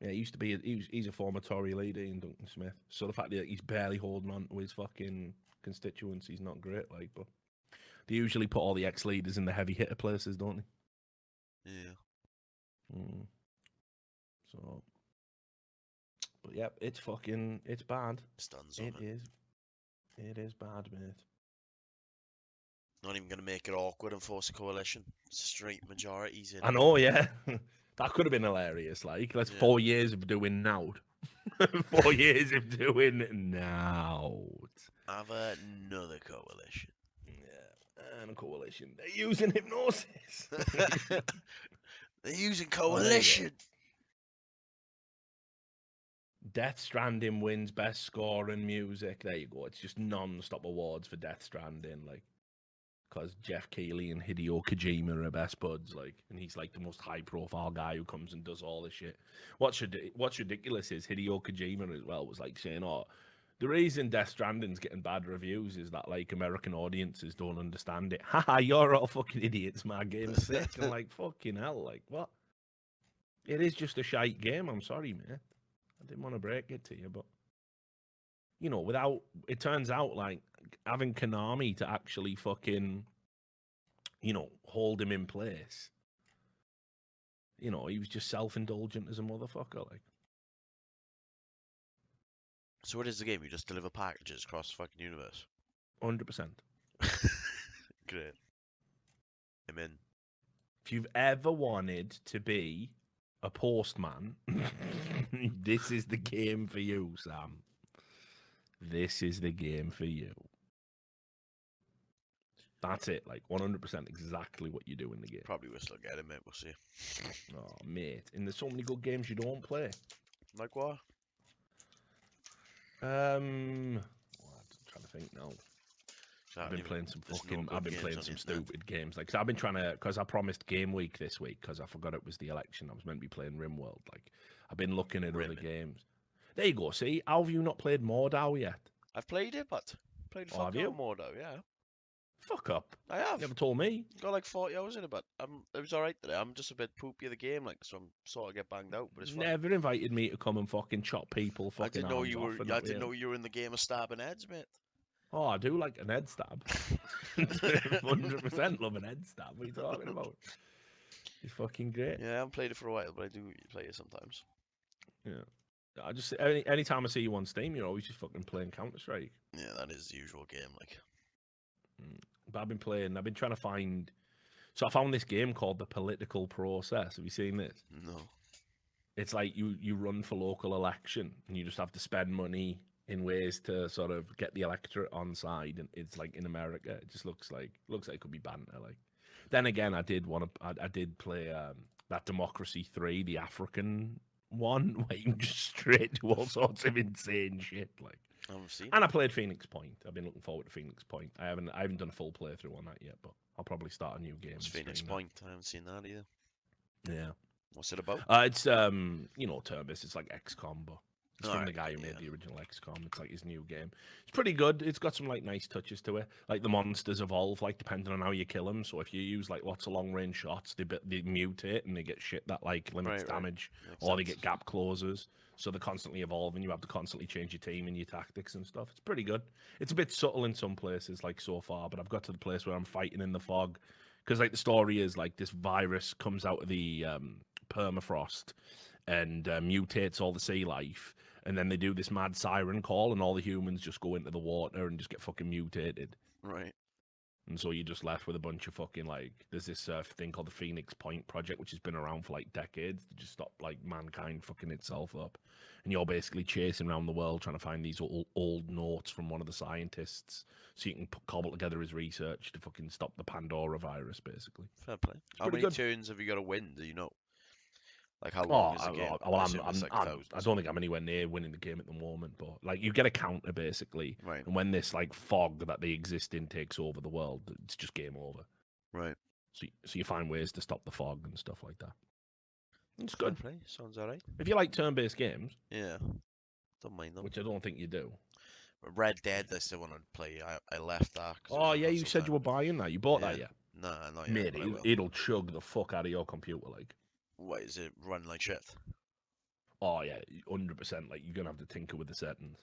Yeah, he used to be. He's a former Tory leader, Ian Duncan Smith. So the fact that he's barely holding on to his fucking constituency is not great. Like, but they usually put all the ex-leaders in the heavy hitter places, don't they? Yeah. So, but yeah, it's bad. It is bad, mate. Not even going to make it awkward and force a coalition. Straight majorities in. I know, yeah. That could have been hilarious. Like, that's 4 years of doing now. 4 years of doing now. Have another coalition. Yeah, and a coalition. They're using hypnosis. They're using coalition. Death Stranding wins best score and music. There you go. It's just non-stop awards for Death Stranding, like, because Jeff Keighley and Hideo Kojima are best buds, like, and he's like the most high-profile guy who comes and does all this shit. What's ridiculous is Hideo Kojima as well was like saying, "Oh, the reason Death Stranding's getting bad reviews is that like American audiences don't understand it." Haha, you're all fucking idiots. My game's sick. I'm like, fucking hell, like what? It is just a shite game. I'm sorry, mate. I didn't want to break it to you, but you know, it turns out like having Konami to actually fucking, you know, hold him in place. You know, he was just self-indulgent as a motherfucker, like. So what is the game? You just deliver packages across the fucking universe? 100%. Great. I'm in. If you've ever wanted to be a postman, this is the game for you, Sam. This is the game for you. That's it, like 100% exactly what you do in the game. Probably will still get it, mate. We'll see. Oh, mate. And there's so many good games you don't play. Like what? I'm trying to think now. I've been playing some stupid games. Like, 'cause I've been trying to, because I promised Game Week this week because I forgot it was the election. I was meant to be playing RimWorld. Like, I've been looking at other games. There you go. See, how have you not played Mordau yet? I've played it, but played Mordau, yeah. Fuck up. I have. You never told me. Got like 40 hours in it, but it was alright today. I'm just a bit poopy of the game, like, so I'm sort of get banged out, but it's fine. Never invited me to come and fucking chop people. Fucking I didn't know you were in the game of stabbing heads, mate. Oh, I do like an head stab. 100% love an head stab. What are you talking about? It's fucking great. Yeah, I haven't played it for a while, but I do play it sometimes. Yeah. I just any time I see you on Steam, you're always just fucking playing Counter-Strike. Yeah, that is the usual game. Like, but I've been trying to find. So I found this game called The Political Process. Have you seen this? No. It's like you run for local election, and you just have to spend money in ways to sort of get the electorate on side. And it's like in America, it just looks like it could be banter. Like, then again, I did play that Democracy 3, the African one, where you can just straight do all sorts of insane shit. Like, and I played Phoenix Point. I've been looking forward to Phoenix Point. I haven't done a full playthrough on that yet, but I'll probably start a new game. What's Phoenix Point? I haven't seen that either. Yeah. What's it about? It's turn-based. It's like XCOM, but it's from the guy who made the original XCOM. It's like his new game. It's pretty good. It's got some like nice touches to it. Like the monsters evolve, like depending on how you kill them. So if you use like lots of long-range shots, they mutate and they get shit that like limits damage, or they get gap closes. So they're constantly evolving. You have to constantly change your team and your tactics and stuff. It's pretty good. It's a bit subtle in some places, like so far, but I've got to the place where I'm fighting in the fog. Because like the story is like this virus comes out of the permafrost and mutates all the sea life, and then they do this mad siren call, and all the humans just go into the water and just get fucking mutated. Right. And so you're just left with a bunch of fucking like, there's this thing called the Phoenix Point Project, which has been around for like decades to just stop like mankind fucking itself up. And you're basically chasing around the world trying to find these old notes from one of the scientists so you can cobble together his research to fucking stop the Pandora virus, basically. Fair play. How many turns have you got to win? Do you know? Like how long is the game? I don't think I'm anywhere near winning the game at the moment, but like you get a counter basically, right? And when this like fog that they exist in takes over the world, it's just game over, right? So you find ways to stop the fog and stuff like that. It's good. Play. Sounds alright. If you like turn-based games, yeah, don't mind them. Which I don't think you do. Red Dead, I still want to play. I left that. Oh yeah, you said you were buying that. You bought that, yeah? No, not yet. Mate, it'll chug the fuck out of your computer, like. What is it? Run like shit? Oh yeah, 100%. Like you're gonna have to tinker with the settings.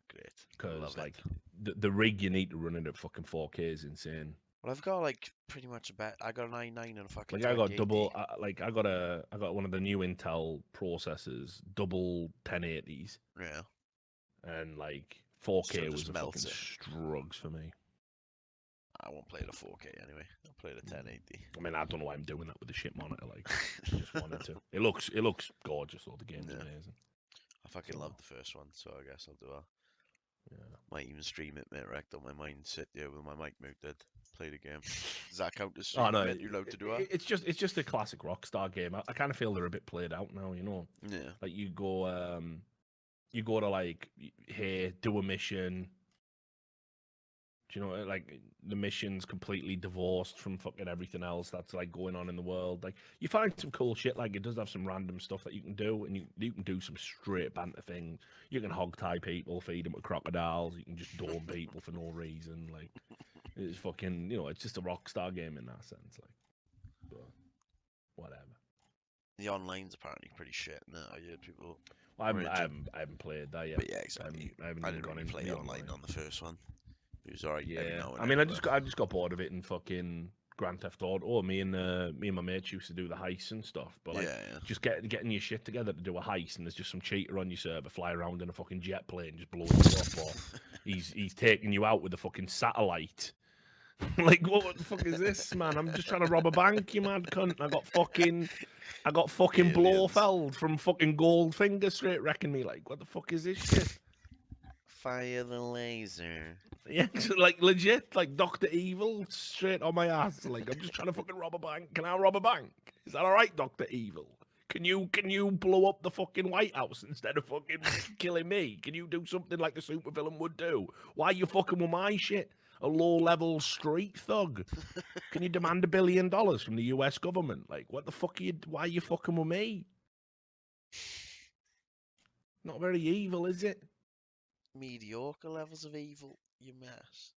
Great. Because like the rig you need to run it at fucking 4K is insane. Well, I've got like pretty much I got an i9 and a fucking. Like I got double. I got one of the new Intel processors, double 1080s. Yeah. And like 4K was a fucking strugs for me. I won't play the 4K anyway. I'll play the 1080. I mean, I don't know why I'm doing that with the shit monitor. Like, I just wanted to. It looks gorgeous. Though the game's amazing. I fucking love the first one, so I guess I'll do that. Yeah. Might even stream it, mate. Wrecked on my mind. Sit there with my mic muted. Play the game. Does that count as stream? Oh no, you're allowed to do that. It's just a classic Rockstar game. I kind of feel they're a bit played out now. You know. Yeah. Like you go to like, hey, do a mission. Do you know, like the mission's completely divorced from fucking everything else that's like going on in the world. Like you find some cool shit. Like it does have some random stuff that you can do, and you can do some straight banter things. You can hog tie people, feed them with crocodiles. You can just dome people for no reason. Like it's fucking, it's just a Rockstar game in that sense. Like, but whatever. The online's apparently pretty shit. No, I heard people. Well, I haven't played that yet. But yeah, exactly. I haven't didn't gone really play online on the first one. It was alright. Yeah, I mean, I just got bored of it in fucking Grand Theft Auto. Me and my mates used to do the heists and stuff, but like, just getting your shit together to do a heist, and there's just some cheater on your server fly around in a fucking jet plane, just blowing you up, or he's taking you out with a fucking satellite. Like, what the fuck is this, man? I'm just trying to rob a bank, you mad cunt. I got fucking Blofeld from fucking Goldfinger straight wrecking me. Like, what the fuck is this shit? Fire the laser. Yeah, like legit, like Dr. Evil straight on my ass. Like, I'm just trying to fucking rob a bank. Can I rob a bank? Is that all right, Dr. Evil? Can you blow up the fucking White House instead of fucking killing me? Can you do something like a supervillain would do? Why are you fucking with my shit? A low-level street thug? Can you demand $1 billion from the US government? Like, what the fuck why are you fucking with me? Not very evil, is it? Mediocre levels of evil, you mess.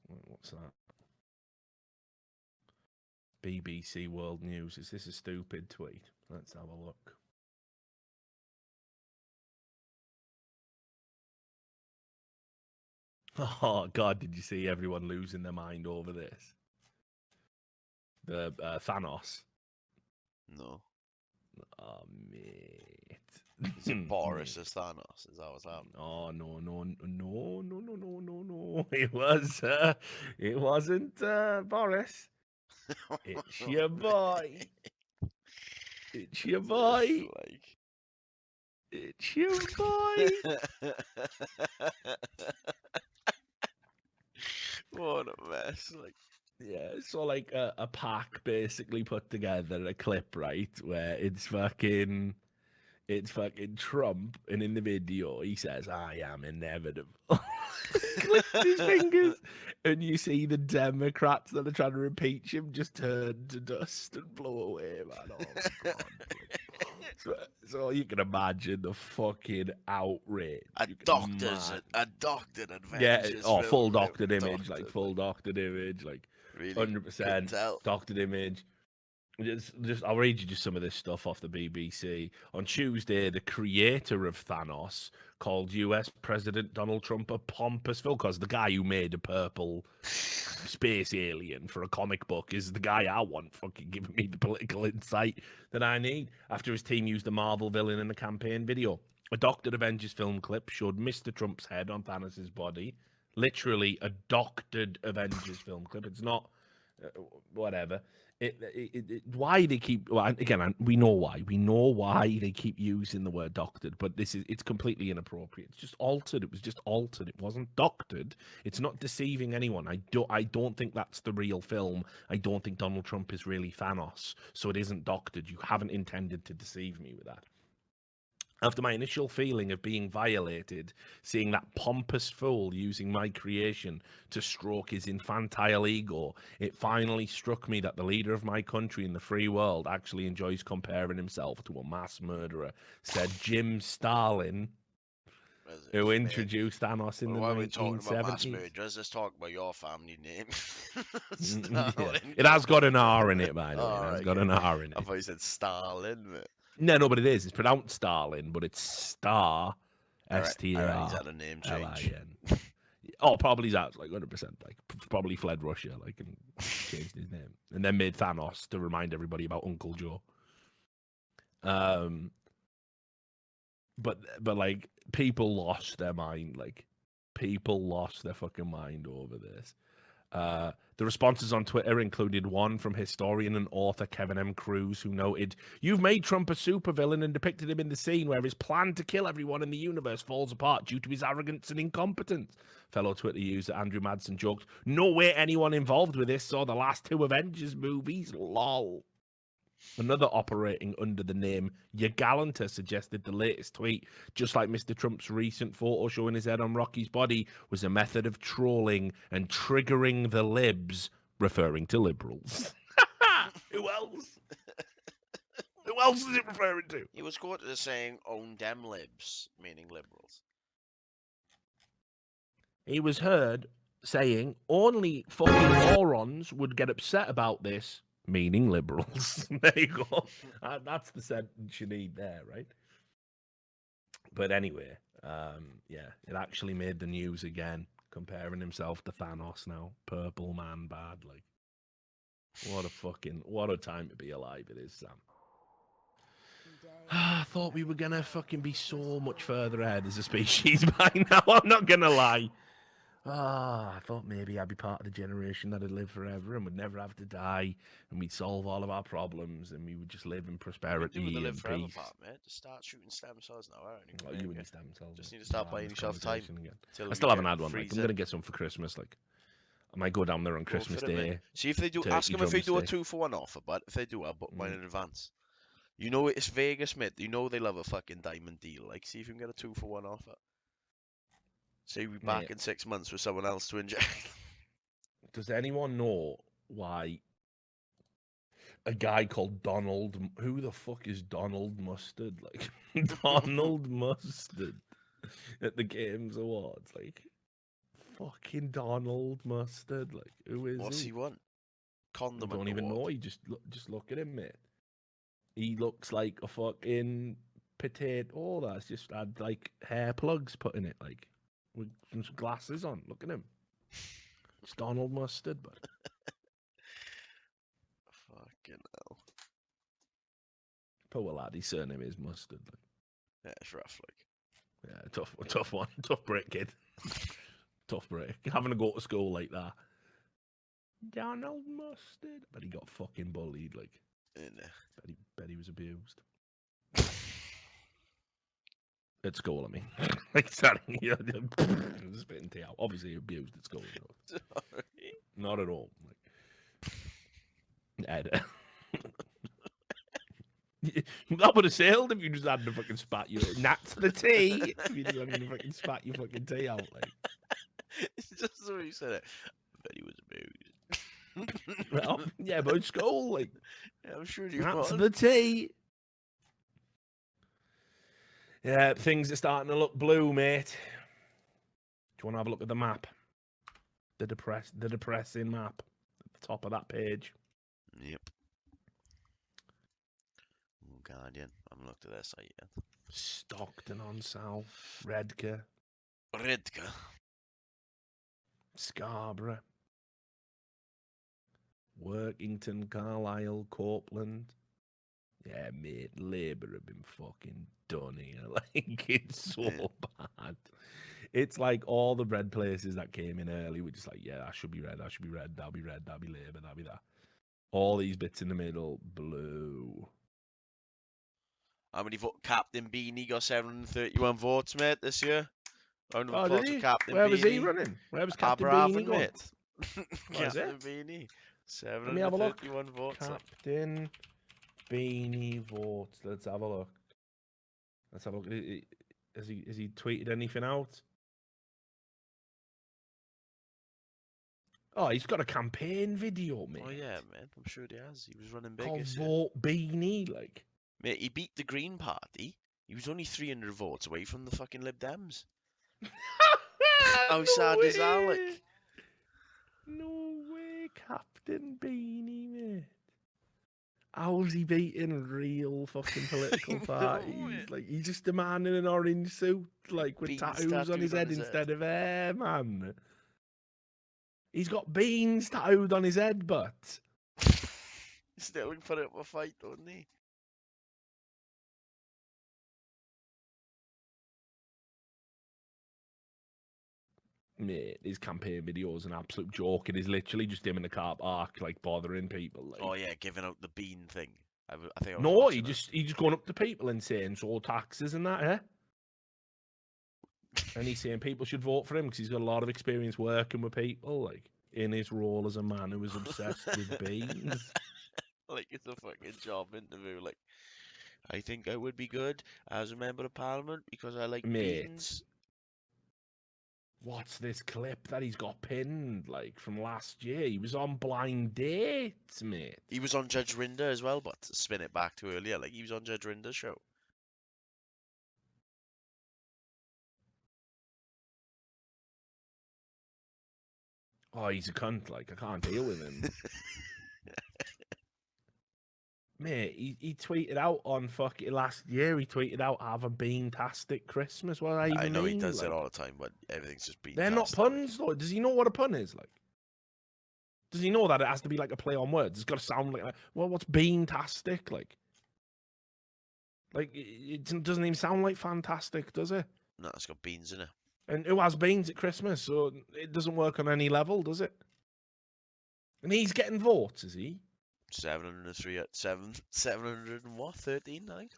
What's that? BBC World News. Is this a stupid tweet? Let's have a look. Oh, God, did you see everyone losing their mind over this? The Thanos. No. Oh, mate. Is it Boris as Thanos? Is that what's happening? Oh, no. It wasn't Boris. It's your boy. It's your boy. It's your boy. What a mess. Like, yeah, so like a pack basically put together a clip, right, where it's fucking Trump, and in the video he says, "I am inevitable." Click his fingers, and you see the Democrats that are trying to impeach him just turn to dust and blow away, man. Oh my god. So you can imagine the fucking outrage. A doctored Avengers. Yeah, full doctored image, like full doctored image, like really 100% doctored image. Just I'll read you just some of this stuff off the BBC. On Tuesday, the creator of Thanos called US President Donald Trump a pompous fool, because the guy who made a purple space alien for a comic book is the guy I want fucking giving me the political insight that I need, after his team used a Marvel villain in a campaign video. A doctored Avengers film clip showed Mr. Trump's head on Thanos' body. Literally a doctored Avengers film clip. It's not whatever. Why they keep, well, again, we know why. We know why they keep using the word doctored, but it's completely inappropriate. It's just altered. It was just altered. It wasn't doctored. It's not deceiving anyone. I don't think that's the real film. I don't think Donald Trump is really Thanos, so it isn't doctored. You haven't intended to deceive me with that. After my initial feeling of being violated, seeing that pompous fool using my creation to stroke his infantile ego, it finally struck me that the leader of my country in the free world actually enjoys comparing himself to a mass murderer, said Jim Stalin, who introduced Thanos in the 1970s. Why are we talking about mass murderers? Let's talk about your family name. Yeah. It has got an R in it, by the way. It has got an R in it. I thought you said Stalin, mate. No, but it is. It's pronounced Stalin, but it's Star, S-T-A-R. He's had a name change. Oh, probably that's like 100%. Like, probably fled Russia, like, and changed his name, and then made Thanos to remind everybody about Uncle Joe. But like, people lost their mind. Like, people lost their fucking mind over this. The responses on Twitter included one from historian and author Kevin M. Cruz, who noted, "You've made Trump a supervillain and depicted him in the scene where his plan to kill everyone in the universe falls apart due to his arrogance and incompetence." Fellow Twitter user Andrew Madsen joked, "No way anyone involved with this saw the last two Avengers movies, lol." Another operating under the name Yagalanta suggested the latest tweet, just like Mr. Trump's recent photo showing his head on Rocky's body, was a method of trolling and triggering the libs, referring to liberals. Who else? Who else is it referring to? He was quoted as saying, "Own dem libs," meaning liberals. He was heard saying, "Only fucking morons would get upset about this," meaning liberals. There you go. That's the sentence you need there, right? But anyway, yeah, it actually made the news again, comparing himself to Thanos now. Purple man bad. Like, what a time to be alive it is, Sam. I thought we were going to fucking be so much further ahead as a species by now. I'm not going to lie. I thought maybe I'd be part of the generation that'd live forever and would never have to die, and we'd solve all of our problems, and we would just live in prosperity and peace. Just start shooting stem cells now. You and your stem cells. Just need to start buying yourself time. I still haven't had one. Like, I'm gonna get some for Christmas. Like, I might go down there on Christmas Day. See if they do. Ask them if they do a 2-for-1 offer. But if they do, I'll book mine in advance. You know it's Vegas, mate. You know they love a fucking diamond deal. Like, see if you can get a 2-for-1 offer. So you'll be back in 6 months with someone else to inject. Does anyone know why a guy called Donald... Who the fuck is Donald Mustard? Like, Donald Mustard at the Games Awards. Like, fucking Donald Mustard. Like, who is What's he want? Condiment. I don't even know. You just look at him, mate. He looks like a fucking potato. Oh, that's just had, like, hair plugs put in it, like... with some glasses on. Look at him. It's Donald Mustard, but fucking hell. Poor lad, his surname is Mustard. Like. Yeah, it's rough. Like, yeah, tough one, tough break, kid. Tough break. Having to go to school like that. Donald Mustard. But he got fucking bullied. Like, bet he was abused. At school, I mean. Like, starting spitting tea out. Obviously, abused at school. You know. Not at all. Like, Ed. That would have sailed if you just hadn't fucking spat you. That's the tea. If you just hadn't fucking spat your fucking tea out, like. It's just the way you said it. But he was abused. Well, yeah, but at school, like. Yeah, I'm sure you That's was. the tea. Yeah, things are starting to look blue, mate. Do you want to have a look at the map? The depressing map at the top of that page. Yep. Oh, Guardian. I haven't looked at their site yet. Stockton-on-South, Redcar, Scarborough, Workington, Carlisle, Copeland. Yeah, mate, Labour have been fucking done here. Like, it's so bad. It's like all the red places that came in early were just like, yeah, I should be red, that'll be red, that'll be Labour, that'll be that. All these bits in the middle, blue. How many votes? Captain Beanie got 731 votes, mate, this year. Round of Oh, applause did he? for Captain Where Beanie. was he running? Where was Captain Beanie going? Mate. Captain Beanie. Let me have a look. 731 votes. Captain Beanie votes. Let's have a look. Let's have a look. Has he tweeted anything out? Oh, he's got a campaign video, mate. Oh yeah, man. I'm sure he has. He was running big. Called Vote Beanie, like. Mate, he beat the Green Party. He was only 300 votes away from the fucking Lib Dems. How sad is that, like? No way, Captain Beanie, mate. How's he beating real fucking political parties? Like, he's just a man in an orange suit, like, with tattoos on his head instead of hair, man. He's got beans tattooed on his head, but... He's still looking for it up a fight, don't he? Mate, his campaign video is an absolute joke. It is literally just him in the car park, like, bothering people. Like... Oh, yeah, giving out the bean thing. I think he's just going up to people and saying, so taxes and that, eh? And he's saying people should vote for him because he's got a lot of experience working with people, like, in his role as a man who is obsessed with beans. Like, it's a fucking job interview. Like, I think I would be good as a member of parliament because I like beans. What's this clip that he's got pinned, like, from last year? He was on Blind Dates, mate. He was on Judge Rinder as well, but to spin it back to earlier, like, he was on Judge Rinder's show. Oh, he's a cunt, like, I can't deal with him. Mate, he tweeted out on fucking last year, he tweeted out, have a bean-tastic Christmas. What I even know mean? He does like, it all the time, but everything's just bean-tastic. They're not puns, though. Does he know what a pun is, like? Does he know that it has to be like a play on words? It's got to sound like, well, what's bean-tastic, like? Like, it doesn't even sound like fantastic, does it? No, it's got beans in it. And who has beans at Christmas? So it doesn't work on any level, does it? And he's getting votes, is he? 703 at 700 and what? 13, I think.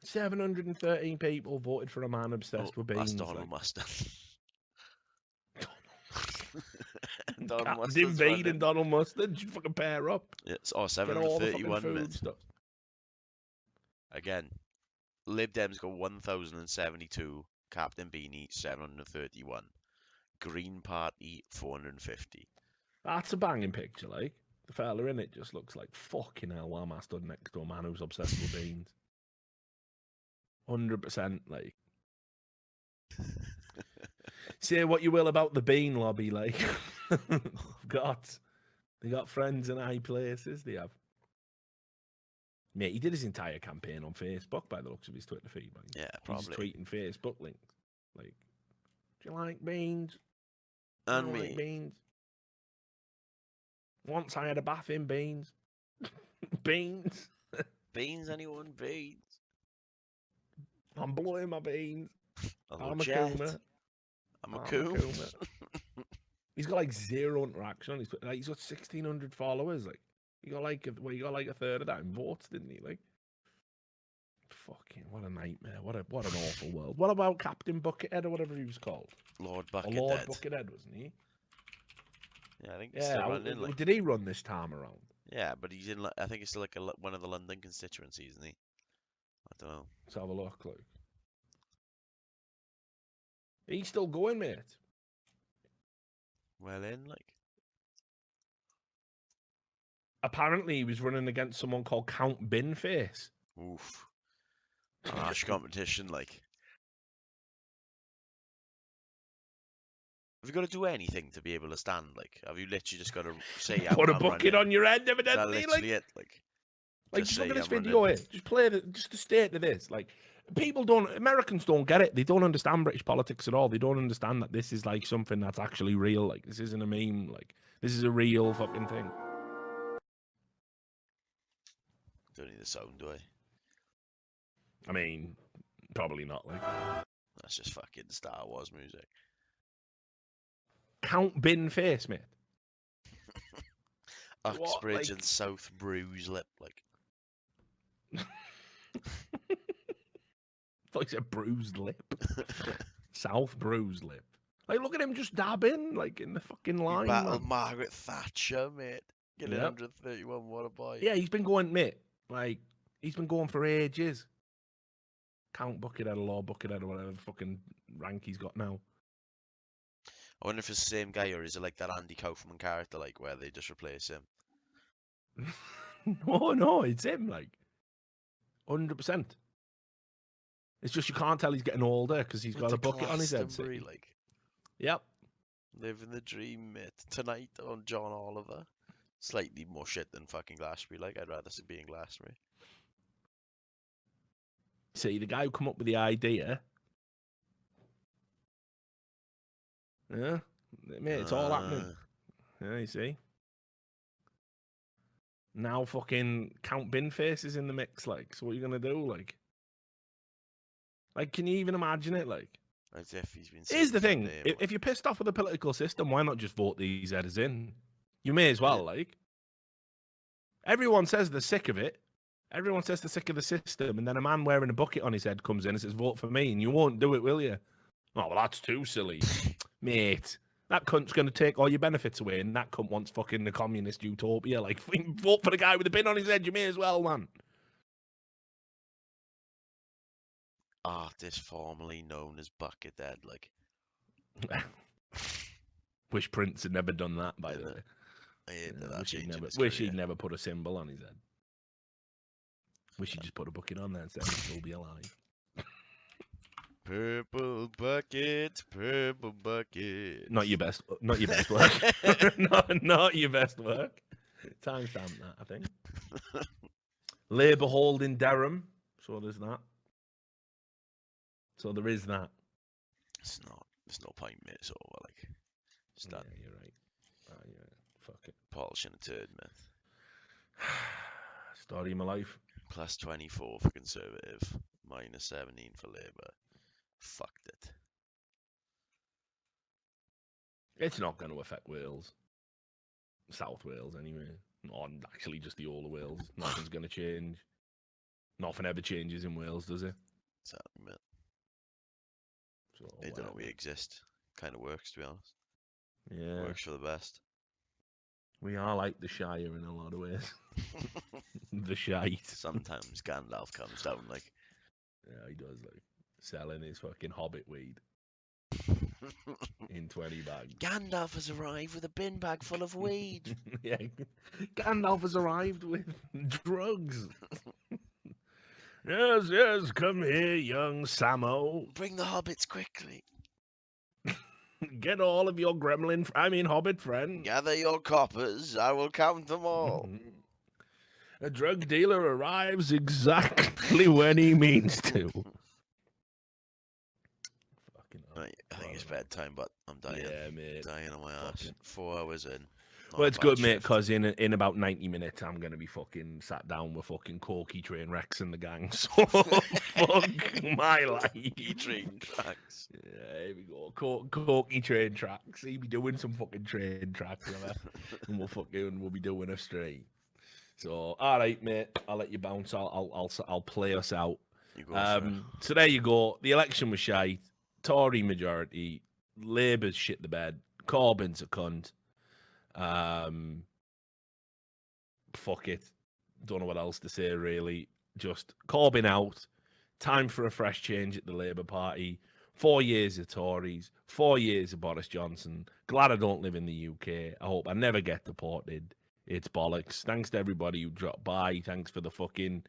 713 people voted for a man obsessed with beans. That's Donald Mustard. Captain Bean and Donald Mustard should fucking pair up. Yeah, 731 minutes. Again, Lib Dems got 1,072. Captain Beanie 731. Green Party 450. That's a banging picture, like. The fella in it just looks like fucking hell. Why am I stood next to a man who's obsessed with beans? 100%, like. Say what you will about the bean lobby, like. They got friends in high places, they have. Mate, he did his entire campaign on Facebook by the looks of his Twitter feed, man. Yeah, probably. He's tweeting Facebook links. Like, do you like beans? And me. Like beans? Once I had a bath in beans. Beans. Beans, anyone? Beans? I'm blowing my beans. I'm a Kuma. I'm a Kuma. He's got like 0 interaction. He's got 1,600 followers. Like he got like a third of that in votes, didn't he? Like, fucking what a nightmare. What an awful world. What about Captain Buckethead or whatever he was called? Lord Buckethead. Lord Buckethead, wasn't he? Yeah, I think he's still running. Like... Did he run this time around? Yeah, but he's in. I think it's like one of the London constituencies, isn't he? I don't know. Let's have a look. Like, he's still going, mate. Well in, like. Apparently, he was running against someone called Count Binface. Oof. Harsh competition, like. Have you got to do anything to be able to stand? Like, have you literally just got to say, put a bucket on your head, evidently? Is that literally it? Like just look at this video here. Just play just the state of this. Like, Americans don't get it. They don't understand British politics at all. They don't understand that this is like something that's actually real. Like, this isn't a meme. Like, this is a real fucking thing. Don't need the sound, do I? I mean, probably not. Like, that's just fucking Star Wars music. Count Binface, mate. Uxbridge and South Bruise Lip, like. Like a bruised lip. South bruised lip. Like, look at him just dabbing, like, in the fucking line. Battled Margaret Thatcher, mate. Getting 131, what a boy. Yeah, he's been going, mate. Like, he's been going for ages. Count Buckethead or Lord Buckethead or whatever fucking rank he's got now. I wonder if it's the same guy or is it like that Andy Kaufman character, like, where they just replace him? No, it's him, like. 100%. It's just you can't tell he's getting older because he's got a bucket on his head. Like. Yep. Living the dream, mate. Tonight on John Oliver. Slightly more shit than fucking Glastonbury. Like, I'd rather be in Glastonbury. See, the guy who come up with the idea. Yeah, mate, it's all happening. Yeah, you see. Now fucking Count Binface is in the mix, like, so what are you gonna do, like? Like, can you even imagine it, like? As if he's been. Here's the thing: if you're pissed off with the political system, why not just vote these headers in? You may as well, like. Everyone says they're sick of it. Everyone says they're sick of the system, and then a man wearing a bucket on his head comes in and says, "Vote for me," and you won't do it, will you? Oh, well, that's too silly, mate. That cunt's going to take all your benefits away, and that cunt wants fucking the communist utopia. Like, vote for the guy with the pin on his head. You may as well, man. Artist formerly known as Buckethead, like. Wish Prince had never done that, by the way. Wish he'd never put a symbol on his head. Wish he'd just put a bucket on there and said he'd still be alive. Purple bucket, purple bucket. Not your best work. not your best work. Timestamp that, I think. Labour hold in Durham. So there's that. So there is that. It's not. There's no point, mate. It's over. Like, it's done. Yeah, you're right. Yeah, fuck it. Polishing a turd, man. Story of my life. Plus 24 for Conservative. Minus 17 for Labour. Fucked it. It's not going to affect Wales. South Wales, anyway. Not actually just the whole of Wales. Nothing's going to change. Nothing ever changes in Wales, does it? Exactly, man. So, they don't know we exist. Kind of works, to be honest. Yeah. Works for the best. We are like the Shire in a lot of ways. The shite. Sometimes Gandalf comes down, like. Yeah, he does, like. Selling his fucking hobbit weed. In 20 bags. Gandalf has arrived with a bin bag full of weed. Yeah. Gandalf has arrived with drugs. Yes, come here, young Sammo. Bring the hobbits quickly. Get all of your hobbit friends. Gather your coppers, I will count them all. A drug dealer arrives exactly when he means to. Fucking I think it's bedtime, but I'm dying. Yeah, mate. Dying on my ass. 4 hours in. Well, it's good, mate, because in about 90 minutes, I'm going to be fucking sat down with fucking Corky Train Rex and the gang. So, fuck my life. Train tracks. Yeah, here we go. Corky Train Tracks. He'll be doing some fucking train tracks, and we'll be doing a stream. So, all right, mate. I'll let you bounce. I'll play us out. So there you go. The election was shite. Tory majority. Labour's shit the bed. Corbyn's a cunt. Fuck it. Don't know what else to say, really. Just Corbyn out. Time for a fresh change at the Labour Party. 4 years of Tories. 4 years of Boris Johnson. Glad I don't live in the UK. I hope I never get deported. It's bollocks. Thanks to everybody who dropped by. Thanks for the fucking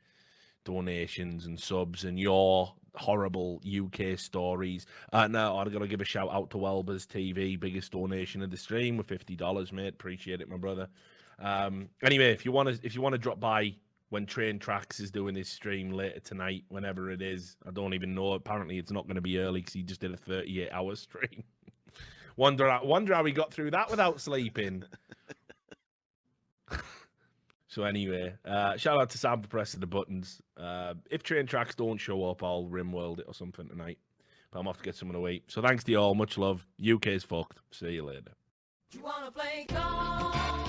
donations and subs and your horrible UK stories. Now I've got to give a shout out to Welber's TV, biggest donation of the stream with $50, mate. Appreciate it, my brother. Anyway, if you want to drop by when Train Tracks is doing his stream later tonight, whenever it is, I don't even know. Apparently, it's not going to be early because he just did a 38-hour stream. Wonder how he got through that without sleeping. So anyway, shout out to Sam for pressing the buttons. If Train Tracks don't show up, I'll Rimworld it or something tonight. But I'm off to get someone to eat. So thanks to you all. Much love. UK's fucked. See you later. You wanna play golf?